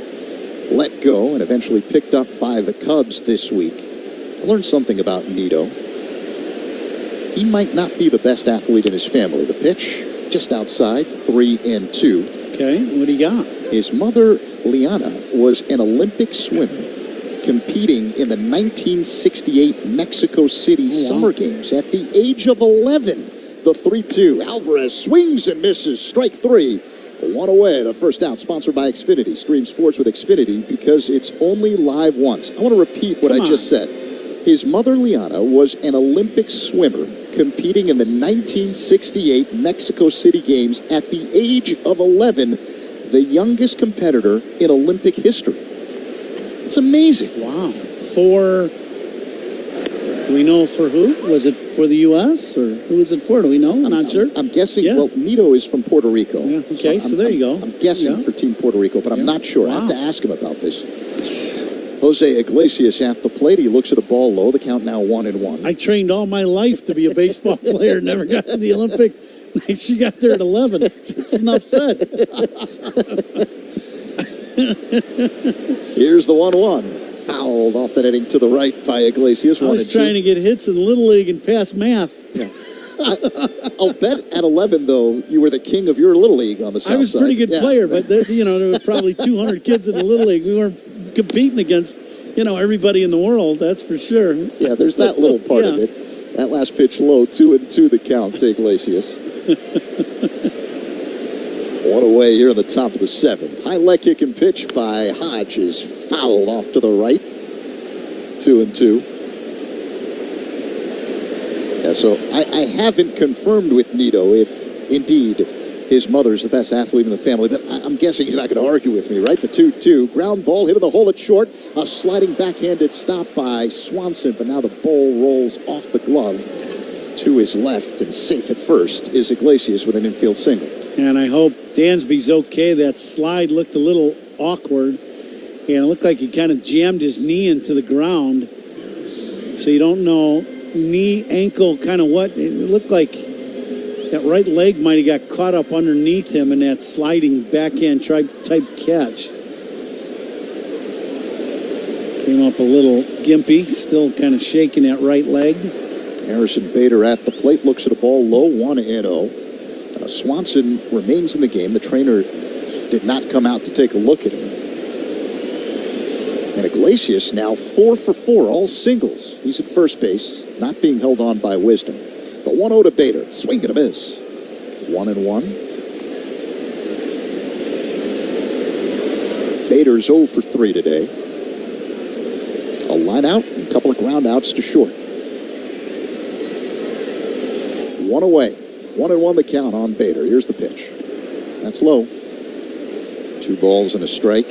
let go and eventually picked up by the Cubs this week. I learned something about Nido. He might not be the best athlete in his family. The pitch, just outside, 3-2. Okay, what do you got? His mother, Liana, was an Olympic swimmer competing in the 1968 Mexico City Summer Games at the age of 11. The 3-2. Alvarez swings and misses. Strike 3. 1 away. The first out. Sponsored by Xfinity. Stream sports with Xfinity because it's only live once. I want to repeat what I just said. His mother, Liana, was an Olympic swimmer competing in the 1968 Mexico City Games at the age of 11, the youngest competitor in Olympic history. It's amazing. Wow. Do we know for who? Was it for the U.S. or who is it for? Do we know? I'm not sure. I'm guessing. Yeah. Well, Nido is from Puerto Rico. Yeah, okay, so there you go. I'm guessing for Team Puerto Rico, but I'm not sure. I have to ask him about this. Jose Iglesias at the plate. He looks at a ball low. The count now 1-1. I trained all my life to be a baseball player. Never got to the Olympics. She got there at 11. That's enough said. Here's the 1-1. Fouled off the netting to the right by Iglesias. I was trying to get hits in Little League and pass math. Yeah. I'll bet at 11, though, you were the king of your Little League on the south side. I was a pretty good player, but there were probably 200 kids in the Little League. We weren't competing against, everybody in the world, that's for sure. Yeah, there's that little part of it. That last pitch low, 2-2 the count to Iglesias. 1 away here in the top of the 7th. High leg kick and pitch by Hodge is fouled off to the right. 2-2. Yeah, so I haven't confirmed with Nido if indeed his mother's the best athlete in the family, but I'm guessing he's not going to argue with me, right? The 2-2. Ground ball hit in the hole at short. A sliding backhanded stop by Swanson, but now the ball rolls off the glove To his left and safe at first is Iglesias with an infield single. And I hope Dansby's okay. That slide looked a little awkward. And it looked like he kind of jammed his knee into the ground. So you don't know knee, ankle, kind of what. It looked like that right leg might have got caught up underneath him in that sliding backhand type catch. Came up a little gimpy, still kind of shaking that right leg. Harrison Bader at the plate, looks at a ball low, 1-0. Swanson remains in the game. The trainer did not come out to take a look at him. And Iglesias now 4 for 4, all singles. He's at first base, not being held on by Wisdom. The 1-0 to Bader, swing and a miss. 1-1. Bader's 0 for 3 today. A line out and a couple of ground outs to short. 1 away. 1-1 the count on Bader. Here's the pitch. That's low. 2 balls and a strike.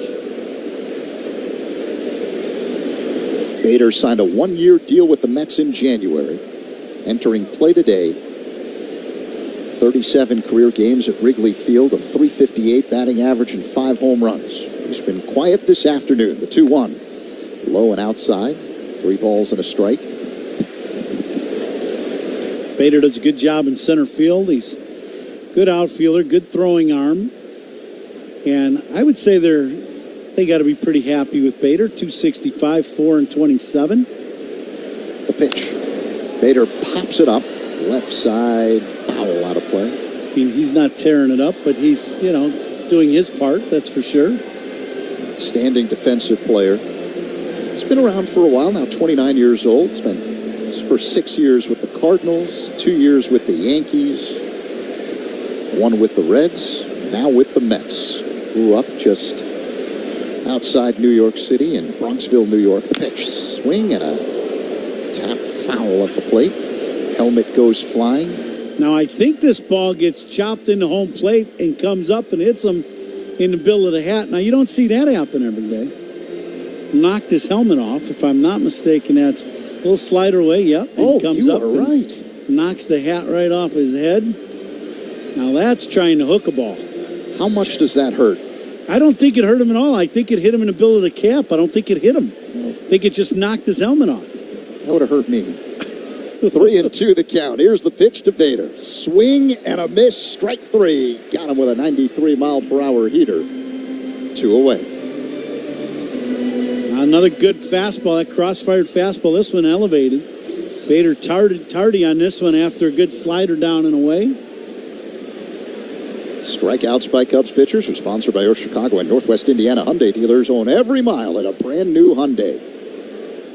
Bader signed a 1-year deal with the Mets in January. Entering play today. 37 career games at Wrigley Field, a .358 batting average and 5 home runs. He's been quiet this afternoon. The 2-1. Low and outside. 3 balls and a strike. Bader does a good job in center field. He's a good outfielder, good throwing arm. And I would say they got to be pretty happy with Bader. 265, 4-27. The pitch. Bader pops it up. Left side, foul out of play. I mean, he's not tearing it up, but he's, doing his part, that's for sure. Standing defensive player. He's been around for a while now, 29 years old. Spent his first 6 years with the Cardinals, 2 years with the Yankees, 1 with the Reds, now with the Mets. Grew up just outside New York City in Bronxville, New York. The pitch, swing and a tap foul at the plate. Helmet goes flying. Now, I think this ball gets chopped into home plate and comes up and hits him in the bill of the hat. Now, you don't see that happen every day. Knocked his helmet off, if I'm not mistaken. That's a little slider away, yep. And comes you up are right. Knocks the hat right off his head. Now, that's trying to hook a ball. How much does that hurt? I don't think it hurt him at all. I think it hit him in the bill of the cap. I don't think it hit him. I think it just knocked his helmet off. That would have hurt me. 3-2 the count. Here's the pitch to Bader. Swing and a miss. Strike 3. Got him with a 93-mile-per-hour heater. 2 away. Another good fastball. That cross-fired fastball. This one elevated. Bader tardy on this one after a good slider down and away. Strikeouts by Cubs pitchers are sponsored by your Chicago and Northwest Indiana Hyundai dealers. Own every mile at a brand new Hyundai.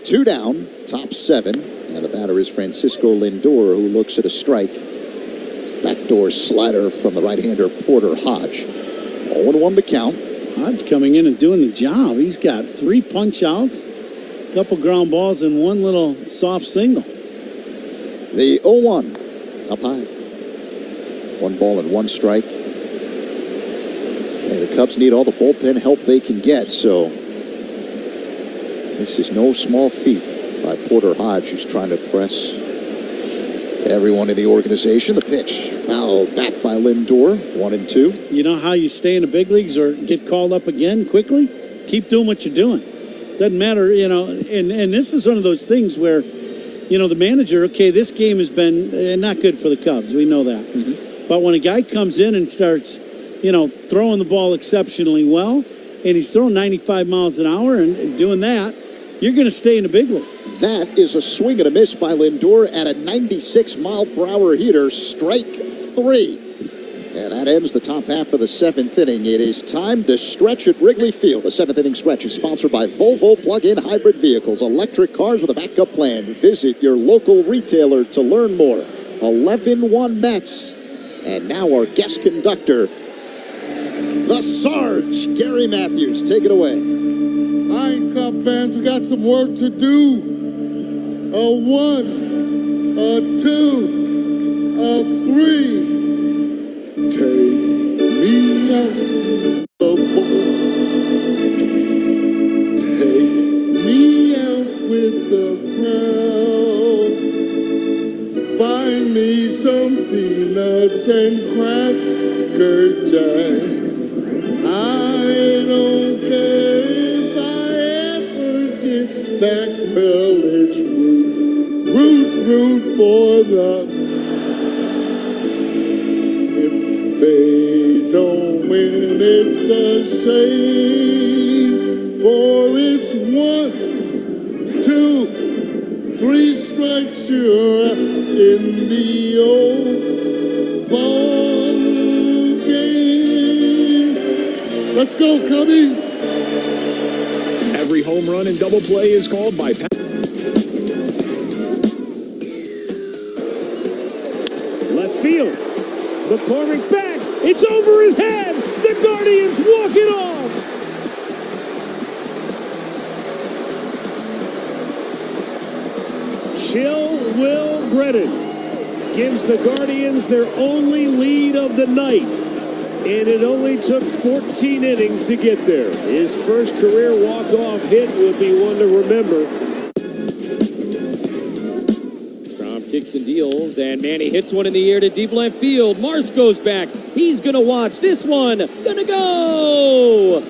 2 down, top 7. And the batter is Francisco Lindor, who looks at a strike. Backdoor slider from the right-hander Porter Hodge. 0-1 the count. Hodge coming in and doing the job. He's got 3 punch-outs, a couple ground balls, and 1 little soft single. The 0-1 up high. 1 ball and 1 strike. Hey, the Cubs need all the bullpen help they can get, so this is no small feat by Porter Hodge, who's trying to press everyone in the organization. The pitch, fouled back by Lindor, 1-2. You know how you stay in the big leagues or get called up again quickly? Keep doing what you're doing. Doesn't matter, and this is one of those things where, the manager, okay, this game has been not good for the Cubs. We know that. Mm-hmm. But when a guy comes in and starts, throwing the ball exceptionally well, and he's throwing 95 miles an hour and doing that, you're going to stay in the big league. That is a swing and a miss by Lindor at a 96-mile-per-hour heater, strike 3. And that ends the top half of the 7th inning. It is time to stretch at Wrigley Field. The 7th inning stretch is sponsored by Volvo Plug-in Hybrid Vehicles, electric cars with a backup plan. Visit your local retailer to learn more. 11-1 Mets. And now our guest conductor, the Sarge, Gary Matthews. Take it away. All right, Cub fans, we got some work to do. A 1, a 2, a 3. Take me out the ball. Take me out with the crowd. Find me some peanuts and cracker jacks. I don't care if I ever get back. Well, it's root for the. If they don't win, it's a shame. For it's 1, 2, 3 strikes, you're in the old ball game. Let's go, Cubbies! Every home run and double play is called by Left field. McCormick back. It's over his head. The Guardians walk it off. Chill Will Brennan gives the Guardians their only lead of the night. And it only took 14 innings to get there. His first career walk-off hit would be one to remember. Crom kicks and deals, and Manny hits one in the air to deep left field. Marsh goes back. He's going to watch this one. Gonna go!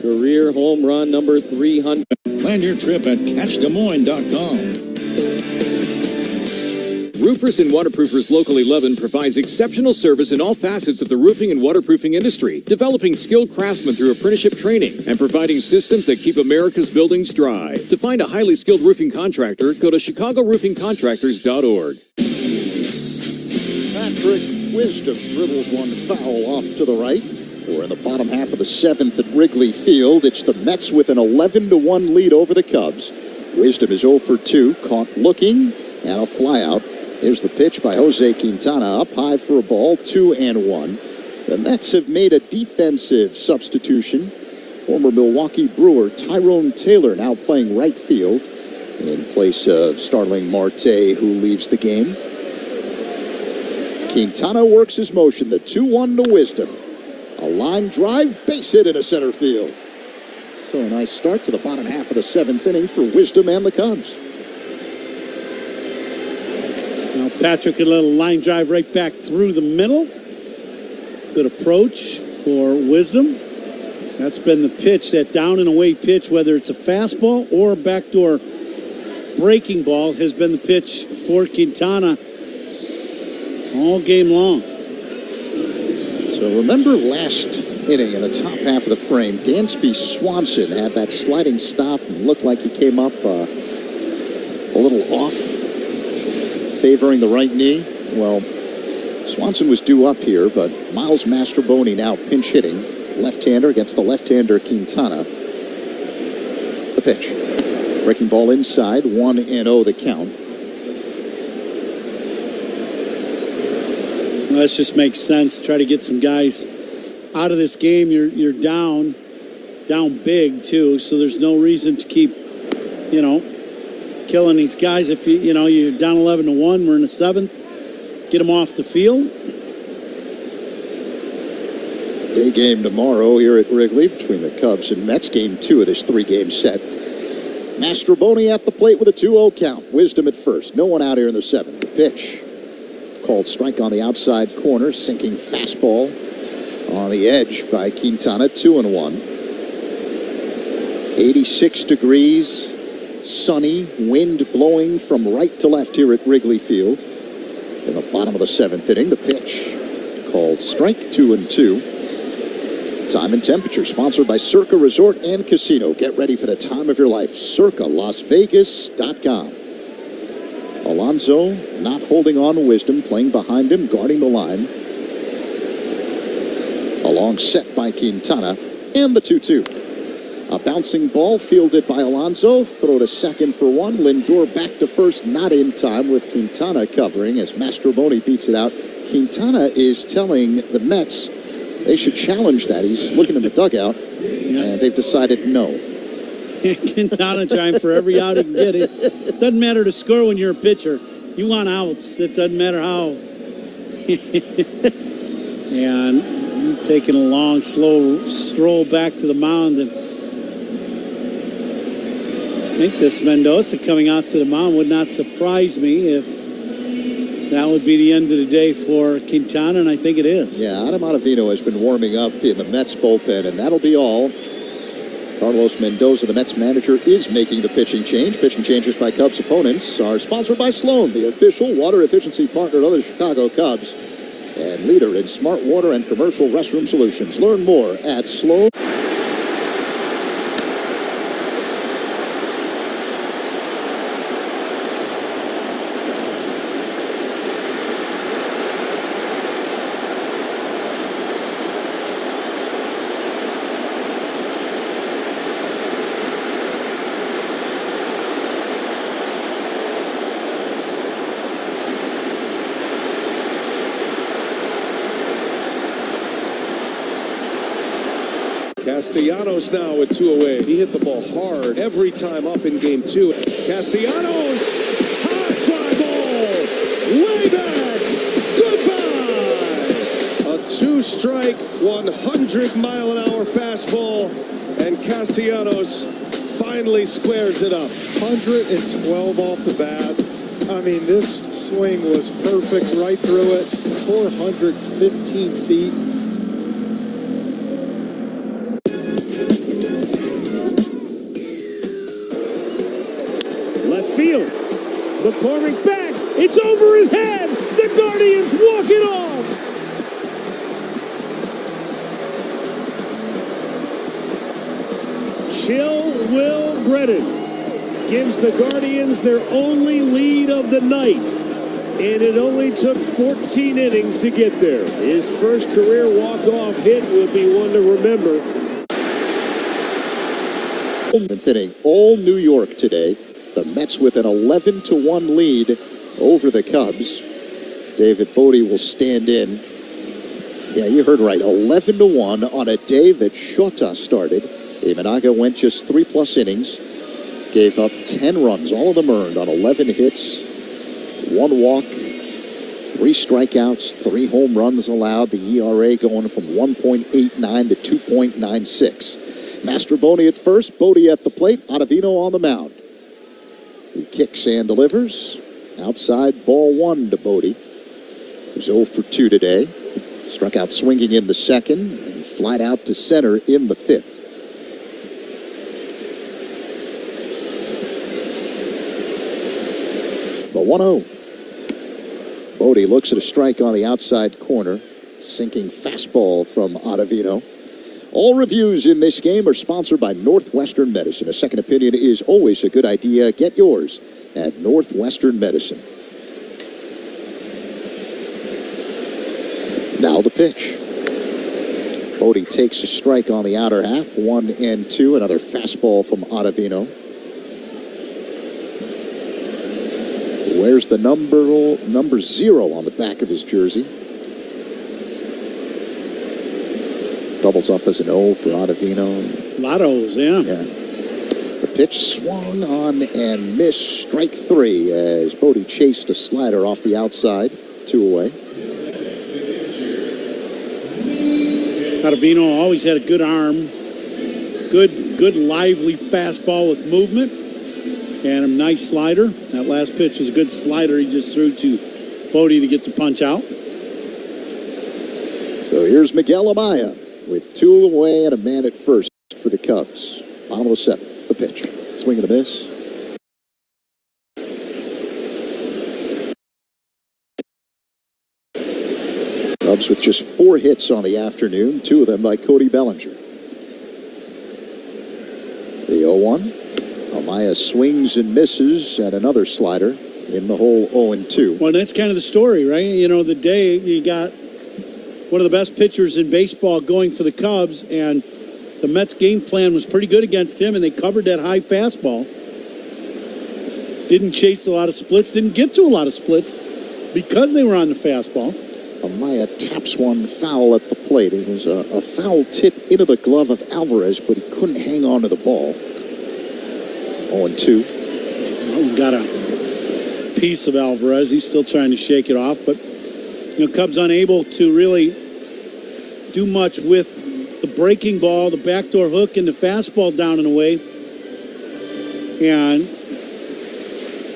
Career home run number 300. Plan your trip at CatchDesMoines.com. Roofers and Waterproofers Local 11 provides exceptional service in all facets of the roofing and waterproofing industry, developing skilled craftsmen through apprenticeship training and providing systems that keep America's buildings dry. To find a highly skilled roofing contractor, go to ChicagoRoofingContractors.org. Patrick Wisdom dribbles one foul off to the right. We're in the bottom half of the 7th at Wrigley Field. It's the Mets with an 11-1 lead over the Cubs. Wisdom is 0 for 2, caught looking, and a flyout. Here's the pitch by Jose Quintana, up high for a ball, 2-1. The Mets have made a defensive substitution. Former Milwaukee Brewer Tyrone Taylor now playing right field in place of Starling Marte, who leaves the game. Quintana works his motion, the 2-1 to Wisdom. A line drive, base hit into center field. So a nice start to the bottom half of the 7th inning for Wisdom and the Cubs. Now Patrick, a little line drive right back through the middle. Good approach for Wisdom. That's been the pitch, that down and away pitch, whether it's a fastball or a backdoor breaking ball, has been the pitch for Quintana all game long. So remember last inning in the top half of the frame, Dansby Swanson had that sliding stop and looked like he came up a little off, favoring the right knee. Well, Swanson was due up here, but Miles Mastrobuoni now pinch hitting. Left-hander against the left-hander Quintana. The pitch. Breaking ball inside, 1-0 the count. Well, this just makes sense. Try to get some guys out of this game. You're down big too, so there's no reason to keep, killing these guys. If you're down 11-1, we're in the 7th. Get them off the field. Day game tomorrow here at Wrigley between the Cubs and Mets. Game 2 of this 3-game set. Mastrobuoni at the plate with a 2-0 count. Wisdom at first. No one out here in the 7th. The pitch. Called strike on the outside corner. Sinking fastball on the edge by Quintana. 2-1. 86 degrees. Sunny. Wind blowing from right to left here at Wrigley Field. In the bottom of the 7th inning. The pitch. Called strike. 2-2. Time and temperature sponsored by Circa Resort and Casino. Get ready for the time of your life. Circa LasVegas.com. Alonso not holding on to Wisdom, playing behind him, guarding the line. A long set by Quintana, and the 2-2. A bouncing ball fielded by Alonso. Throw to second for one. Lindor back to first, not in time with Quintana covering as Mastrobuoni beats it out. Quintana is telling the Mets they should challenge that. He's looking in the dugout, and they've decided no. Quintana trying for every out he can get. It doesn't matter to score when you're a pitcher. You want outs. It doesn't matter how. And taking a long, slow stroll back to the mound. And I think this Mendoza coming out to the mound would not surprise me if That would be the end of the day for Quintana, and I think it is. Yeah, Adam Ottavino has been warming up in the Mets bullpen, and that'll be all. Carlos Mendoza, the Mets manager, is making the pitching change. Pitching changes by Cubs opponents are sponsored by Sloan, the official water efficiency partner of the Chicago Cubs and leader in smart water and commercial restroom solutions. Learn more at Sloan. Castellanos now with 2 away. He hit the ball hard every time up in game 2. Castellanos, high fly ball, way back, goodbye. A 2-strike, 100-mile-an-hour fastball, and Castellanos finally squares it up. 112 off the bat. I mean, this swing was perfect right through it. 415 feet. Field. McCormick back. It's over his head. The Guardians walk it off. Chill Will Brennan gives the Guardians their only lead of the night. And it only took 14 innings to get there. His first career walk-off hit will be one to remember. Hitting all New York today. The Mets with an 11-1 lead over the Cubs. David Bodie will stand in. Yeah, you heard right. 11-1 on a day that Shota started. Imanaga went just 3+ innings. Gave up 10 runs, all of them earned on 11 hits. 1 walk, 3 strikeouts, 3 home runs allowed. The ERA going from 1.89 to 2.96. Master Boney at first, Bodie at the plate, Ottavino on the mound. He kicks and delivers. Outside, ball 1 to Bodie, who's 0 for 2 today. Struck out swinging in the second and flied out to center in the 5th. The 1-0. Bodie looks at a strike on the outside corner. Sinking fastball from Ottavino. All reviews in this game are sponsored by Northwestern Medicine. A second opinion is always a good idea. Get yours at Northwestern Medicine. Now the pitch. Bodie takes a strike on the outer half. 1-2. Another fastball from Ottavino. Wears the number 0 on the back of his jersey. Doubles up as an O for Ottavino. A lot of O's, yeah. The pitch swung on and missed. Strike 3 as Bodie chased a slider off the outside. 2 away. Ottavino always had a good arm. Good lively fastball with movement. And a nice slider. That last pitch was a good slider he just threw to Bodie to get the punch out. So here's Miguel Amaya with 2 away and a man at first for the Cubs. Bottom of the 7th, the pitch. Swing and a miss. Cubs with just 4 hits on the afternoon, 2 of them by Cody Bellinger. The 0-1. Amaya swings and misses at another slider in the hole. 0-2. Well, that's kind of the story, right? You know, the day you got one of the best pitchers in baseball going for the Cubs, and the Mets game plan was pretty good against him, and they covered that high fastball. Didn't chase a lot of splits, didn't get to a lot of splits because they were on the fastball. Amaya taps one foul at the plate. It was a foul tip into the glove of Alvarez, but he couldn't hang on to the ball. 0-2. Well, we got a piece of Alvarez. He's still trying to shake it off, but you know, Cubs unable to really do much with the breaking ball, the backdoor hook, and the fastball down and away. And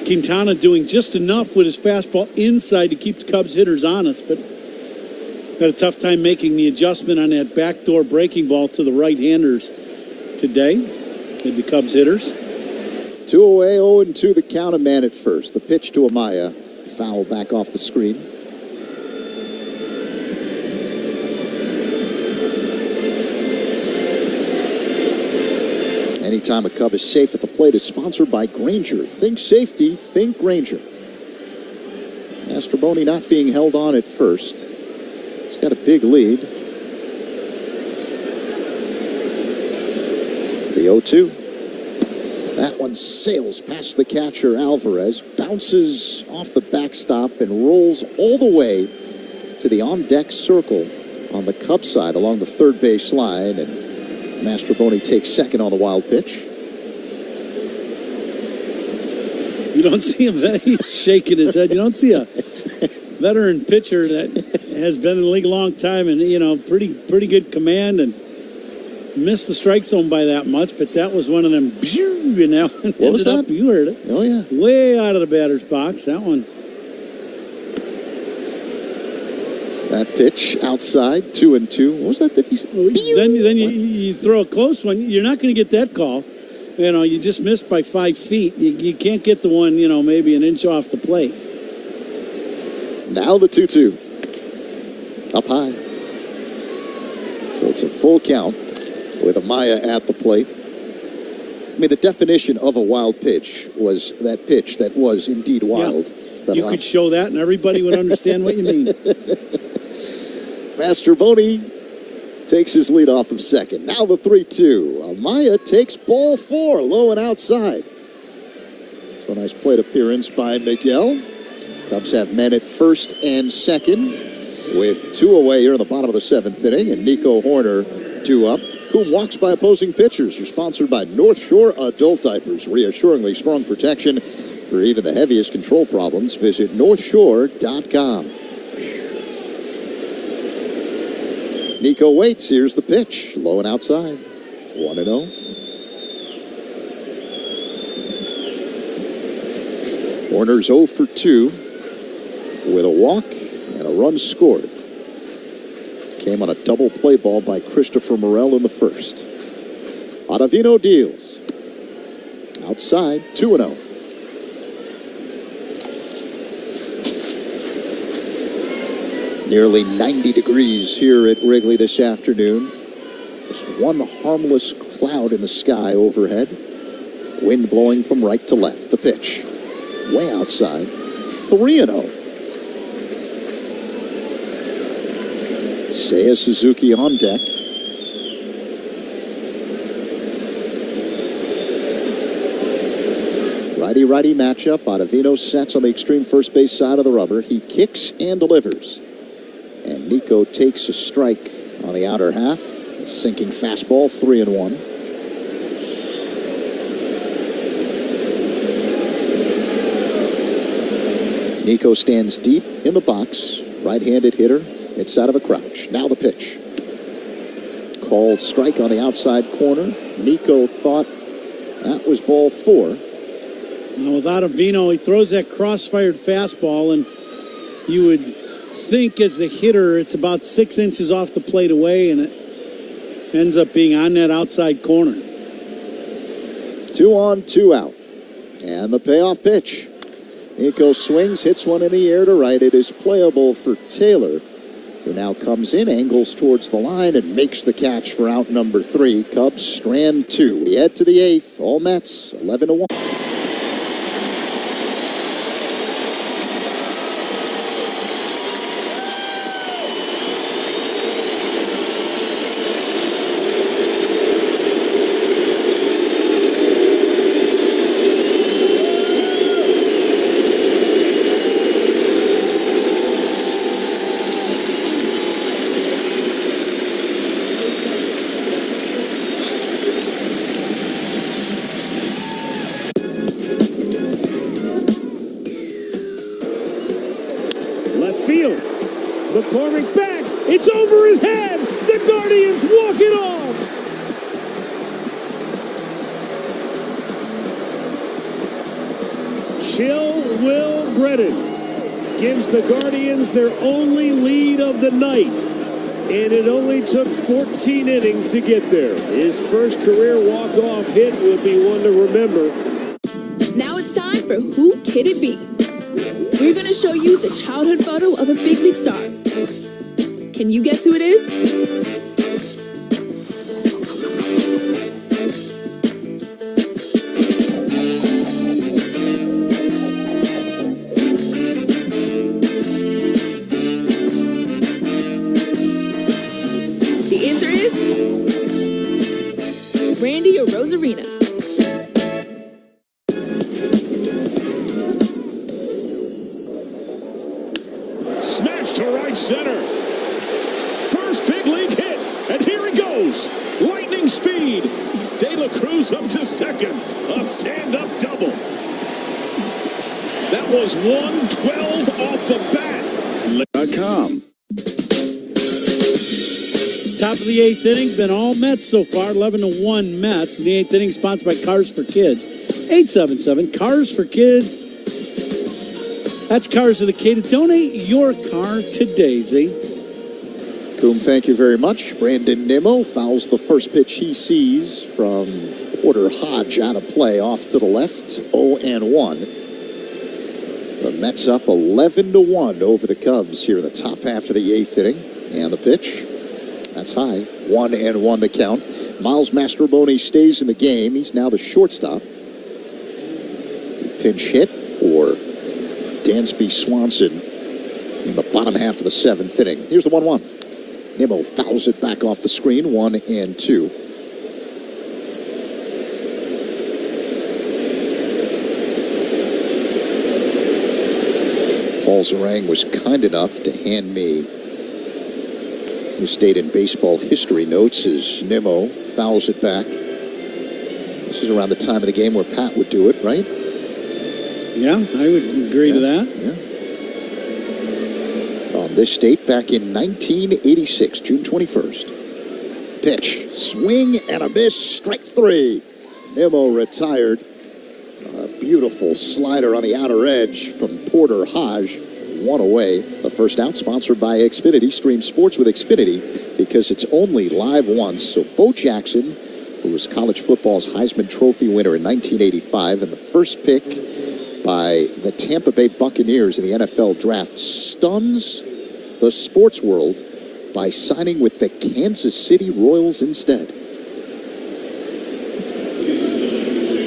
Quintana doing just enough with his fastball inside to keep the Cubs hitters honest, but had a tough time making the adjustment on that backdoor breaking ball to the right-handers today, with the Cubs hitters. 2 away, 0-2 the count, a man at first. The pitch to Amaya, foul back off the screen. Anytime a Cub is safe at the plate is sponsored by Granger. Think safety, think Granger. Mastrobuoni not being held on at first. He's got a big lead. The 0-2. That one sails past the catcher, Alvarez, bounces off the backstop and rolls all the way to the on-deck circle on the Cubs side along the third base line, and Mastrobuoni takes second on the wild pitch. You don't see him, he's shaking his head. You don't see a veteran pitcher that has been in the league a long time and, pretty good command and missed the strike zone by that much, but that was one of them, what was that? You heard it. Oh, yeah. Way out of the batter's box, that one. That pitch outside, 2-2. What was that he said? Then you throw a close one. You're not going to get that call. You just missed by 5 feet. You can't get the one, maybe an inch off the plate. Now the 2-2. Up high. So it's a full count with Amaya at the plate. I mean, the definition of a wild pitch was that pitch that was indeed wild. Yeah. You could show that and everybody would understand what you mean. Mastrobuoni takes his lead off of second. Now the 3-2. Amaya takes ball 4, low and outside. So a nice plate appearance by Miguel. Cubs have men at first and second with 2 away here in the bottom of the 7th inning, and Nico Horner 2 up. Who walks by opposing pitchers are sponsored by North Shore Adult Diapers. Reassuringly strong protection for even the heaviest control problems. Visit northshore.com. Nico waits. Here's the pitch. Low and outside. 1-0. Horner's 0 for 2 with a walk and a run scored. Came on a double play ball by Christopher Morel in the first. Ottavino deals. Outside, 2-0. Nearly 90 degrees here at Wrigley this afternoon. Just one harmless cloud in the sky overhead. Wind blowing from right to left. The pitch. Way outside. 3-0. Seiya Suzuki on deck. Righty-righty matchup. Ottavino sets on the extreme first base side of the rubber. He kicks and delivers. And Nico takes a strike on the outer half. A sinking fastball, 3-1. Nico stands deep in the box. Right-handed hitter. Hits out of a crouch. Now the pitch. Called strike on the outside corner. Nico thought that was ball 4. Now with Ottavino, he throws that cross-fired fastball, and you would think as the hitter it's about 6 inches off the plate away, and it ends up being on that outside corner. 2 on, 2 out. And the payoff pitch. Nico swings, hits one in the air to right. It is playable for Taylor, who now comes in, angles towards the line, and makes the catch for out number 3. Cubs strand 2. We head to the 8th. All Mets, 11-1. McCormick back. It's over his head. The Guardians walk it off. Chill Brennan gives the Guardians their only lead of the night. And it only took 14 innings to get there. His first career walk-off hit will be one to remember. Now it's time for Who Could It Be? We're going to show you the childhood photo of a big league star. Can you guess who it is? Randy or Rosarina. Smash to right center. First big league hit, and here he goes. Lightning speed. De La Cruz up to second. A stand-up double. That was 112 off the bat. Top of the 8th inning, been all Mets so far, 11-1 Mets. In the 8th inning, sponsored by Cars for Kids. 877 Cars for Kids. That's Cars of the K. To donate your car today, Z. Coom, thank you very much. Brandon Nimmo fouls the first pitch he sees from Porter Hodge out of play off to the left, 0-1. The Mets up 11-1 over the Cubs here in the top half of the 8th inning. And the pitch. That's high. 1-1 the count. Miles Mastrobuoni stays in the game. He's now the shortstop. Pinch hit for Dansby Swanson in the bottom half of the 7th inning. Here's the 1-1. Nimmo fouls it back off the screen. 1-2. Paul Zarang was kind enough to hand me this date in baseball history notes as Nimmo fouls it back. This is around the time of the game where Pat would do it, right? Yeah, I would agree to that. Yeah. On this date back in 1986, June 21st. Pitch, swing and a miss, strike 3. Nimmo retired. A beautiful slider on the outer edge from Porter Hodge. One away. The first out, sponsored by Xfinity. Stream sports with Xfinity because it's only live once. So Bo Jackson, who was college football's Heisman Trophy winner in 1985 and the first pick by the Tampa Bay Buccaneers in the NFL draft, stuns the sports world by signing with the Kansas City Royals instead.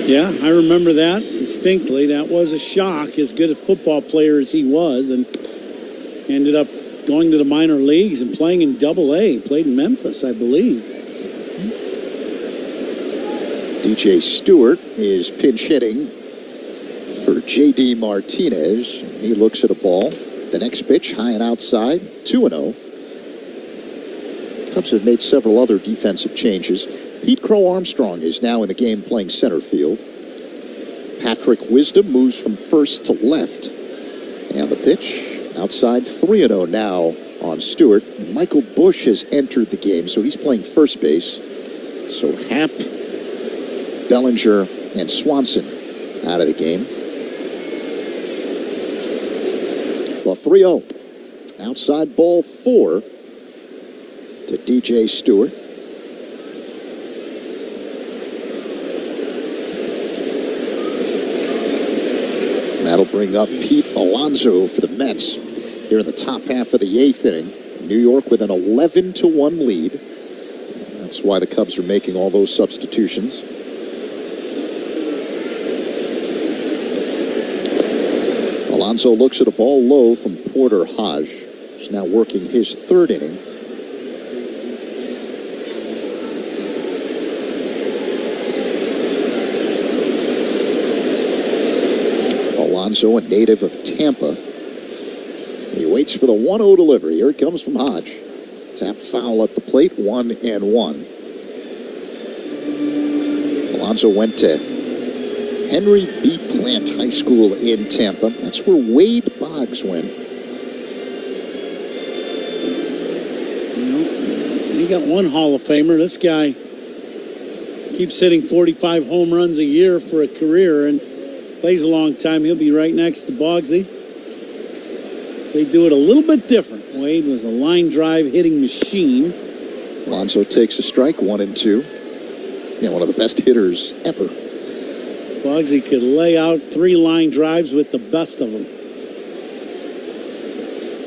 Yeah, I remember that distinctly. That was a shock, as good a football player as he was, and ended up going to the minor leagues and playing in Double-A. Played in Memphis, I believe. DJ Stewart is pinch hitting for J.D. Martinez. He looks at a ball. The next pitch, high and outside, 2-0. Cubs have made several other defensive changes. Pete Crow Armstrong is now in the game playing center field. Patrick Wisdom moves from first to left. And the pitch, outside, 3-0 now on Stewart. Michael Bush has entered the game, so he's playing first base. So Happ, Bellinger, and Swanson out of the game. Well, 3-0. Outside ball 4 to DJ Stewart. That'll bring up Pete Alonso for the Mets here in the top half of the 8th inning. New York with an 11-1 lead. That's why the Cubs are making all those substitutions. Alonso looks at a ball low from Porter Hodge. He's now working his 3rd inning. Alonso, a native of Tampa. He waits for the 1-0 delivery. Here it comes from Hodge. Tap foul at the plate, 1-1. Alonso went to Henry B. Plant High School in Tampa. That's where Wade Boggs went. He got one Hall of Famer. This guy keeps hitting 45 home runs a year for a career and plays a long time. He'll be right next to Boggsy. They do it a little bit different. Wade was a line drive hitting machine. Alonso takes a strike, 1-2. Yeah, one of the best hitters ever. Bugsy could lay out 3 line drives with the best of them.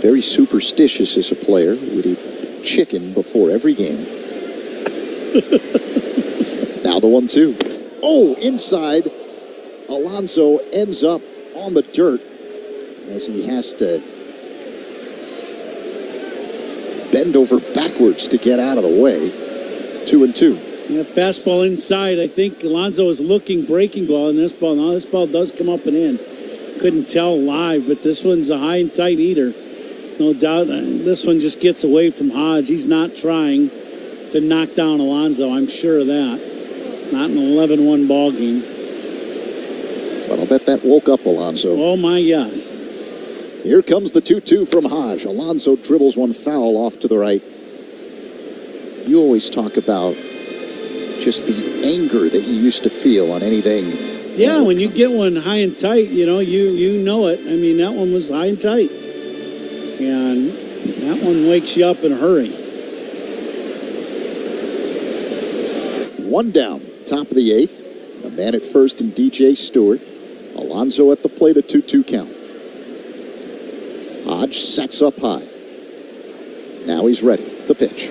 Very superstitious as a player. Would eat chicken before every game. Now the 1-2. Oh, inside. Alonso ends up on the dirt as he has to bend over backwards to get out of the way. 2-2. Yeah, fastball inside. I think Alonso is looking breaking ball in this ball. Now this ball does come up and in. Couldn't tell live, but this one's a high and tight eater. No doubt. This one just gets away from Hodge. He's not trying to knock down Alonso. I'm sure of that. Not an 11-1 ball game. But I'll bet that woke up Alonso. Oh my, yes. Here comes the 2-2 from Hodge. Alonso dribbles one foul off to the right. You always talk about just the anger that you used to feel on anything. Yeah, when you get one high and tight, you know it. I mean, that one was high and tight. And that one wakes you up in a hurry. 1 down, top of the 8th. A man at first in DJ Stewart. Alonso at the plate, a 2-2 count. Hodge sets up high. Now he's ready. The pitch.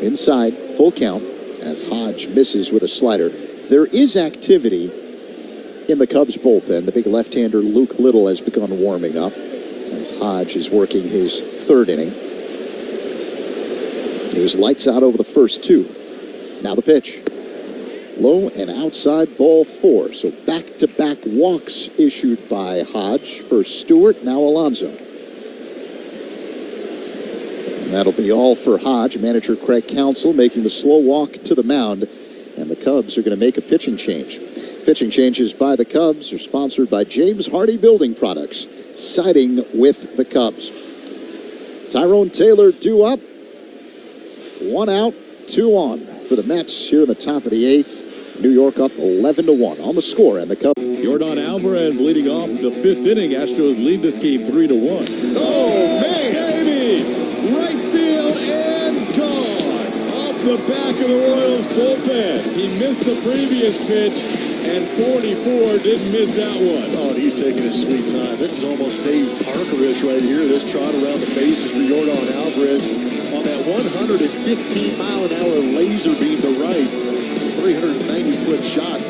Inside, full count, as Hodge misses with a slider. There is activity in the Cubs bullpen. The big left-hander Luke Little has begun warming up as Hodge is working his 3rd inning. It was lights out over the first 2. Now the pitch. Low and outside, ball 4. So back-to-back walks issued by Hodge. First Stewart, now Alonso. And that'll be all for Hodge. Manager Craig Counsell making the slow walk to the mound. And the Cubs are going to make a pitching change. Pitching changes by the Cubs are sponsored by James Hardy Building Products, siding with the Cubs. Tyrone Taylor due up. 1 out, 2 on for the Mets here in the top of the 8th. New York up 11-1 on the score, and the Cubs. Jordan Alvarez leading off the 5th inning. Astros lead this game 3-1. Oh, man! Baby! Right field and gone! Off the back of the Royals bullpen. He missed the previous pitch, and 44 didn't miss that one. Oh, and he's taking his sweet time. This is almost Dave Parkerish right here. This trot around the bases for Jordan Alvarez on that 115-mile-an-hour laser beam to right. 390-foot shot.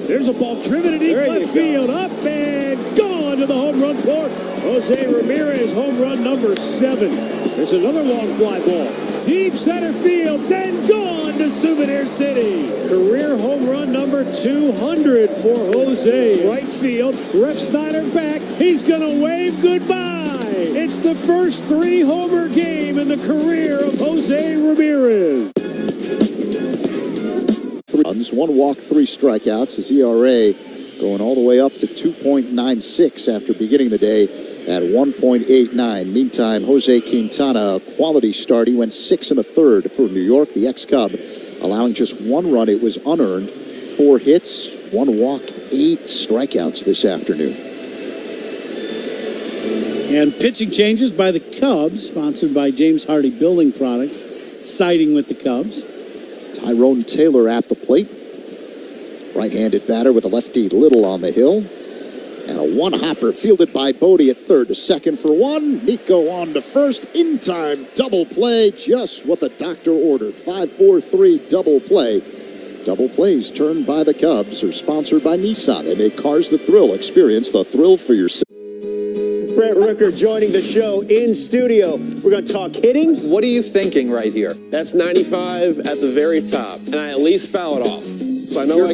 There's a ball driven in deep left field, up and gone to the home run court. Jose Ramirez, home run number 7. There's another long fly ball. Deep center field, and gone to Souvenir City. Career home run number 200 for Jose. Right field, Ref Snyder back. He's going to wave goodbye. It's the first 3-homer game in the career of Jose Ramirez. 3 runs, 1 walk, 3 strikeouts. His ERA going all the way up to 2.96 after beginning the day at 1.89. Meantime, Jose Quintana, a quality start. He went 6 1/3 for New York, the ex-Cub, allowing just 1 run. It was unearned. 4 hits, 1 walk, 8 strikeouts this afternoon. And pitching changes by the Cubs, sponsored by James Hardy Building Products, siding with the Cubs. Tyrone Taylor at the plate. Right-handed batter with a lefty Little on the hill. And a 1-hopper fielded by Bodie at third to second for 1. Nico on to first. In time, double play. Just what the doctor ordered. 5-4-3 double play. Double plays turned by the Cubs are sponsored by Nissan. They make cars that thrill. Experience the thrill for yourself. Brett Rooker joining the show in studio. We're going to talk hitting. What are you thinking right here? That's 95 at the very top, and I at least foul it off. So I know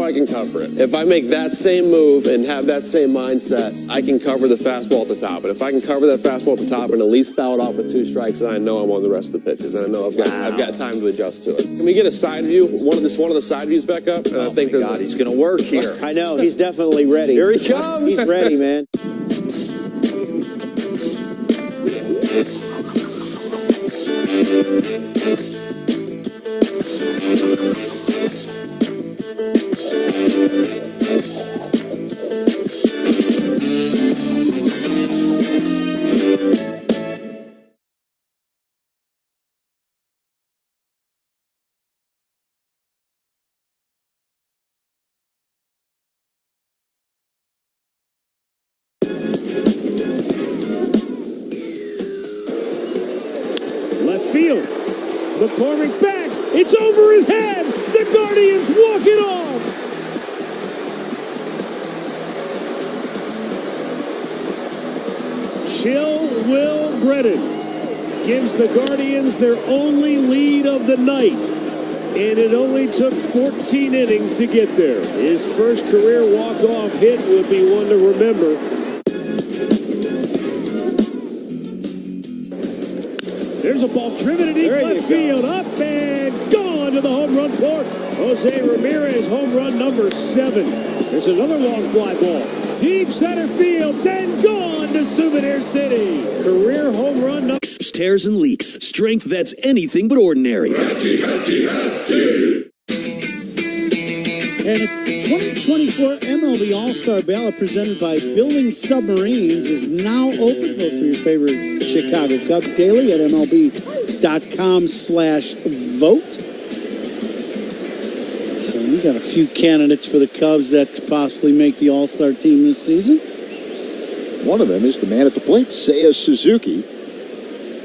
I can cover it. If I make that same move and have that same mindset, I can cover the fastball at the top. But if I can cover that fastball at the top and at least foul it off with 2 strikes, then I know I'm on the rest of the pitches, and I know I've got time to adjust to it. Can we get a side view? One of the side views back up? And I think God, he's going to work here. I know, he's definitely ready. Here he comes. He's ready, man. Field. McCormick back. It's over his head. The Guardians walk it off. Chill Will Brennan gives the Guardians their only lead of the night. And it only took 14 innings to get there. His first career walk-off hit would be one to remember. There's a ball driven to deep left field, up and gone to the home run court. Jose Ramirez, home run number 7. There's another long fly ball. Deep center field, and gone to Souvenir City. Career home run number... Tears and leaks. Strength that's anything but ordinary. Hefty. And a 2024 MLB All-Star Ballot presented by Building Submarines is now open. Vote for your favorite Chicago Cubs daily at MLB.com/vote. So we got a few candidates for the Cubs that could possibly make the All-Star team this season. One of them is the man at the plate, Seiya Suzuki,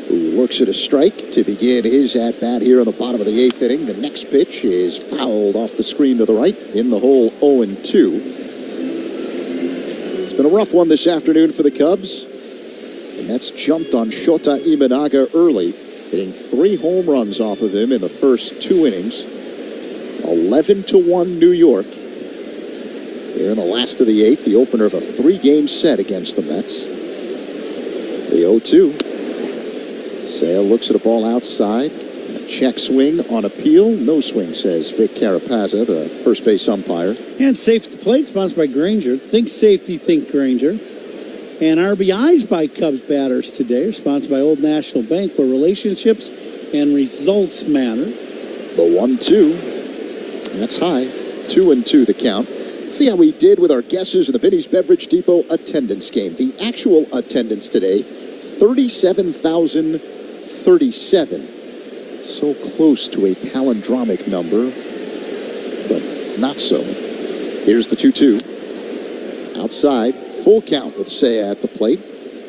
who looks at a strike to begin his at-bat here in the bottom of the 8th inning. The next pitch is fouled off the screen to the right in the hole, 0-2. It's been a rough one this afternoon for the Cubs. The Mets jumped on Shota Imanaga early, hitting 3 home runs off of him in the first 2 innings. 11-1 New York. Here in the last of the 8th, the opener of a 3-game set against the Mets. The 0-2. Sale looks at a ball outside. A check swing on appeal. No swing, says Vic Carapazza, the first base umpire. And safe at the plate, sponsored by Granger. Think safety, think Granger. And RBIs by Cubs batters today are sponsored by Old National Bank, where relationships and results matter. The 1-2. That's high. 2-2 the count. Let's see how we did with our guesses in the Vinny's Beverage Depot attendance game. The actual attendance today, 37,037. So close to a palindromic number, but not so. Here's the 2-2. Outside, full count with Seiya at the plate.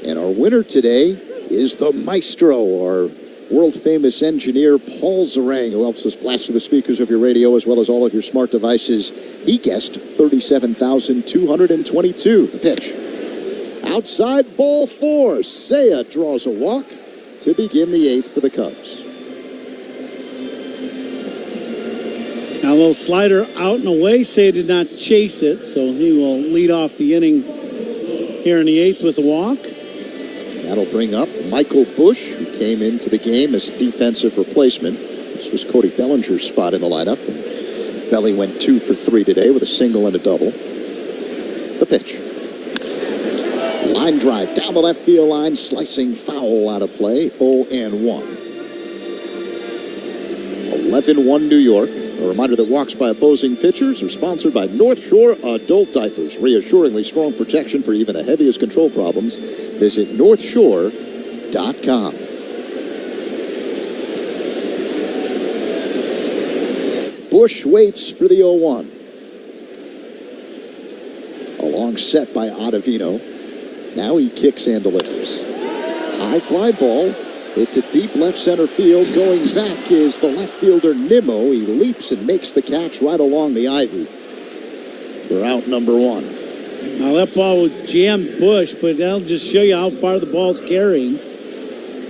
And our winner today is the maestro, our world-famous engineer, Paul Zarang, who helps us blast through the speakers of your radio as well as all of your smart devices. He guessed 37,222. The pitch. Outside, ball 4. Seiya draws a walk to begin the 8th for the Cubs. Now a little slider out and away. Seiya did not chase it, so he will lead off the inning here in the 8th with a walk. That'll bring up Michael Busch, who came into the game as a defensive replacement. This was Cody Bellinger's spot in the lineup. And Belly went 2 for 3 today with a single and a double. The pitch. Line drive down the left field line, slicing foul out of play, 0-1. 11-1 New York. A reminder that walks by opposing pitchers are sponsored by North Shore Adult Diapers. Reassuringly strong protection for even the heaviest control problems. Visit northshore.com. Busch waits for the 0-1. A long set by Ottavino. Now he kicks and delivers. High fly ball. Hit to deep left center field. Going back is the left fielder Nimmo. He leaps and makes the catch right along the ivy for out number 1. Now that ball would jam Busch, but that'll just show you how far the ball's carrying.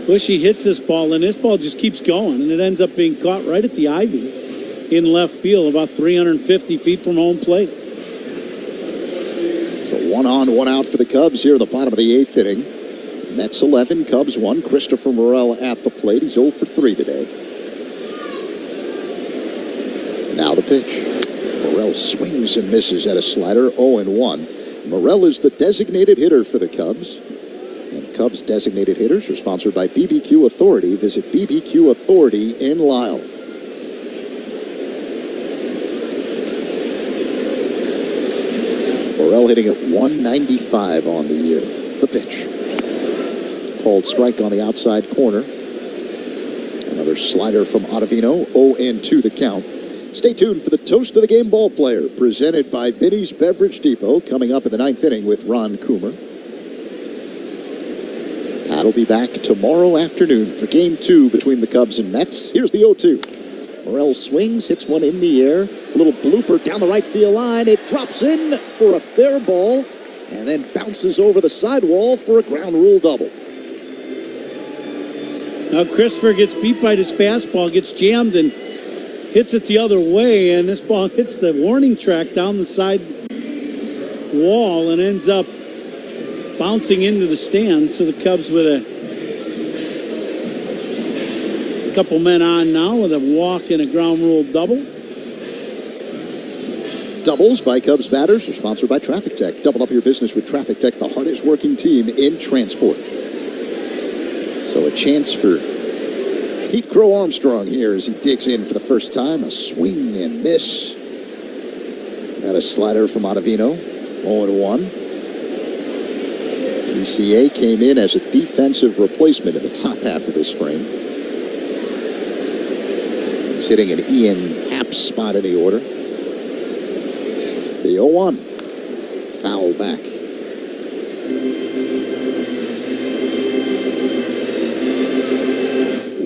Bushy hits this ball, and this ball just keeps going, and it ends up being caught right at the ivy. in left field, about 350 feet from home plate. So 1 on, 1 out for the Cubs here in the bottom of the 8th inning. Mets 11, Cubs 1. Christopher Morel at the plate. He's 0 for 3 today. Now the pitch. Morel swings and misses at a slider, 0-1. Morel is the designated hitter for the Cubs. And Cubs designated hitters are sponsored by BBQ Authority. Visit BBQ Authority in Lisle. Morel hitting at 195 on the year. The pitch. Called strike on the outside corner. Another slider from Ottavino, 0-2 the count. Stay tuned for the Toast of the Game ball player, presented by Binny's Beverage Depot, coming up in the 9th inning with Ron Coomer. That'll be back tomorrow afternoon for Game 2 between the Cubs and Mets. Here's the 0-2. Morel swings, hits one in the air. A little blooper down the right field line. It drops in for a fair ball and then bounces over the sidewall for a ground rule double. Now Christopher gets beat by his fastball, gets jammed and hits it the other way, and this ball hits the warning track down the side wall and ends up bouncing into the stands. So the Cubs with a couple men on now with a walk and a ground rule double. Doubles by Cubs batters are sponsored by Traffic Tech. Double up your business with Traffic Tech, the hardest working team in transport. So a chance for Pete Crow Armstrong here as he digs in for the first time. A swing and miss. Got a slider from Ottavino. 0-1. PCA came in as a defensive replacement in the top half of this frame. He's hitting an Ian Happ spot in the order. The 0-1. Foul back.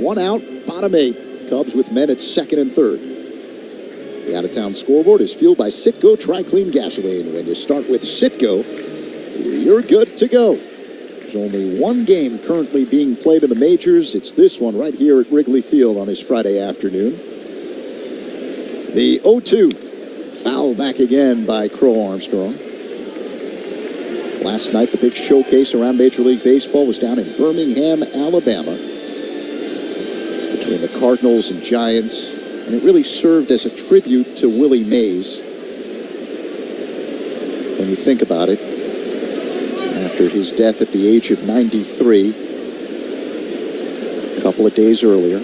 One out, bottom 8. Cubs with men at 2nd and 3rd. The out-of-town scoreboard is fueled by Citgo Tri-Clean Gasoline. When you start with Citgo, you're good to go. There's only one game currently being played in the majors. It's this one right here at Wrigley Field on this Friday afternoon. The 0-2. Foul back again by Crow Armstrong. Last night, the big showcase around Major League Baseball was down in Birmingham, Alabama, between the Cardinals and Giants, and it really served as a tribute to Willie Mays. When you think about it, after his death at the age of 93, a couple of days earlier.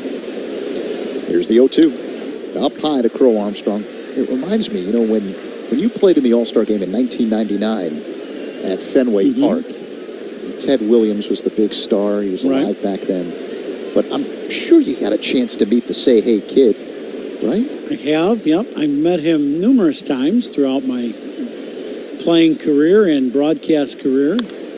Here's the 0-2. Up high to Crow Armstrong. It reminds me, you know, when you played in the All-Star game in 1999 at Fenway Park, Ted Williams was the big star. He was alive back then. But I'm sure you got a chance to meet the Say Hey Kid, right? I have, yep. I met him numerous times throughout my playing career and broadcast career.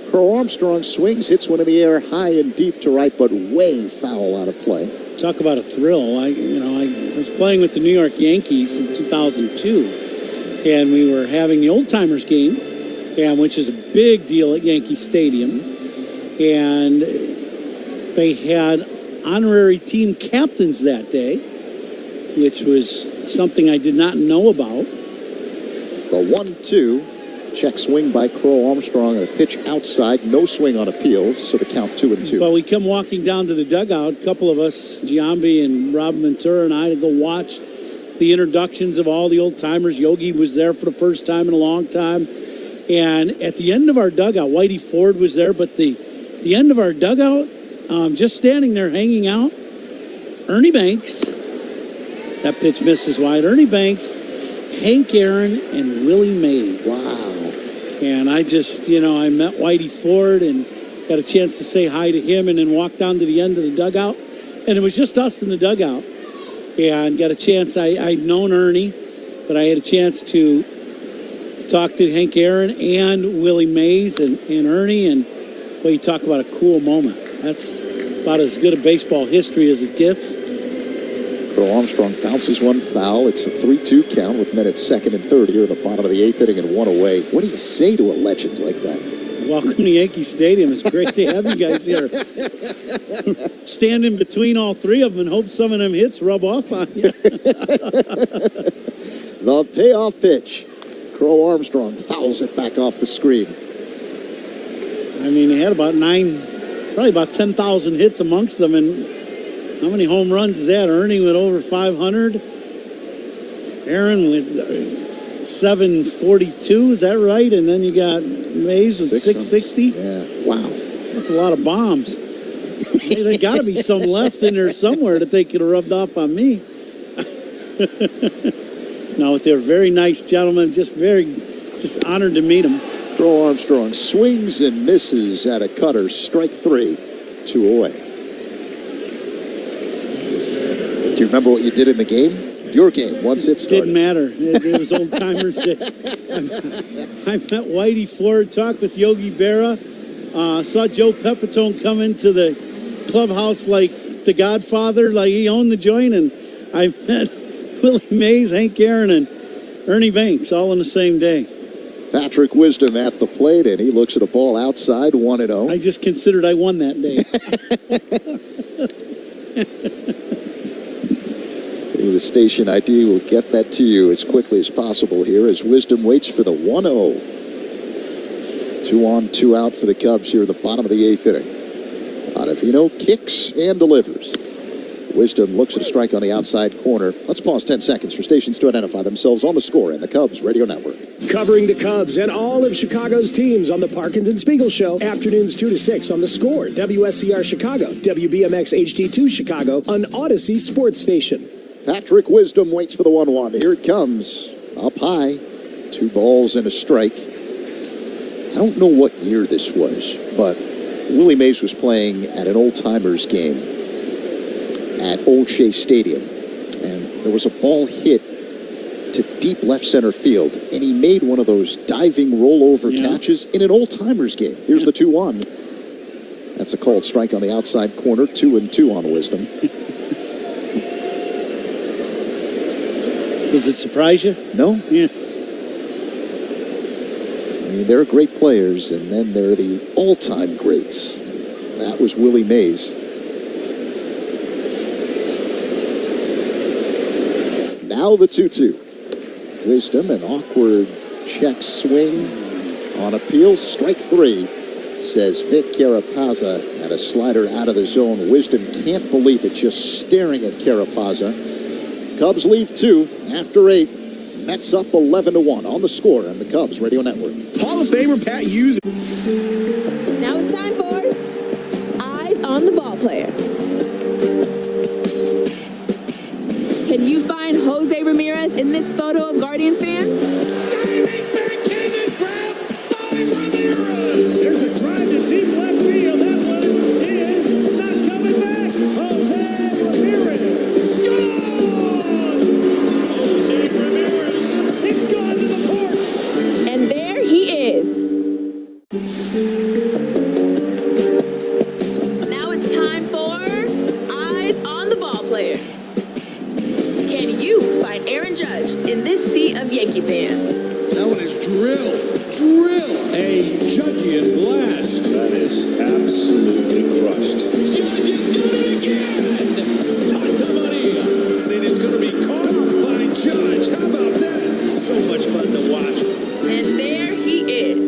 Crow Armstrong swings, hits one in the air high and deep to right, but way foul out of play. Talk about a thrill. I was playing with the New York Yankees in 2002, and we were having the Old Timers game, which is a big deal at Yankee Stadium. And they had honorary team captains that day, which was something I did not know about. The 1-2, check swing by Crow Armstrong, and a pitch outside, no swing on appeal, so the count 2-2. Well, we come walking down to the dugout, a couple of us, Giambi and Rob Ventura and I, to go watch the introductions of all the old timers. Yogi was there for the first time in a long time. And at the end of our dugout, Whitey Ford was there, but the end of our dugout, just standing there hanging out, Ernie Banks, that pitch misses wide, Ernie Banks, Hank Aaron, and Willie Mays. Wow. And I just, I met Whitey Ford and got a chance to say hi to him and then walked down to the end of the dugout. And it was just us in the dugout. And got a chance, I'd known Ernie, but I had a chance to talk to Hank Aaron and Willie Mays and Ernie. And, well, you talk about a cool moment. That's about as good a baseball history as it gets. Crow Armstrong bounces one foul. It's a 3-2 count with men at 2nd and 3rd here in the bottom of the 8th inning and 1 away. What do you say to a legend like that? Welcome to Yankee Stadium. It's great to have you guys here. Stand in between all three of them and hope some of them hits rub off on you. The payoff pitch. Crow Armstrong fouls it back off the screen. I mean, they had probably about 10,000 hits amongst them. And how many home runs is that? Ernie with over 500. Aaron with 742. Is that right? And then you got Mays with 660. Yeah. Wow. That's a lot of bombs. Hey, there got to be some left in there somewhere that they could have rubbed off on me. No, they're very nice gentlemen. Just honored to meet them. Crow Armstrong swings and misses at a cutter. Strike 3. 2 away. Do you remember what you did in the game? Your game, once it started. Didn't matter. It was old timers. I met Whitey Ford, talked with Yogi Berra, saw Joe Pepitone come into the clubhouse like the Godfather, like he owned the joint, and I met Willie Mays, Hank Aaron, and Ernie Banks all on the same day. Patrick Wisdom at the plate, and he looks at a ball outside, 1-0. I just considered I won that day. The station ID will get that to you as quickly as possible here as Wisdom waits for the 1-0. 2 on, 2 out for the Cubs here at the bottom of the 8th inning. Ottavino kicks and delivers. Wisdom looks at a strike on the outside corner. Let's pause 10 seconds for stations to identify themselves on the score and the Cubs Radio Network. Covering the Cubs and all of Chicago's teams on the Parkins and Spiegel Show. Afternoons 2 to 6 on the Score, WSCR Chicago, WBMX HD2 Chicago, on Odyssey Sports Station. Patrick Wisdom waits for the 1-1. Here it comes. Up high. 2 balls and a strike. I don't know what year this was, but Willie Mays was playing at an old-timers game at Old Shea Stadium. And there was a ball hit to deep left center field. And he made one of those diving rollover catches in an old-timers game. Here's the 2-1. That's a called strike on the outside corner. 2-2 on Wisdom. Does it surprise you? No. Yeah. I mean, they're great players, and then they're the all-time greats. That was Willie Mays. Now the 2-2. Wisdom, an awkward check swing on appeal. Strike 3, says Vic Carapazza, and a slider out of the zone. Wisdom can't believe it, just staring at Carapazza. Cubs leave 2 after 8. Mets up 11-1 on the Score and the Cubs Radio Network. Hall of Famer Pat Hughes. Now it's time for Eyes on the Ball Player. Can you find Jose Ramirez in this photo of Guardians fans? Diving backhanded grab by Ramirez. There's a drive to deep left field. That one is not coming back. Jose Ramirez. It's gone to the porch. And there he is. Now it's time for Eyes on the Ball Player. Can you find Aaron Judge in this sea of Yankee fans? That one is drill. A Judgian blast. That is absolutely crushed. Judge is doing it again. Santa Maria. It is going to be caught by Judge. How about that? So much fun to watch. And there he is.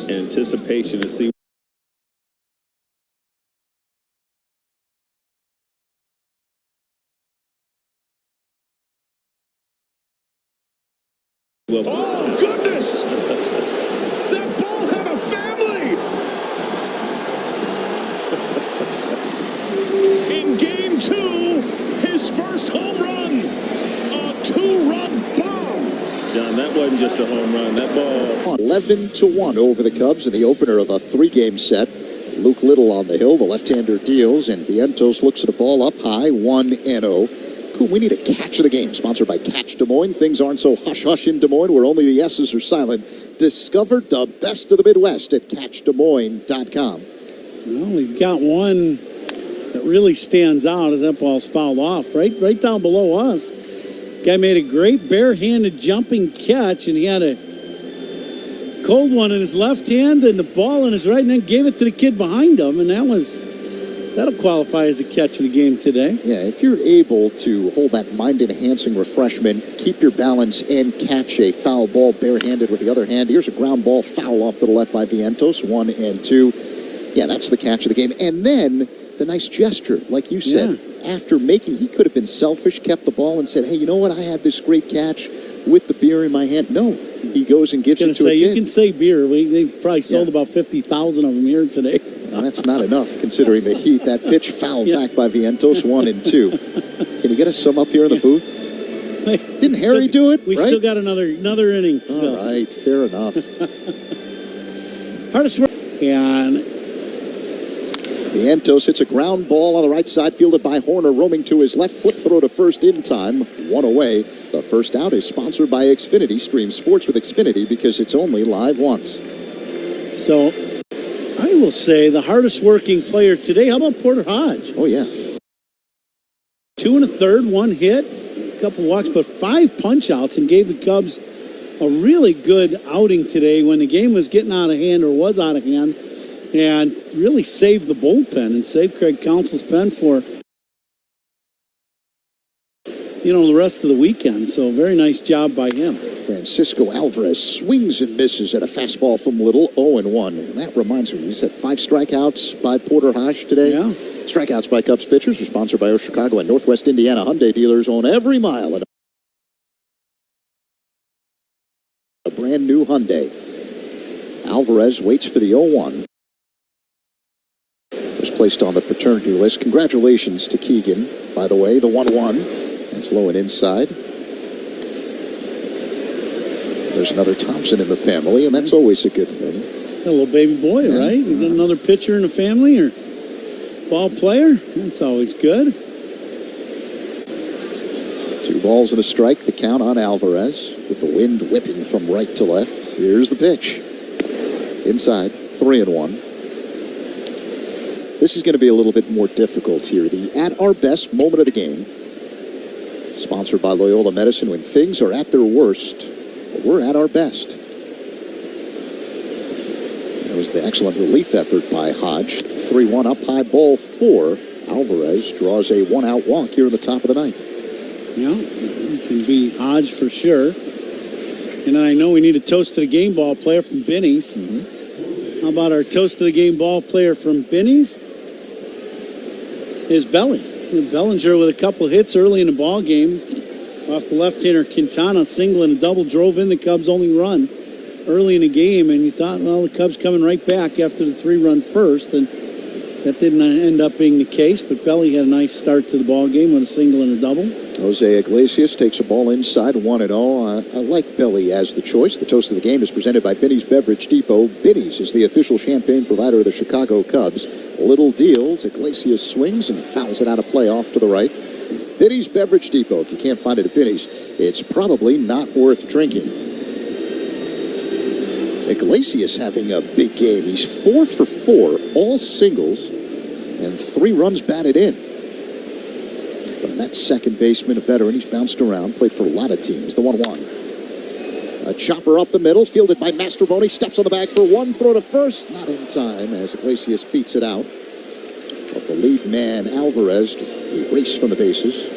Anticipation to see. Oh, goodness! That ball had a family! In game 2, his first home run, a 2-run bomb. John, that wasn't just a home run. That ball. 11-1 over the Cubs in the opener of a 3-game set. Luke Little on the hill. The left-hander deals, and Vientos looks at a ball up high, 1-0. Cool, we need a catch of the game. Sponsored by Catch Des Moines. Things aren't so hush-hush in Des Moines, where only the S's are silent. Discover the best of the Midwest at CatchDesMoines.com. Well, we've got one that really stands out as that ball's fouled off. Right down below us. Guy made a great barehanded jumping catch, and he had a cold one in his left hand and the ball in his right, and then gave it to the kid behind him, and that'll qualify as a catch of the game today. Yeah, if you're able to hold that mind-enhancing refreshment, keep your balance, and catch a foul ball barehanded with the other hand. Here's a ground ball foul off to the left by Vientos, 1-2. Yeah, that's the catch of the game. And then the nice gesture, like you said, after making, he could have been selfish, kept the ball and said, hey, you know what, I had this great catch with the beer in my hand. No, he goes and gives it to a kid. You can say beer. They probably sold about 50,000 of them here today. Well, that's not enough considering the heat. That pitch fouled back by Vientos, 1-2. Can you get us some up here in the booth? Didn't Harry do it? We still got another inning. All right, fair enough. Hardest work. And Vientos hits a ground ball on the right side, fielded by Horner, roaming to his left. Flip throw to first in time. One away. The first out is sponsored by Xfinity. Stream sports with Xfinity because it's only live once. So, I will say the hardest working player today. How about Porter Hodge? Oh, yeah. 2 1/3, 1 hit, a couple walks, but 5 punch-outs, and gave the Cubs a really good outing today when the game was getting out of hand or was out of hand, and really saved the bullpen and saved Craig Counsell's pen for the rest of the weekend. So very nice job by him. Francisco Alvarez swings and misses at a fastball from Little, 0-1. And that reminds me, you said 5 strikeouts by Porter Hodge today? Yeah. Strikeouts by Cubs pitchers are sponsored by our Chicago and Northwest Indiana Hyundai dealers on every mile. And a brand new Hyundai. Alvarez waits for the 0-1. Was placed on the paternity list. Congratulations to Keegan, by the way, the 1-1. It's low and inside. There's another Thompson in the family, and that's always a good thing. A little baby boy, right? You got another pitcher in the family or ball player? That's always good. 2 balls and a strike, the count on Alvarez, with the wind whipping from right to left. Here's the pitch. Inside, 3-1. This is going to be a little bit more difficult here. The At Our Best moment of the game, sponsored by Loyola Medicine. When things are at their worst, we're at our best. That was the excellent relief effort by Hodge. 3-1 up high, ball 4. Alvarez draws a 1-out walk here in the top of the 9th. Yeah, it can be Hodge for sure. And I know we need a toast to the game ball player from Benny's. How about our toast to the game ball player from Benny's? Is Belly. Bellinger with a couple hits early in the ball game. Off the left-hander, Quintana single and a double drove in the Cubs' only run early in the game. And you thought, well, the Cubs coming right back after the 3-run first. And that didn't end up being the case. But Belly had a nice start to the ball game with a single and a double. Jose Iglesias takes a ball inside, 1-0. I like Belly as the choice. The toast of the game is presented by Benny's Beverage Depot. Benny's is the official champagne provider of the Chicago Cubs. Little deals. Iglesias swings and fouls it out of play off to the right. Benny's Beverage Depot. If you can't find it at Benny's, it's probably not worth drinking. Iglesias having a big game. He's 4 for 4, all singles, and 3 runs batted in. But that second baseman, a veteran, he's bounced around, played for a lot of teams. The 1-1. A chopper up the middle, fielded by Masterboni, steps on the bag for 1, throw to first. Not in time as Iglesias beats it out. But the lead man, Alvarez, erased from the bases.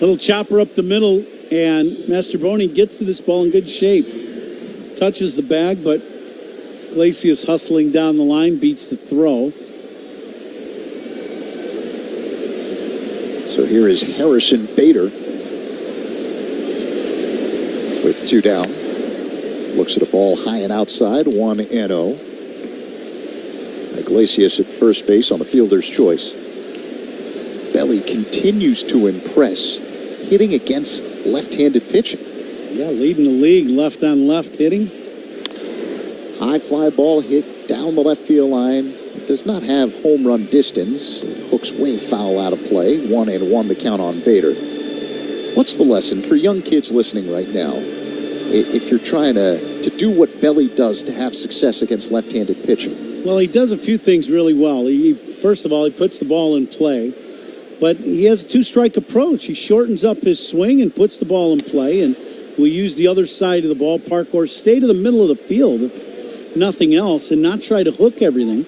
Little chopper up the middle, and Masterboni gets to this ball in good shape. Touches the bag, but Iglesias hustling down the line, beats the throw. So here is Harrison Bader with 2 down. Looks at a ball high and outside, 1-0. Iglesias at first base on the fielder's choice. Belly continues to impress. hitting against left-handed pitching. Yeah, leading the league left-on-left hitting. High fly ball hit down the left field line. It does not have home run distance. It hooks way foul out of play. 1-1 the count on Bader. What's the lesson for young kids listening right now? If you're trying to do what Belly does to have success against left-handed pitching. Well, he does a few things really well. First of all, he puts the ball in play, but he has a two-strike approach. He shortens up his swing and puts the ball in play, and will use the other side of the ballpark or stay to the middle of the field, if nothing else, and not try to hook everything.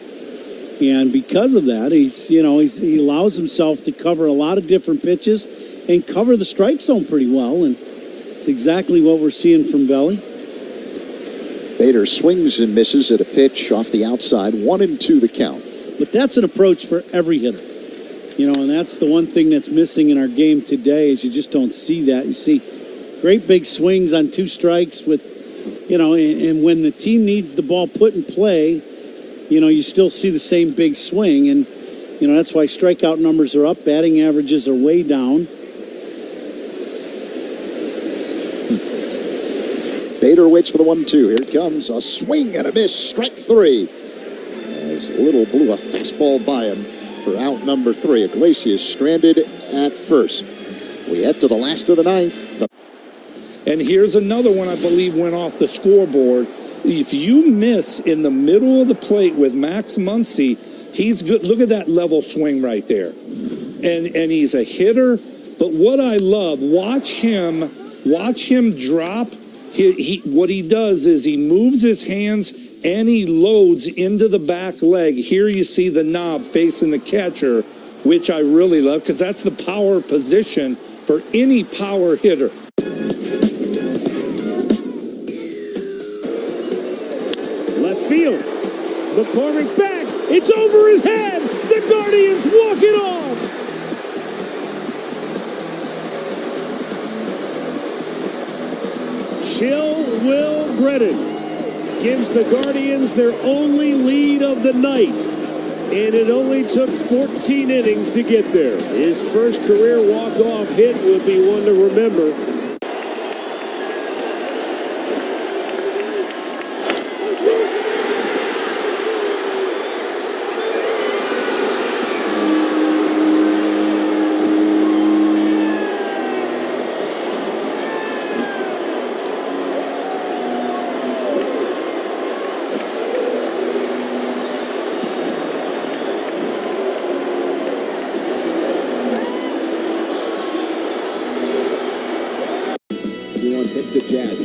And because of that, he allows himself to cover a lot of different pitches and cover the strike zone pretty well, and it's exactly what we're seeing from Belly. Bader swings and misses at a pitch off the outside. 1-2 the count. But that's an approach for every hitter. And that's the one thing that's missing in our game today is you just don't see that. You see great big swings on two strikes with, and when the team needs the ball put in play, you still see the same big swing. And, that's why strikeout numbers are up. Batting averages are way down. Bader waits for the 1-2. Here it comes. A swing and a miss. Strike 3. As Little blew a fastball by him for out number 3. Iglesias stranded at first. We head to the last of the ninth. And here's another one I believe went off the scoreboard. If you miss in the middle of the plate with Max Muncy, he's good. Look at that level swing right there. And he's a hitter. But what I love, watch him drop. What he does is he moves his hands and he loads into the back leg. Here you see the knob facing the catcher, which I really love because that's the power position for any power hitter. Left field. McCormick back. It's over his head. The Guardians walk it off. Chill Will Brennan gives the Guardians their only lead of the night. And it only took 14 innings to get there. His first career walk-off hit will be one to remember.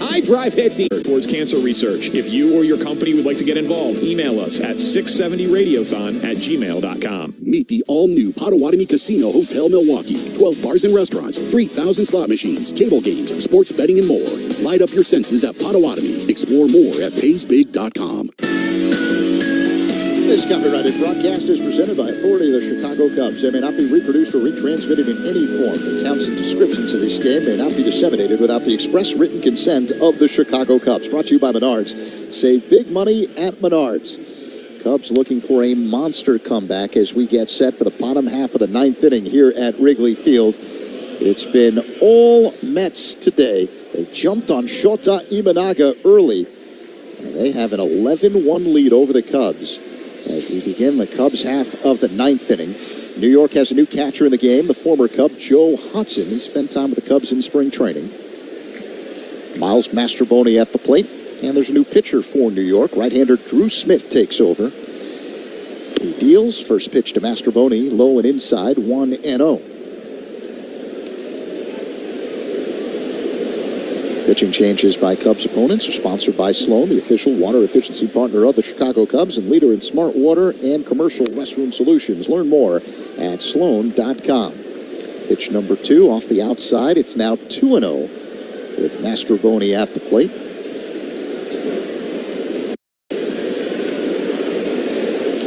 I drive hit towards cancer research. If you or your company would like to get involved, email us at 670radiothon@gmail.com. Meet the all-new Potawatomi Casino Hotel Milwaukee. 12 bars and restaurants, 3,000 slot machines, table games, sports betting, and more. Light up your senses at Potawatomi. Explore more at paysbig.com. This copyrighted broadcast is presented by authority of the Chicago Cubs. They may not be reproduced or retransmitted in any form. The accounts and descriptions of this game may not be disseminated without the express written consent of the Chicago Cubs. Brought to you by Menards. Save big money at Menards. Cubs looking for a monster comeback as we get set for the bottom half of the ninth inning here at Wrigley Field. It's been all Mets today. They jumped on Shota Imanaga early, and they have an 11-1 lead over the Cubs. As we begin the Cubs half of the ninth inning, New York has a new catcher in the game, the former Cub, Joe Hudson. He spent time with the Cubs in spring training. Miles Mastrobuoni at the plate, and there's a new pitcher for New York. Right-hander Drew Smith takes over. He deals. First pitch to Mastrobuoni, low and inside, 1-0. Pitching changes by Cubs opponents are sponsored by Sloan, the official water efficiency partner of the Chicago Cubs and leader in smart water and commercial restroom solutions. Learn more at sloan.com. Pitch number 2 off the outside. It's now 2-0 with Mastrobuoni at the plate.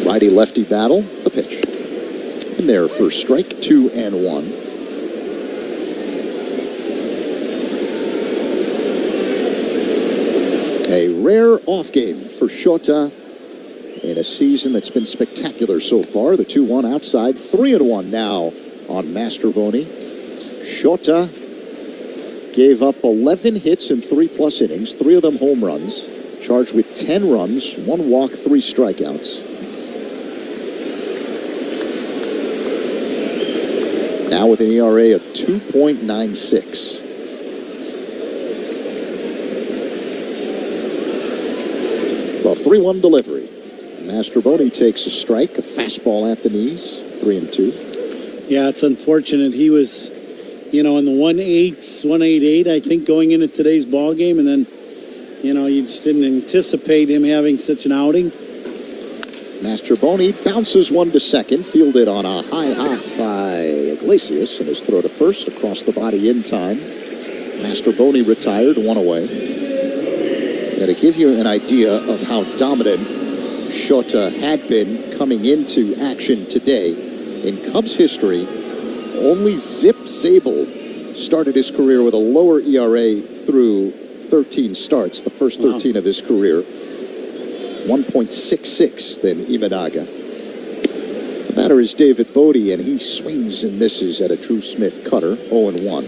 Righty-lefty battle. The pitch. And their first strike, 2-1. A rare off game for Shota in a season that's been spectacular so far. The 2-1 outside, 3-1 now on Mastrobuoni. Shota gave up 11 hits in 3+ innings, 3 of them home runs, charged with 10 runs, 1 walk, 3 strikeouts. Now with an ERA of 2.96. Well, 3-1 delivery. Mastrobuoni takes a strike, a fastball at the knees, 3-2. Yeah, it's unfortunate. He was, in the 188, I think, going into today's ball game, and then, you just didn't anticipate him having such an outing. Mastrobuoni bounces one to second, fielded on a high hop by Iglesias, and his throw to first across the body in time. Mastrobuoni retired, 1 away. Now, to give you an idea of how dominant Shota had been coming into action today, in Cubs history, only Zip Zabel started his career with a lower ERA through 13 starts, the first 13 of his career. 1.66 than Imanaga. The batter is David Bodie, and he swings and misses at a Drew Smith cutter, 0-1.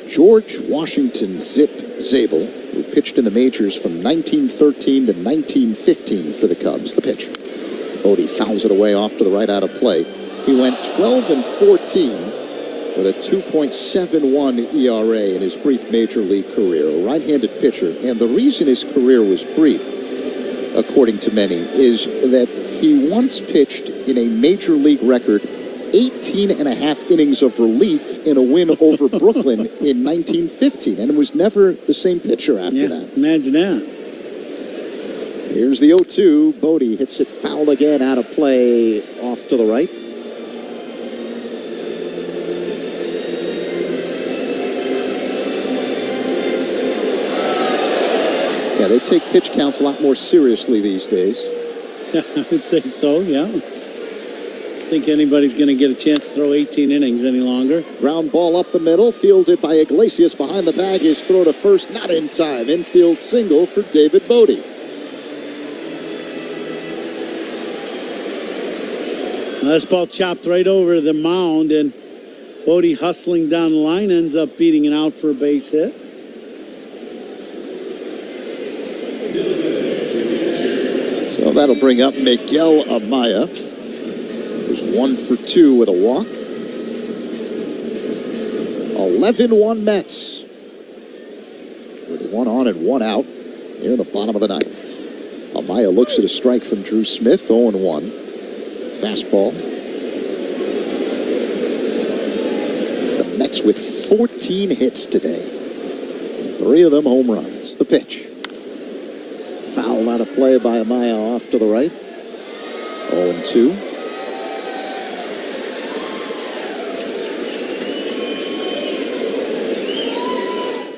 George Washington Zip Zabel, who pitched in the majors from 1913 to 1915 for the Cubs. The pitch. Bodie fouls it away off to the right out of play. He went 12-14 with a 2.71 ERA in his brief major league career, a right-handed pitcher. And the reason his career was brief, according to many, is that he once pitched in a major league record 18.5 innings of relief in a win over Brooklyn in 1915, and it was never the same pitcher after that. Imagine that. Here's the 0-2. Bodie hits it foul again, out of play, off to the right. Yeah, they take pitch counts a lot more seriously these days. I would say so, yeah. I think anybody's going to get a chance to throw 18 innings any longer. Ground ball up the middle, fielded by Iglesias behind the bag. His throw to first, not in time. Infield single for David Bodie. This ball chopped right over the mound, and Bodie hustling down the line ends up beating it out for a base hit. So that'll bring up Miguel Amaya, who's 1 for 2 with a walk. 11-1 Mets, with 1 on and 1 out here in the bottom of the 9th. Amaya looks at a strike from Drew Smith, 0-1. Fastball. The Mets with 14 hits today. 3 of them home runs. The pitch. Foul out of play by Amaya off to the right. 0-2.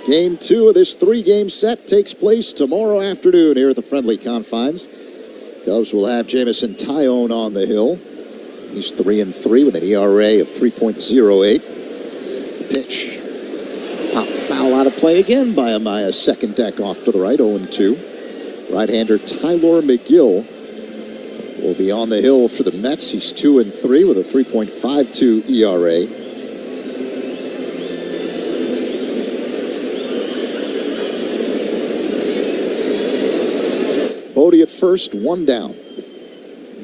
Game 2 of this 3-game set takes place tomorrow afternoon here at the Friendly Confines. Cubs will have Jamison Tyone on the hill. He's 3-3 with an ERA of 3.08. Pitch. Pop foul out of play again by Amaya. Second deck off to the right, 0-2. Right-hander Tyler McGill will be on the hill for the Mets. He's 2-3 with a 3.52 ERA. Bodie at first, 1 down.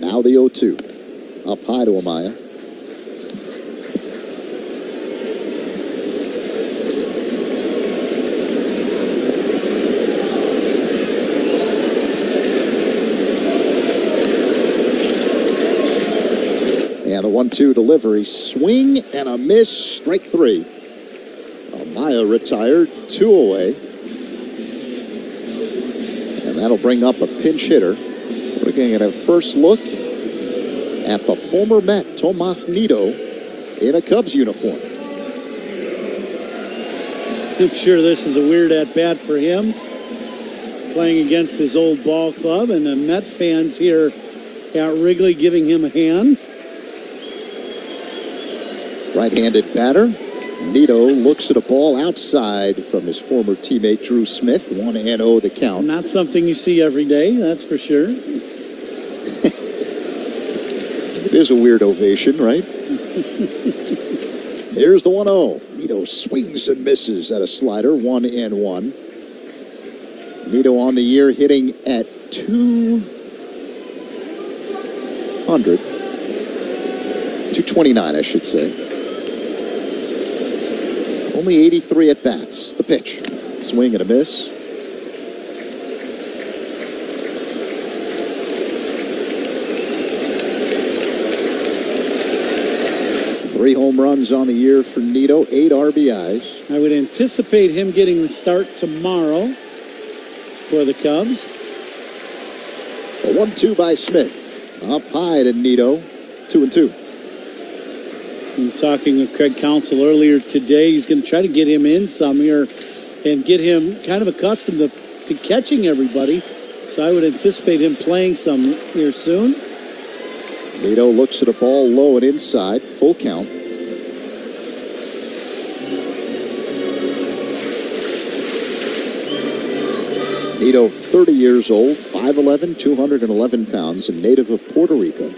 Now the 0-2. Up high to Amaya. And the 1-2 delivery. Swing and a miss. Strike 3. Amaya retired, 2 away. And that'll bring up a pinch hitter. We're going to get a first look at the former Met, Tomas Nido, in a Cubs uniform. I'm sure this is a weird at-bat for him, playing against his old ball club, and the Met fans here at Wrigley giving him a hand. Right-handed batter. Nido looks at a ball outside from his former teammate Drew Smith. 1-0 the count. Not something you see every day, that's for sure. It is a weird ovation, right? Here's the 1-0. Nito swings and misses at a slider, 1-1. Nito on the year hitting at 229, I should say. Only 83 at bats. The pitch. Swing and a miss. Three home runs on the year for Nito, 8 RBIs. I would anticipate him getting the start tomorrow for the Cubs. A 1-2 by Smith. Up high to Nito, 2-2. I'm talking with Craig Counsell earlier today. He's going to try to get him in some here and get him kind of accustomed to catching everybody. So I would anticipate him playing some here soon. Nito looks at a ball low and inside. Full count. Nito, 30 years old, 5'11", 211 pounds, and native of Puerto Rico.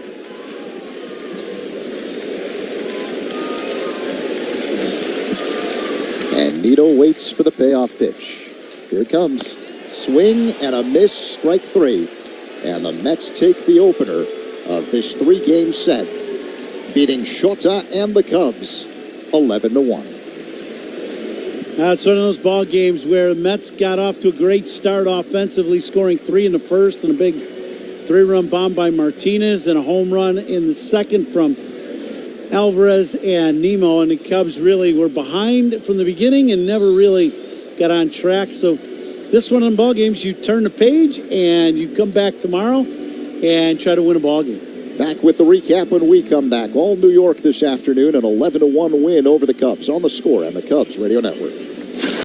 And Nito waits for the payoff pitch. Here it comes. Swing and a miss, strike 3. And the Mets take the opener of this 3-game set, beating Shota and the Cubs 11-1. It's one of those ball games where the Mets got off to a great start offensively, scoring 3 in the first and a big 3-run bomb by Martinez and a home run in the second from Alvarez and Nemo. And the Cubs really were behind from the beginning and never really got on track. So this one of the ball games, you turn the page and you come back tomorrow and try to win a ball game. Back with the recap when we come back. All New York this afternoon, an 11-1 win over the Cubs on The Score and the Cubs Radio Network.